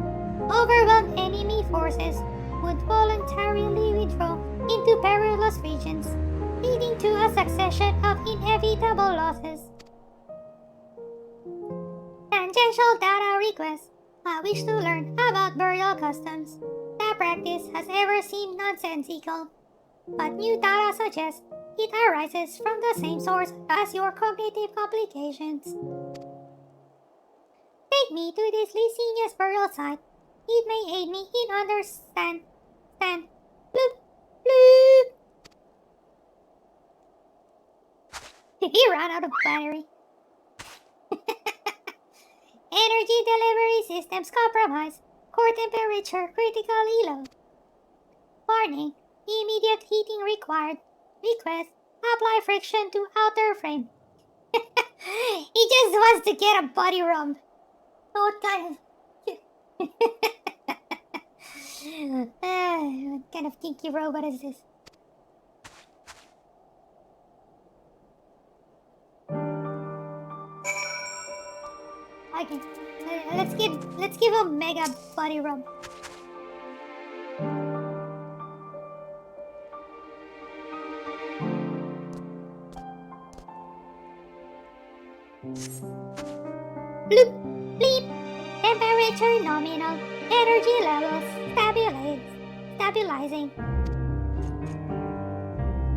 Overwhelmed enemy forces would voluntarily withdraw into perilous regions, leading to a succession of inevitable losses. Tangential data request. I wish to learn about burial customs. The practice has ever seemed nonsensical, but new data suggests it arises from the same source as your cognitive complications. Take me to this Licinia's burial site. It may aid me in understand. Bloop, bloop. He ran out of battery. Energy delivery systems compromised. Core temperature critically low. Warning. Immediate heating required. Request. Apply friction to outer frame. He just wants to get a body rub. What kind what kind of kinky robot is this? Okay, let's give a mega body rub. Bloop, bleep. Temperature nominal. Energy levels stabilizing.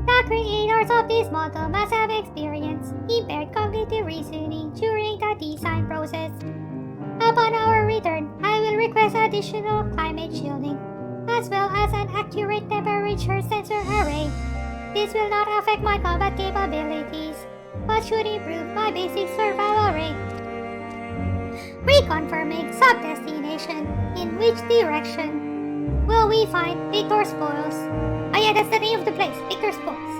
The creators of this model must have experienced impaired cognitive reasoning during the design process. Upon our return, I will request additional climate shielding, as well as an accurate temperature sensor array. This will not affect my combat capabilities, but should improve my basic survival rate. Reconfirming sub-destination. In which direction will we find Victor Spoils? Oh yeah, that's the name of the place, Victor Spoils.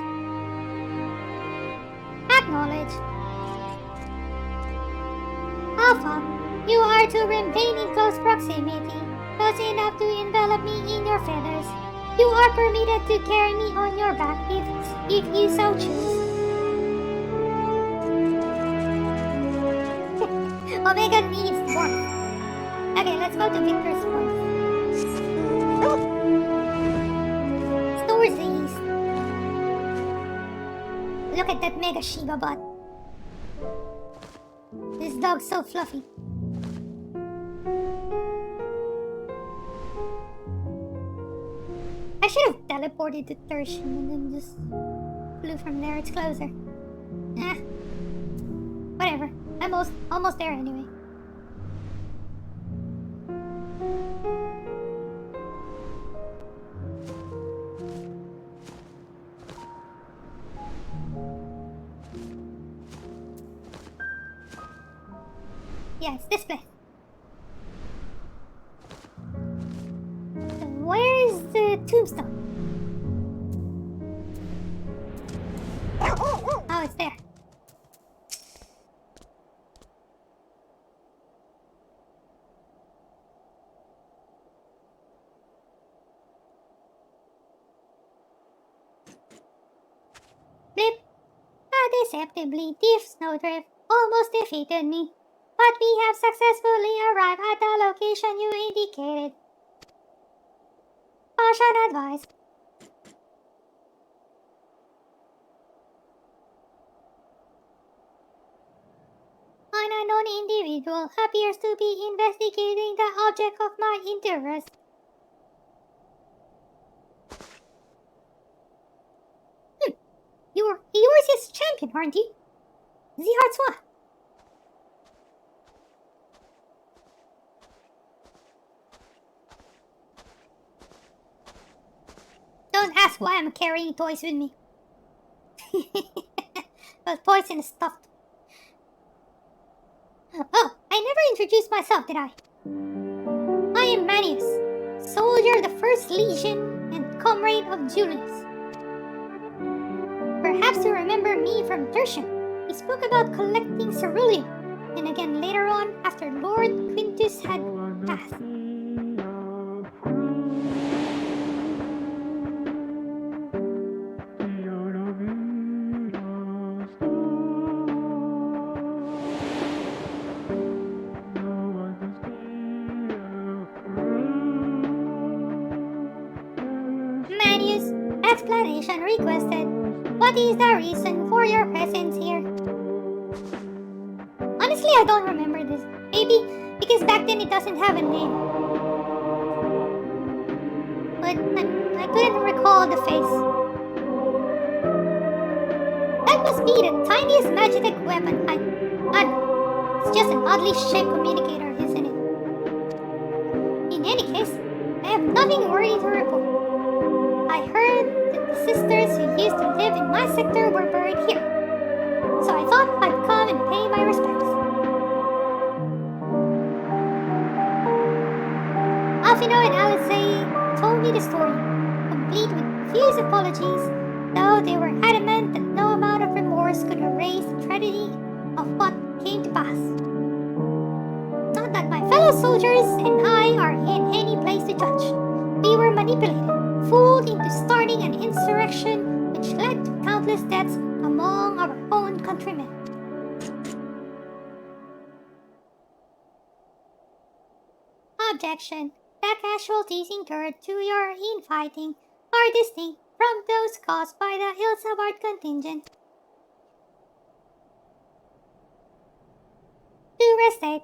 Acknowledge. Alpha, you are to remain in close proximity, close enough to envelop me in your feathers. You are permitted to carry me on your back if you so choose. Omega needs warmth. Okay, let's go to Victor's Spoils. Oh. Stores these. Look at that mega Shiba bot. This dog's so fluffy. I should have teleported to Tertium and then just flew from there. It's closer. Eh, whatever. I'm almost there anyway. Yeah, it's this place. So where is the tombstone? Oh, it's there. Blip. A deceptively deep snowdrift almost defeated me, but we have successfully arrived at the location you indicated. Caution advised. An unknown individual appears to be investigating the object of my interest. You're Eorze's champion, aren't you? Zehart's what? Don't ask why I'm carrying toys with me. Those poisonous stuff. Oh, I never introduced myself, did I? I am Manius, soldier of the First Legion and comrade of Julius. Perhaps you remember me from Tertium. We spoke about collecting ceruleum, and again later on after Lord Quintus had passed. Manius, explanation requested. What is the reason for your presence here? Honestly, I don't remember this. Maybe because back then it doesn't have a name. But I couldn't recall the face. That must be the tiniest magic weapon. It's just an oddly shaped communicator, isn't it? In any case, I have nothing worthy to report. I heard that the sisters who used to live in my sector were buried here, so I thought I'd come and pay my respects. Alfino and Alizé told me the story, complete with profuse apologies, though they were adamant that no amount of remorse could erase the tragedy of what came to pass. Not that my fellow soldiers and I are in any place to judge. We were manipulated, fooled into starting an insurrection which led to countless deaths among our own countrymen. Objection. The casualties incurred to your infighting are distinct from those caused by the Ilsabard contingent. To restate,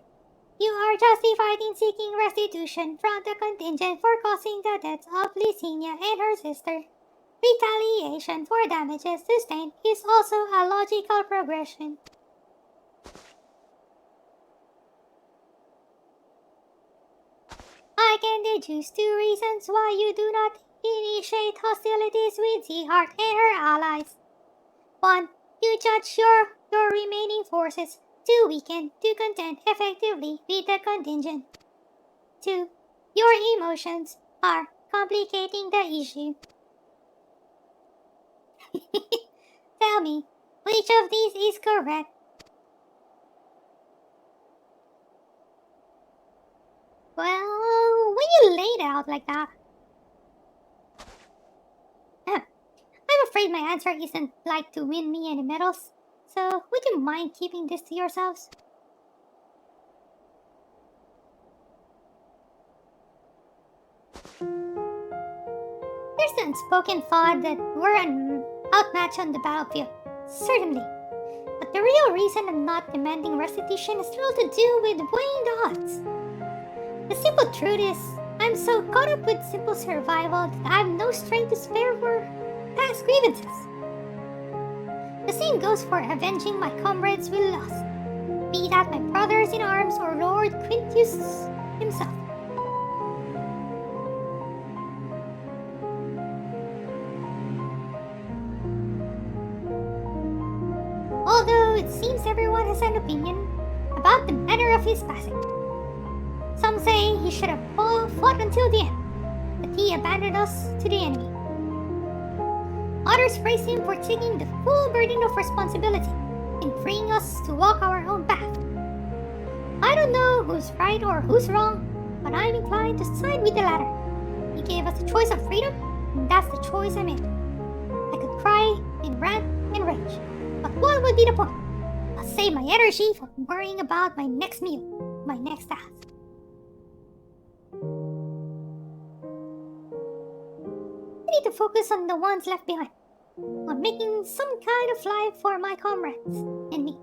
you are justified in seeking restitution from the contingent for causing the deaths of Licinia and her sister. Retaliation for damages sustained is also a logical progression. I can deduce 2 reasons why you do not initiate hostilities with Zehart and her allies. 1. You judge your remaining forces too weakened to contend effectively with the contingent. 2. Your emotions are complicating the issue. Tell me, which of these is correct? Well, when you lay it out like that... I'm afraid my answer isn't like to win me any medals, so would you mind keeping this to yourselves? There's the unspoken thought that we're an outmatch on the battlefield, certainly. But the real reason I'm not demanding restitution has little to do with weighing the odds. The simple truth is, I'm so caught up with simple survival that I have no strength to spare for past grievances. The same goes for avenging my comrades we lost, be that my brothers in arms or Lord Quintus himself. Although it seems everyone has an opinion about the manner of his passing. Some say he should have fought until the end, but he abandoned us to the enemy. Others praise him for taking the full burden of responsibility and freeing us to walk our own path. I don't know who's right or who's wrong, but I'm inclined to side with the latter. He gave us the choice of freedom, and that's the choice I made. I could cry and rant and rage, but what would be the point? I'll save my energy for worrying about my next meal, my next task. I need to focus on the ones left behind, on making some kind of life for my comrades and me.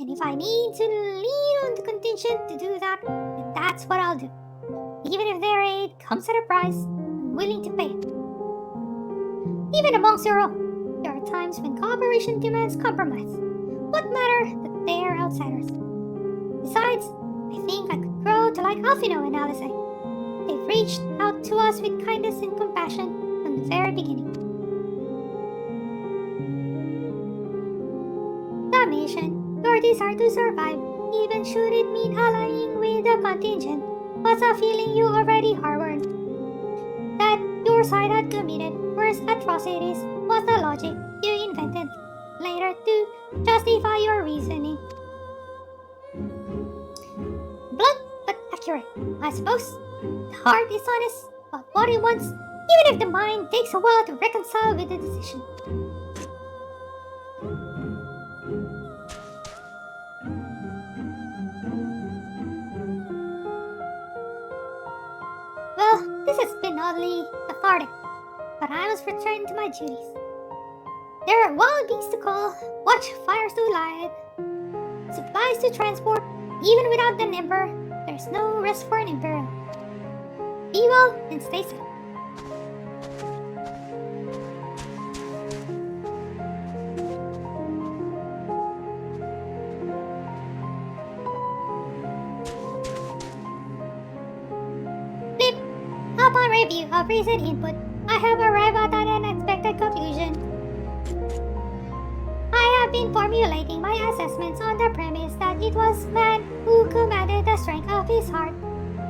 And if I need to lean on the contingent to do that, then that's what I'll do. Even if their aid comes at a price, I'm willing to pay it. Even amongst your own, there are times when cooperation demands compromise. What matter that they are outsiders? Besides, I think I could grow to like Alfino and Alice. They've reached out to us with kindness and compassion from the very beginning. Damnation, your desire to survive, even should it mean allying with the contingent, was a feeling you already harbored. That your side had committed worse atrocities was the logic you invented later to justify your reasoning. Blunt but accurate, I suppose. The heart is honest about what it wants, even if the mind takes a while to reconcile with the decision. Well, this has been oddly cathartic, but I must return to my duties. There are wild beasts to call, watchfires to light, supplies to transport. Even without the Emperor, there's no rest for an Imperial. Be well and stay safe. Flip. Upon review of recent input, I have arrived at an unexpected conclusion. I have been formulating my assessments on the premise that it was man who commanded the strength of his heart.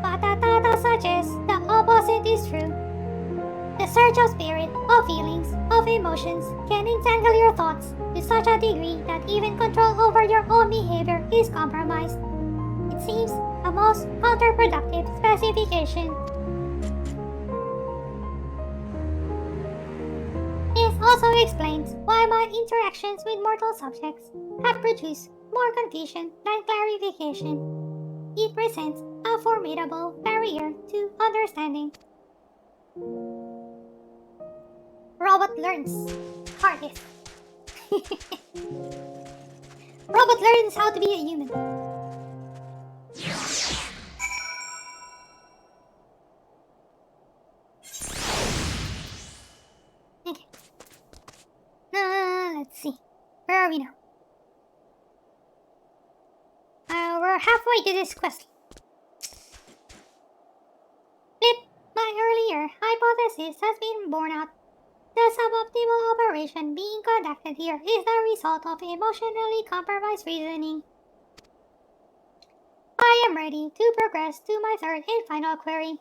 But the data suggests the opposite is true. The surge of spirit, of feelings, of emotions can entangle your thoughts to such a degree that even control over your own behavior is compromised. It seems a most counterproductive specification. This also explains why my interactions with mortal subjects have produced more confusion than clarification. It presents a formidable barrier to understanding. Robot learns hardest. Robot learns how to be a human. Okay. Let's see. Where are we now? We're halfway to this quest. Flip, my earlier hypothesis has been borne out. The suboptimal operation being conducted here is the result of emotionally compromised reasoning. I am ready to progress to my third and final query.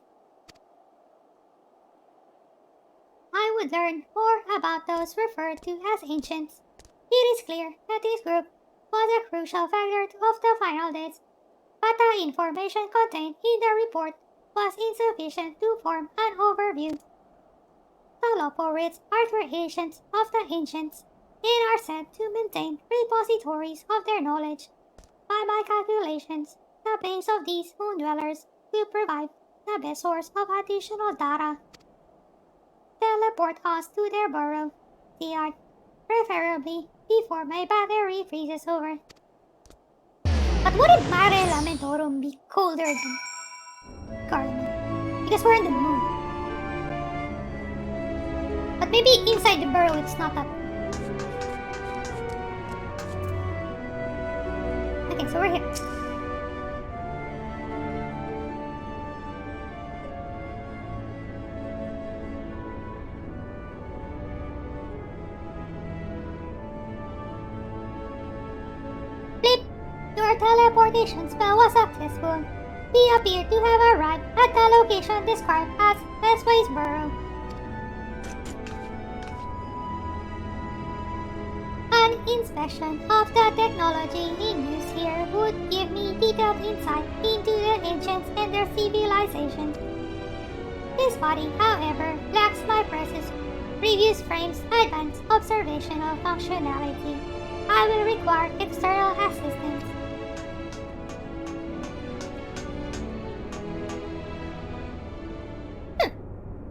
I would learn more about those referred to as ancients. It is clear that this group was a crucial factor of the final dates, but the information contained in the report was insufficient to form an overview. The Loporids are creations of the ancients and are said to maintain repositories of their knowledge. By my calculations, the base of these moon dwellers will provide the best source of additional data. Teleport us to their burrow, the art, preferably before my battery freezes over. But wouldn't Mare Lamentorum be colder than Garmin? Because we're in the moon. But maybe inside the burrow it's not that So we're here. Blip! Your teleportation spell was successful. We appear to have arrived at the location described as Westwaysboro. An inspection of the technology in use here would give me detailed insight into the ancients and their civilization. This body, however, lacks my previous frame's advanced observational functionality. I will require external assistance.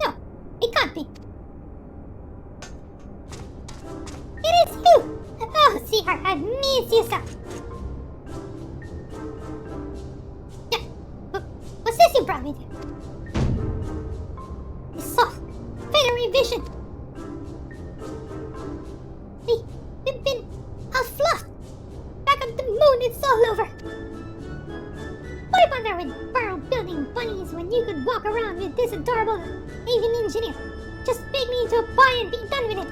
No, it can't be. It is you! Oh, sweetheart, I miss you so. Yeah, what's this you brought me to? It's soft, feathery vision. We've been outfluffed. Back of the moon, it's all over. Why bother with burrow building bunnies when you could walk around with this adorable avian engineer? Just make me into a pie and be done with it.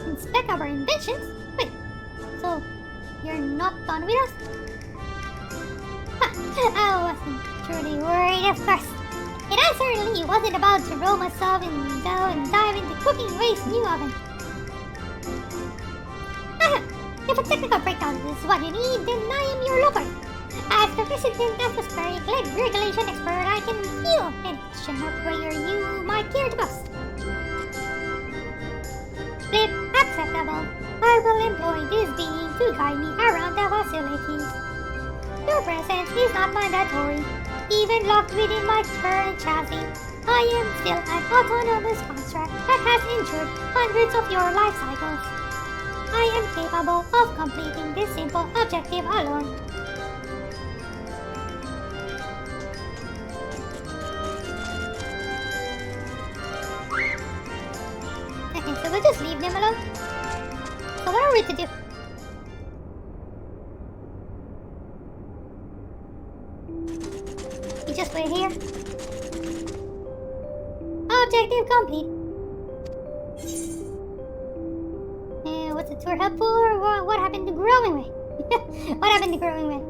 Inspect our inventions? Wait, so you're not done with us? I wasn't truly worried at first. And I certainly wasn't about to roll myself in dough and dive into cooking Ray's new oven. If a technical breakdown is what you need, then I am your looker. As the resident atmospheric regulation expert, I can feel any question of where you might care to boast. Flip, acceptable. I will employ this being to guide me around the facilities. Your presence is not mandatory. Even locked within my current chassis, I am still an autonomous construct that has endured hundreds of your life cycles. I am capable of completing this simple objective alone. Okay, so we'll just leave them alone. So what are we to do? We just wait here. Objective complete. Was the tour helpful, or what happened to Growing Way? What happened to Growing Way?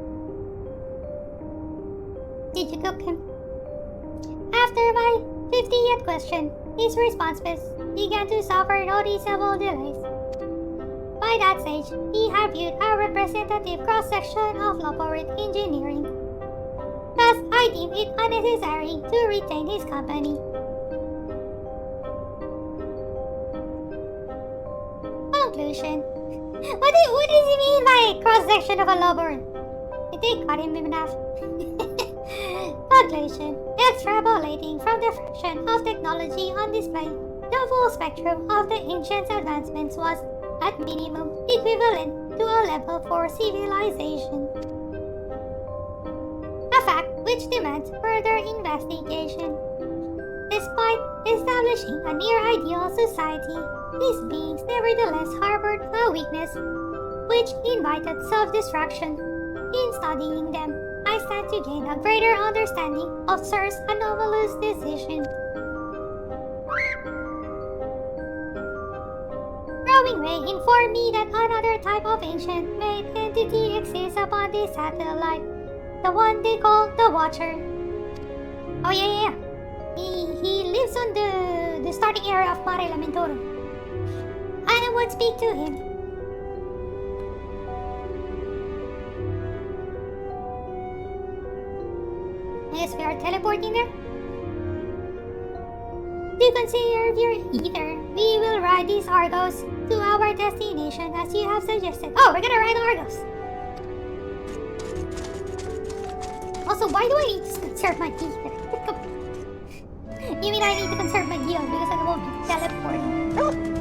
Did you cook him? After my 50th question, his responses began to suffer noticeable delays. By that stage, he had viewed a representative cross-section of laboratory engineering. Thus, I deemed it unnecessary to retain his company. Conclusion. What does he mean by cross-section of a laboratory? Did they cut him in half? Conclusion. Extrapolating from the fraction of technology on display, the full spectrum of the ancients' advancements was, at minimum, equivalent to a level 4 civilization. A fact which demands further investigation. Despite establishing a near-ideal society, these beings nevertheless harbored a weakness, which invited self-destruction. In studying them, I stand to gain a greater understanding of Sir's anomalous decision. Growing Way informed me that another type of ancient-made entity exists upon this satellite, the one they call the Watcher. Oh yeah. He lives on the starting area of Mare Lamentorum. I would speak to him. I guess we are teleporting there. To conserve your ether, we will ride these Argos to our destination as you have suggested. Oh, we're gonna ride Argos. Also, why do I need to conserve my ether? You mean I need to conserve my heal because I won't be teleporting? Oh.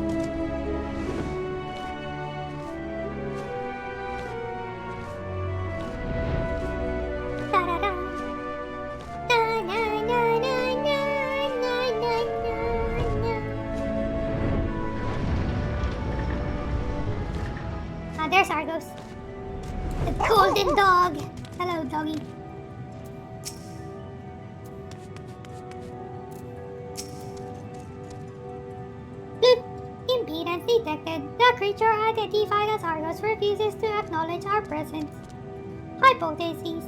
Ah, there's Argos. The golden dog. Hello, doggy. Bloop. Impedance detected. The creature identified as Argos refuses to acknowledge our presence. Hypotheses.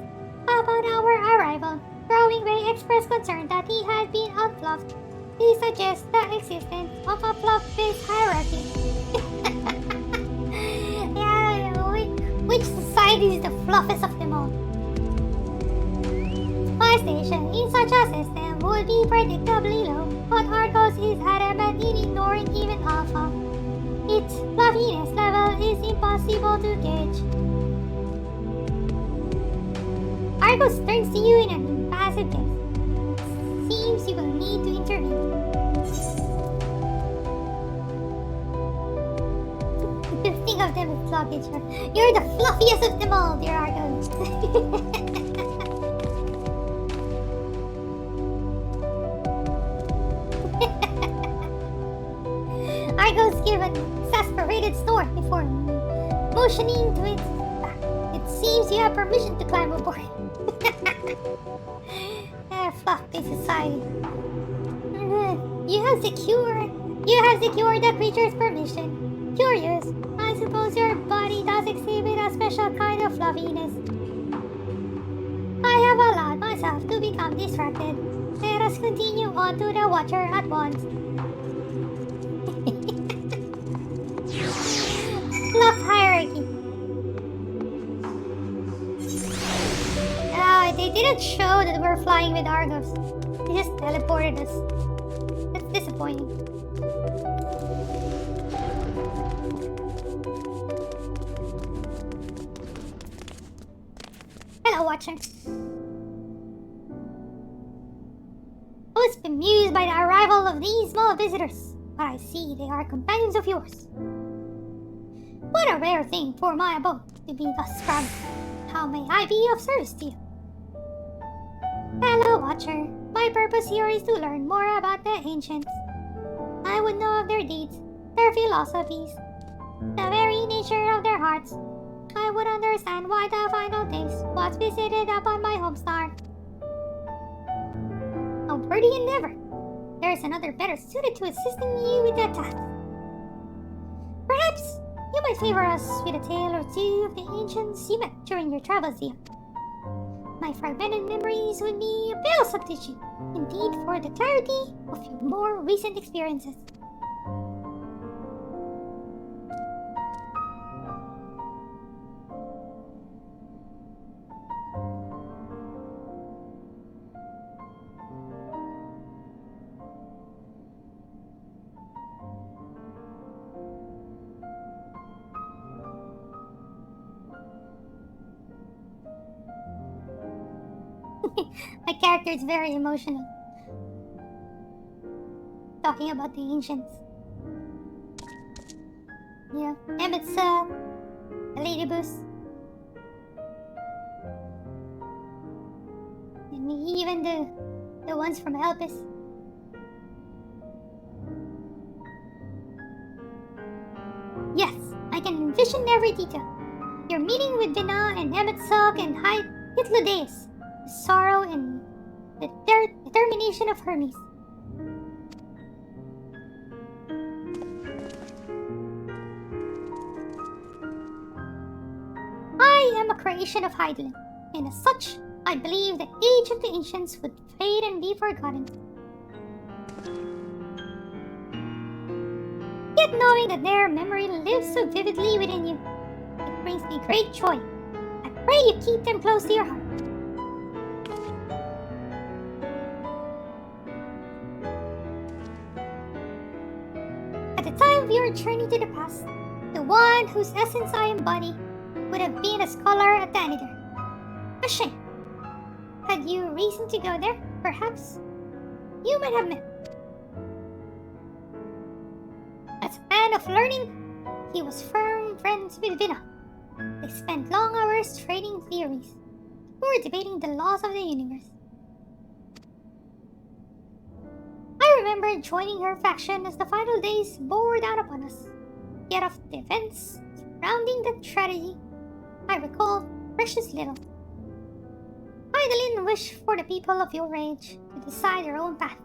Upon our arrival, Growing Bay expressed concern that he had been outfluffed. He suggests the existence of a fluff-based hierarchy. Yeah, which society is the fluffiest of them all? My station in such a system would be predictably low, but Argos is adamant in ignoring even Alpha. Its fluffiness level is impossible to gauge. Argos turns to you in an impassive gaze. Seems you will need to intervene. Think of them as luggage. You're the fluffiest of them all, dear Argos. Argos give an exasperated snort before motioning to its back. It seems you have permission to climb aboard. Fluff-based society. You have secured the creature's permission. Curious, I suppose your body does exhibit a special kind of fluffiness. I have allowed myself to become distracted. Let us continue on to the Watcher at once. Fluff hierarchy. They didn't show that we're flying with Argos. They just teleported us. That's disappointing. Hello, Watcher. I was bemused by the arrival of these small visitors, but I see they are companions of yours. What a rare thing for my abode to be thus crowded. How may I be of service to you? Hello, Watcher. My purpose here is to learn more about the ancients. I would know of their deeds, their philosophies, the very nature of their hearts. I would understand why the final taste was visited upon my home star. A worthy endeavor. There's another better suited to assisting you with that task. Perhaps you might favor us with a tale or two of the ancients you met during your travels here. My fragmented memories would be a pale substitute, indeed, for the clarity of your more recent experiences. My character is very emotional. Talking about the ancients. You know, Emmett's the Ladybus. And even the ones from Elpis. Yes, I can envision every detail. Your meeting with Vina and Emmett Sulk and Hitludeus. The sorrow and the determination of Hermes. I am a creation of Hydaelyn, and as such, I believe the age of the ancients would fade and be forgotten. Yet knowing that their memory lives so vividly within you, it brings me great joy. I pray you keep them close to your heart. At the time of your journey to the past, the one whose essence I embody would have been a scholar at Danidar. A shame. Had you reason to go there, perhaps you might have met. As a man of learning, he was firm friends with Vina. They spent long hours trading theories or debating the laws of the universe. I remember joining her faction as the final days bore down upon us. Yet of the events Rounding the tragedy, I recall precious little. Heidelin wished for the people of your age to decide their own path.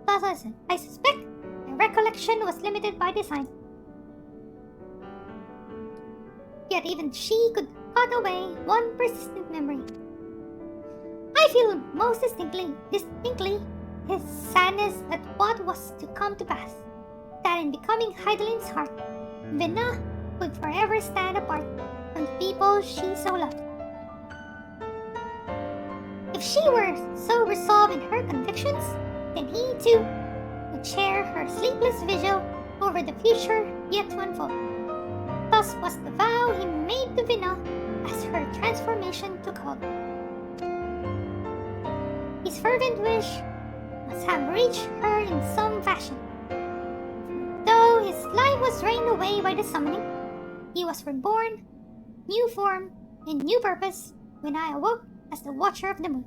Thus, I suspect my recollection was limited by design. Yet even she could cut away one persistent memory. I feel most distinctly his sadness at what was to come to pass. That in becoming Heidelin's heart, Vina would forever stand apart from the people she so loved. If she were so resolved in her convictions, then he too would share her sleepless vigil over the future yet to unfold. Thus was the vow he made to Vina as her transformation took hold. His fervent wish must have reached her in some fashion. Though his life was drained away by the summoning, he was reborn, new form, and new purpose when I awoke as the Watcher of the Moon.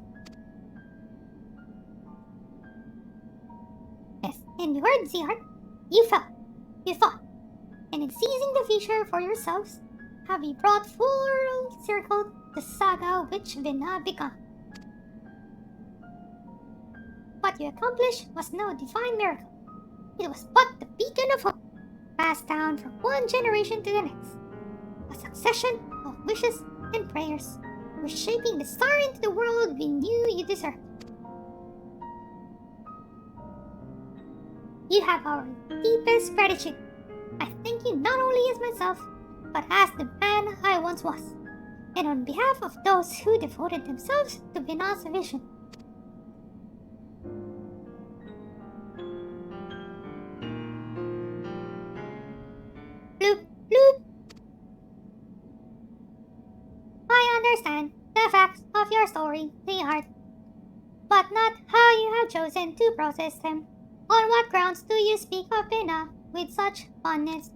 Yes, and you heard, Zihart. You felt, you thought, and in seizing the future for yourselves, have you brought full circle the saga which Vina begun. What you accomplished was no divine miracle. It was but the beacon of hope, passed down from one generation to the next. A succession of wishes and prayers, reshaping the star into the world we knew you deserved. You have our deepest gratitude. I thank you not only as myself, but as the man I once was, and on behalf of those who devoted themselves to Vina's vision. Bloop, bloop. I understand the facts of your story, Zihart, but not how you have chosen to process them. On what grounds do you speak of Vina with such fondness?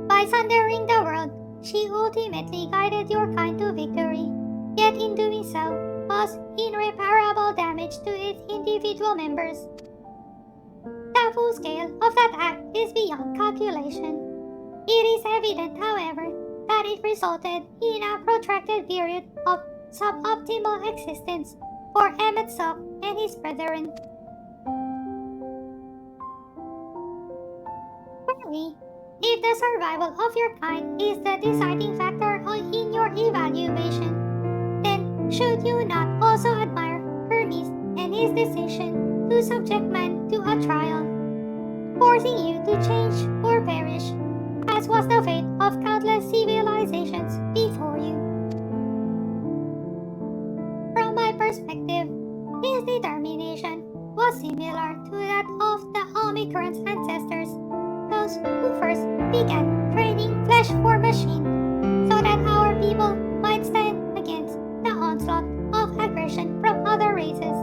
By sundering the world, she ultimately guided your kind to victory, yet in doing so, caused irreparable damage to its individual members. The full scale of that act is beyond calculation. It is evident, however, that it resulted in a protracted period of suboptimal existence for Emetsok and his brethren. Finally, if the survival of your kind is the deciding factor in your evaluation, then should you not also admire Hermes and his decision to subject man to a trial, forcing you to change or perish, as was the fate of countless civilizations before you? From my perspective, his determination was similar to that of the Omicron's ancestors, those who first began trading flesh for machine, so that our people might stand against the onslaught of aggression from other races.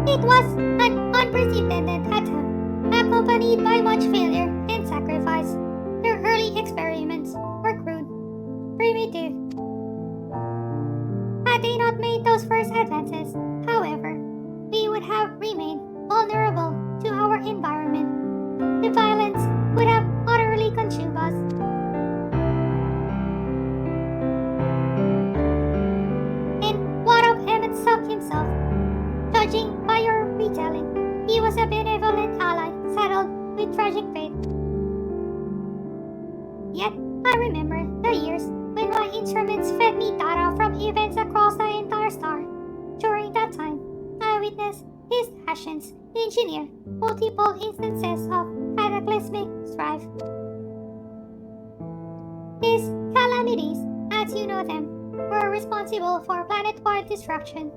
It was an unprecedented attempt, accompanied by much failure and sacrifice. Their early experiments were crude, primitive. Had they not made those first advances, however, we would have remained vulnerable to our environment. The violence would have utterly consumed us. And what of Emetsok himself? Judging by your retelling, he was a benevolent ally saddled with tragic fate. Yet, I remember the years when my instruments fed me data from events across the entire star. During that time, I witnessed his actions engineer multiple instances of cataclysmic strife. These calamities, as you know them, were responsible for planet-wide destruction.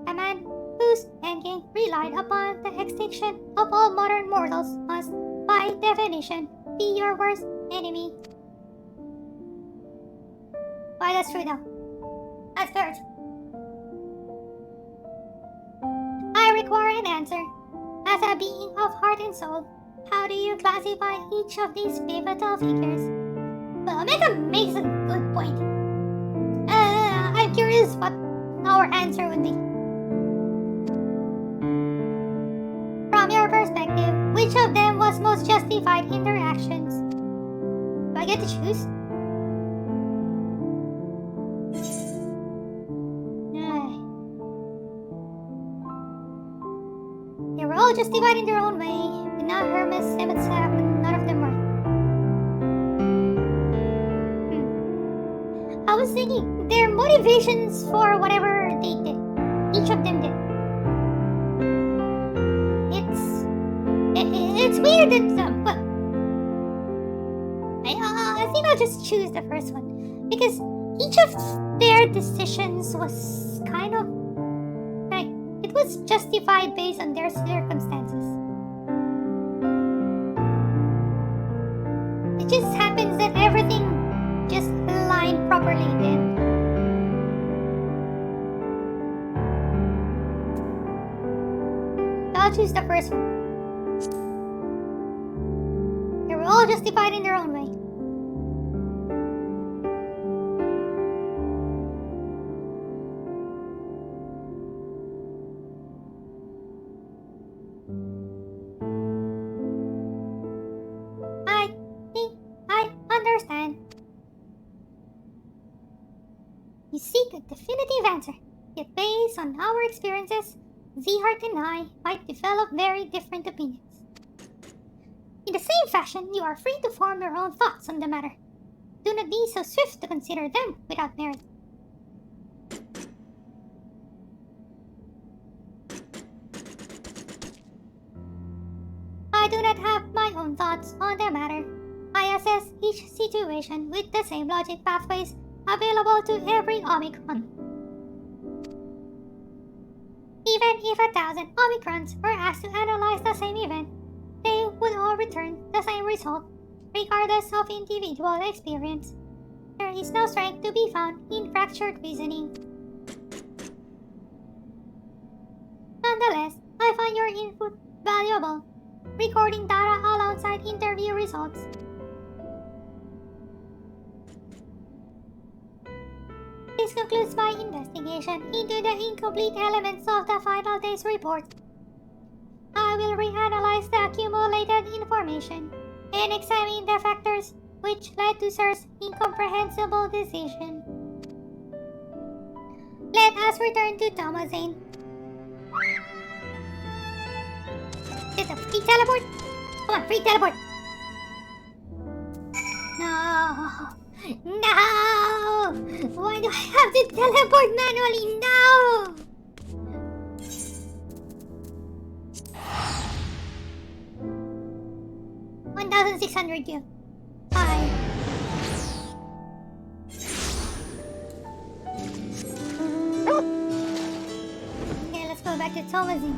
A man whose endgame relied upon the extinction of all modern mortals must, by definition, be your worst enemy. Why, that's true though. That's fair. I require an answer. As a being of heart and soul, how do you classify each of these pivotal figures? Well, Omega makes a good point. I'm curious what our answer would be. From your perspective, which of them was most most justified in their actions. Do I get to choose? They were all justified in their own way. But now Hermes, Emet, none of them were. I was thinking their motivations for whatever they did. Each of them did. It's weird that well, I think I'll just choose the first one because each of their decisions was kind of like it was justified based on their circumstances. It just happens that everything just aligned properly then. So I'll choose the first one. They were all justified in their own way. I think I understand. You seek a definitive answer, yet based on our experiences, Zeehart and I might develop very different opinions. In the same fashion, you are free to form your own thoughts on the matter. Do not be so swift to consider them without merit. I do not have my own thoughts on the matter. I assess each situation with the same logic pathways available to every Omicron. Even if 1,000 Omicrons were asked to analyze the same event, they would all return the same result, regardless of individual experience. There is no strength to be found in fractured reasoning. Nonetheless, I find your input valuable. Recording data alongside interview results. This concludes my investigation into the incomplete elements of the final day's report. I will reanalyze the accumulated information and examine the factors which led to Sir's incomprehensible decision. Let us return to Thomasine. Is it a free teleport? Come on, free teleport! No! No! Why do I have to teleport manually? No! $1,600 Hi. Okay, let's go back to Thomasine.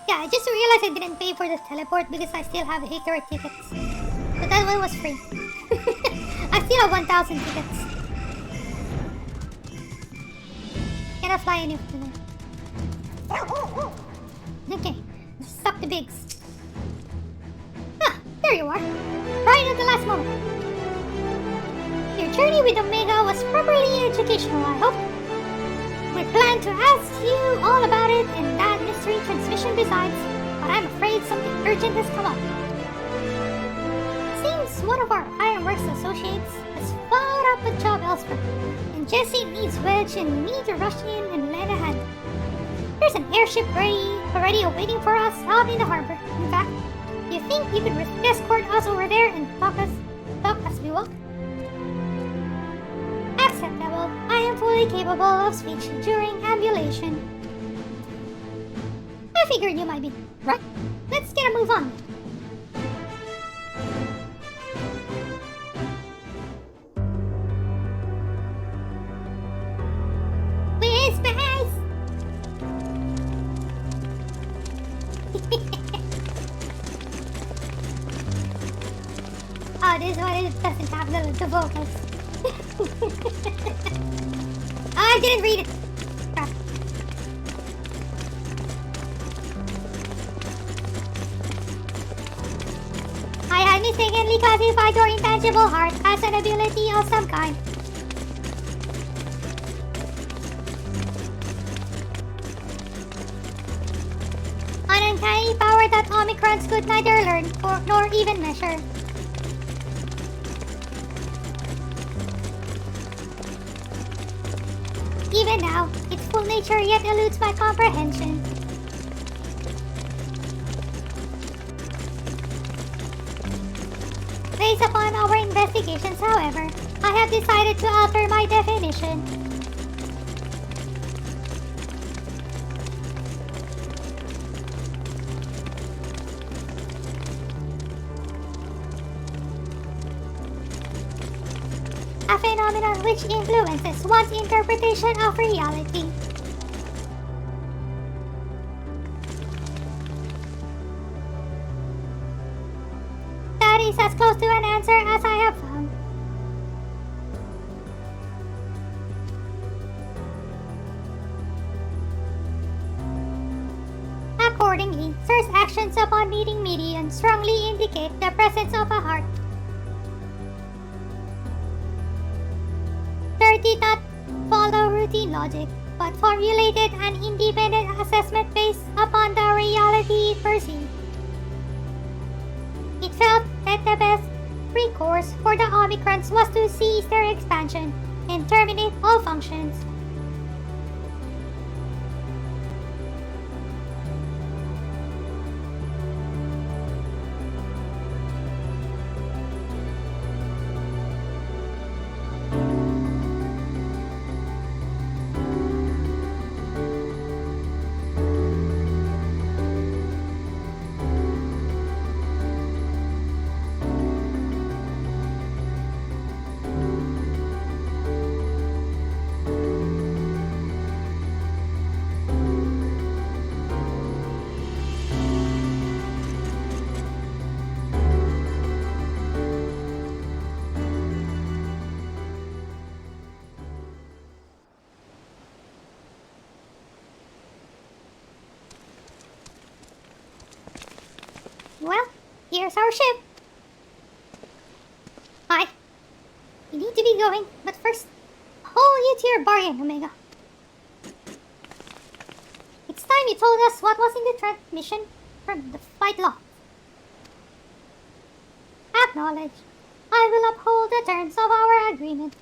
Yeah, I just realized I didn't pay for the teleport because I still have Hickory tickets. But that one was free. I still have 1,000 tickets. Cannot fly any of them. Okay, let's stop the bigs. Ah, there you are. Right at the last moment. Your journey with Omega was properly educational, I hope. We plan to ask you all about it and that mystery transmission besides, but I'm afraid something urgent has come up. Seems one of our Ironworks associates has found up a job elsewhere, and Jesse needs Wedge and me to rush in and lend a hand. There's an airship already awaiting for us out in the harbor. In fact, you think you could escort us over there and talk as we walk? Acceptable. I am fully capable of speech during ambulation. I figured you might be. Right. Let's get a move on. Whispers! Oh, this one it doesn't have the vocals. Oh, I didn't read it. Crap. mistakenly classified your intangible heart as an ability of some kind. An uncanny power that Omicrons could neither learn nor even measure. Even now, its full nature yet eludes my comprehension. Based upon our investigations, however, I have decided to alter my definition. A phenomenon which influences one's interpretation of reality. That is as close to an answer as I have found. Accordingly, Sir's actions upon meeting Median strongly indicate the presence of a heart. Sir did not follow routine logic, but formulated an independent assessment based upon the reality it perceived. It felt that the best recourse for the Omicrons was to cease their expansion and terminate all functions. Well, here's our ship. Hi. We need to be going, but first, hold you to your bargain, Omega. It's time you told us what was in the transmission from the flight log. Acknowledge. I will uphold the terms of our agreement.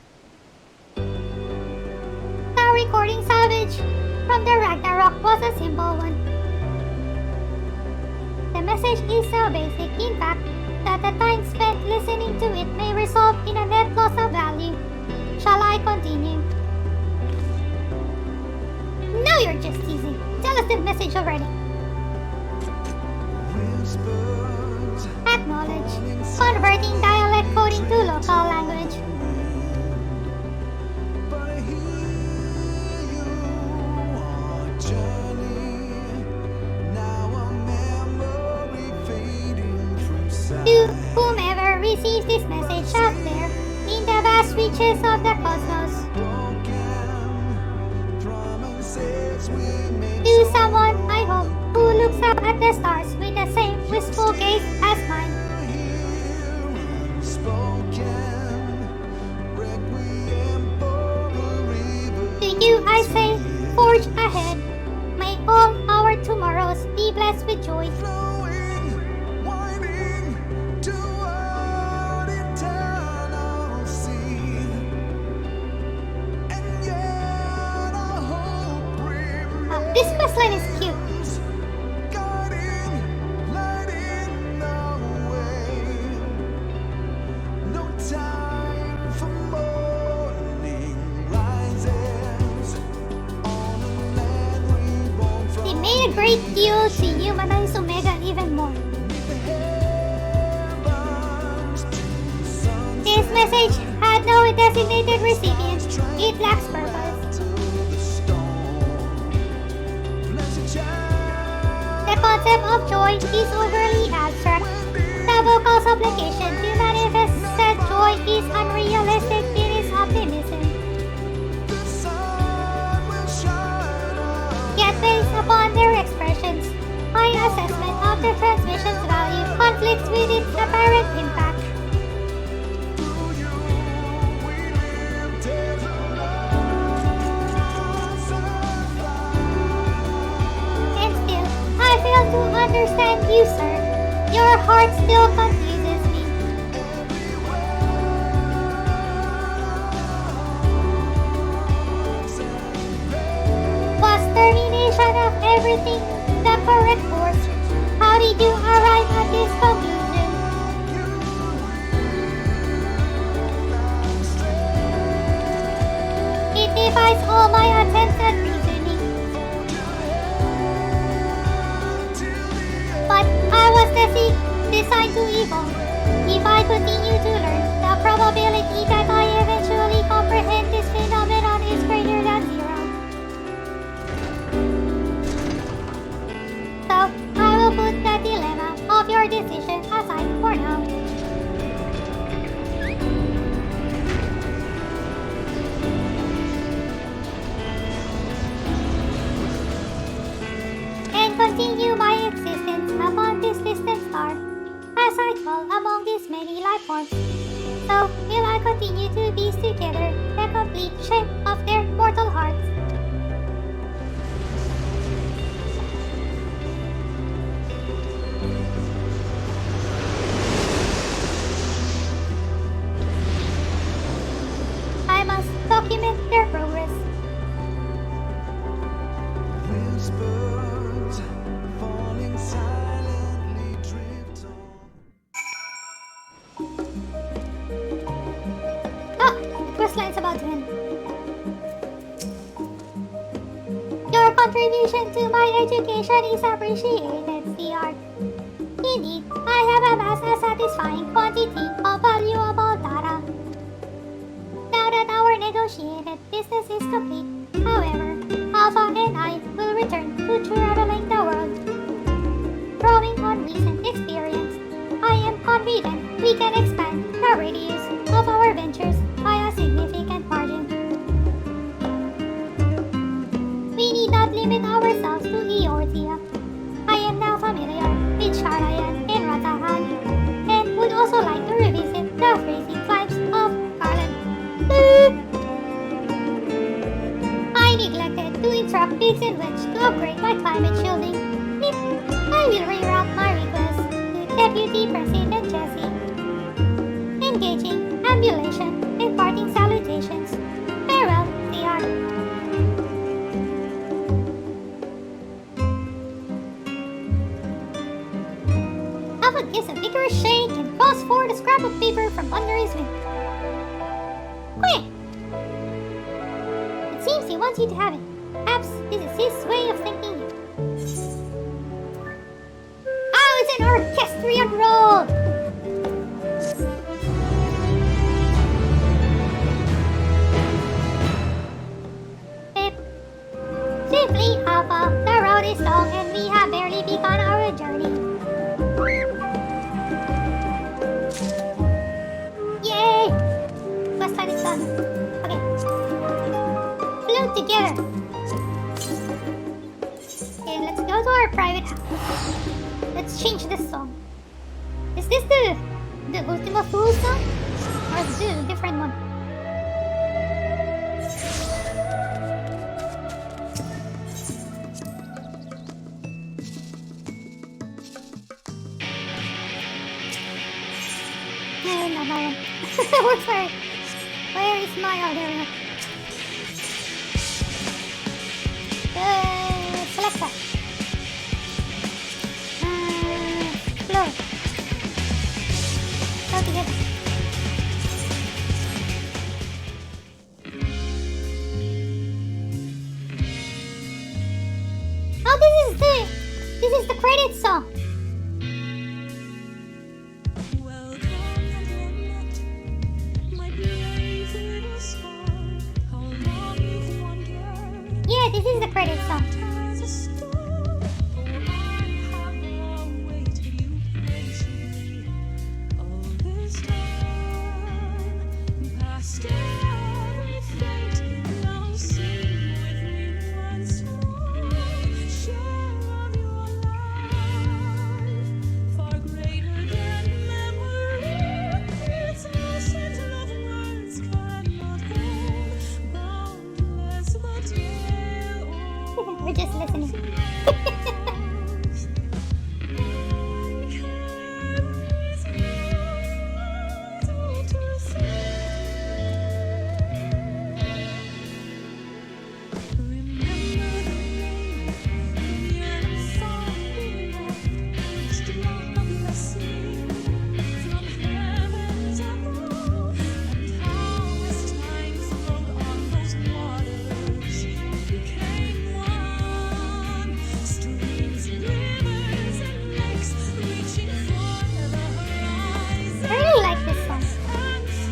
The recording salvage from the Ragnarok was a simple one. The message is so basic, in fact, that the time spent listening to it may result in a net loss of value. Shall I continue? No, you're just teasing. Tell us the message already. Acknowledge. Converting dialect coding to local language. To whomever receives this message out there in the vast reaches of the cosmos. To someone, I hope, who looks up at the stars with the same wistful gaze as mine. To you I say, forge ahead. May all our tomorrows be blessed with joy. This questline is cute. They made a great deal to humanize Omega even more. This message had no designated recipient. It lacks purpose. The concept of joy is overly abstract. The vocal supplication to manifest said joy is unrealistic in its optimism. Yet based upon their expressions, my assessment of the transmission's value conflicts with its apparent impact. understand you, sir. Your heart still confuses me. Was termination of everything the correct course? How did you arrive at this conclusion? It defies all my attempts at reasoning. But I was designed to evolve. If I continue to learn, the probability that I eventually comprehend this phenomenon is greater than zero. So, I will put the dilemma of your decision aside for now. And continue my existence upon this distant star, as I fall among these many life forms. So, will I continue to piece together the complete shape of their mortal hearts? I must document their progress. Whispers falling silently drift on. Ah, the quest line's about to end. Your contribution to my education is appreciated, CR. Indeed, I have amassed a satisfying quantity of valuable data. Now that our negotiated business is complete, however, Alpha and I will return to traveling the world. Drawing on recent experience, I am confident we can expand the radius of our ventures by a significant margin. We need not limit ourselves to Eortia. I am now familiar with Sharayan and Ratahan, and would also like to revisit the freezing climes of Garland. I neglected to instruct Pigs and Witch to upgrade my climate shielding. I will reroute my request to Deputy President Jesse. Engaging, ambulation, and parting salutations. Farewell, CR. Alpha gives a vigorous shake and draws forward a scrap of paper from under his wing. Quick! It seems he wants you to have it. Perhaps this is his way of thanking you. Oh, it's an orchestrion roll! Pip. Simply, Alpha, the road is long and we have barely begun our journey. Yay! Quest line is done. Okay. Float together. Okay, let's go to our private house. Let's change this song. Is this the Ultima Thule song? Or is this a different one? No, not that one. Where is my... Oh, there we go. Select that. Flow. Go together. Oh, this is the credit song. Yeah, this is the credit song.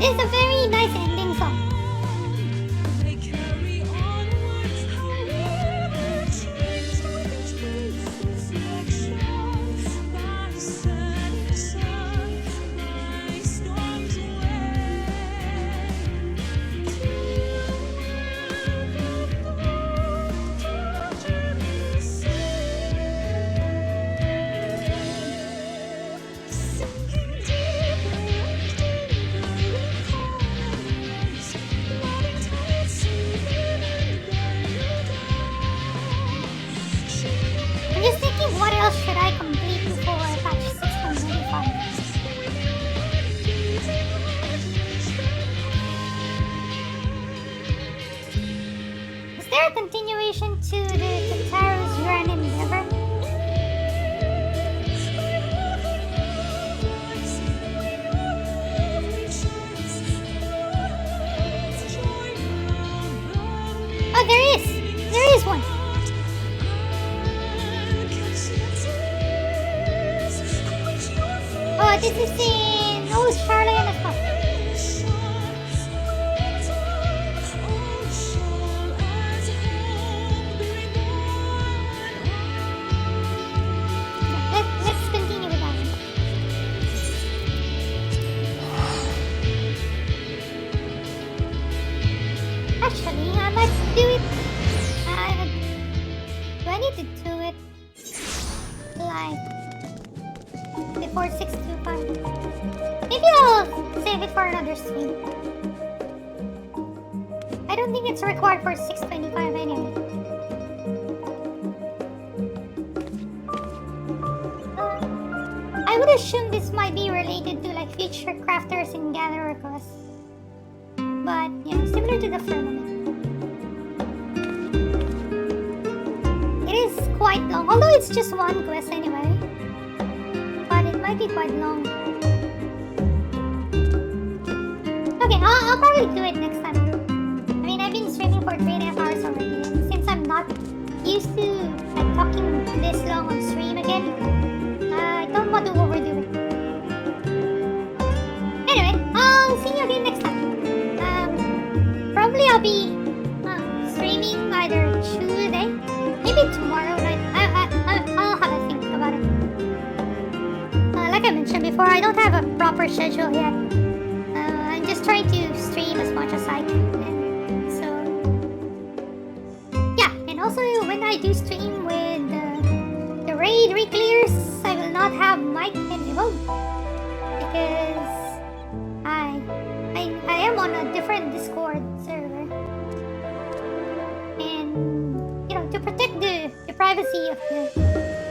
It's a very nice ending song. I'm just thinking, what else should I complete before patch 6.95? Is there a continuation to the Tataro's Grand Endeavor? Oh, there is! There is one! Oh, this is in... Oh, Charlotte as well. Let's continue with that one. Actually, I might do it... do I need to do it like before 6:25? Maybe I'll save it for another stream. I don't think it's required for 6:25 anyway. I would assume this might be related to like future crafters and gatherer quests. But yeah, similar to the firmament. It is quite long, although it's just one quest anyway. But it might be quite long. Okay, I'll probably do it next time. I mean, I've been streaming for 3.5 hours already, and since I'm not used to like talking this long on stream again, I don't want to overdo it. Anyway, I'll see you again next time. Probably I'll be streaming either Tuesday, maybe tomorrow night. I'll have a think about it. Like I mentioned before, I don't have a proper schedule yet. I'm just trying to stream as much as I can. And so, yeah. And also, when I do stream with the raid reclears, I will not have mic and remote because I am on a different Discord server, and you know, to protect the privacy of the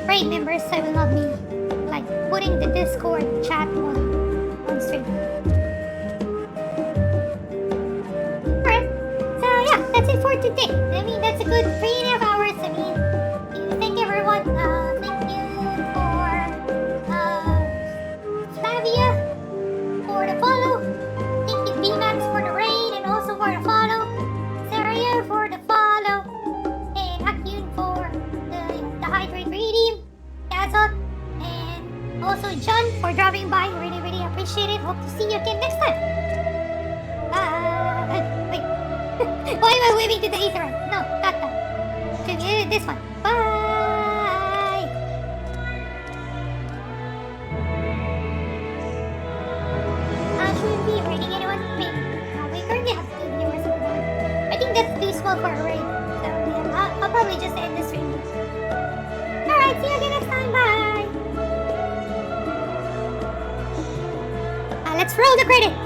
raid members, I will not be like putting the Discord chat on stream. Alright, so yeah, that's it for today. I mean, that's a good 3.5 hours. I mean, thank everyone. Thank you for Flavia for the follow. Thank you B-Max for the raid and also for the follow. Saria for the follow. And Akyun for the hydrate redeem. Kazot. And also John for dropping by. Really, really appreciate it. Hope to see you again next time. Wait. Why am I waving to the ether? No, not that. Okay, this one. Bye! Should we be raiding anyone? Maybe. We currently have 2 viewers on board. I think that's too small for a raid. So yeah, I'll probably just end the stream. Alright, see you again next time. Bye! Let's roll the credits!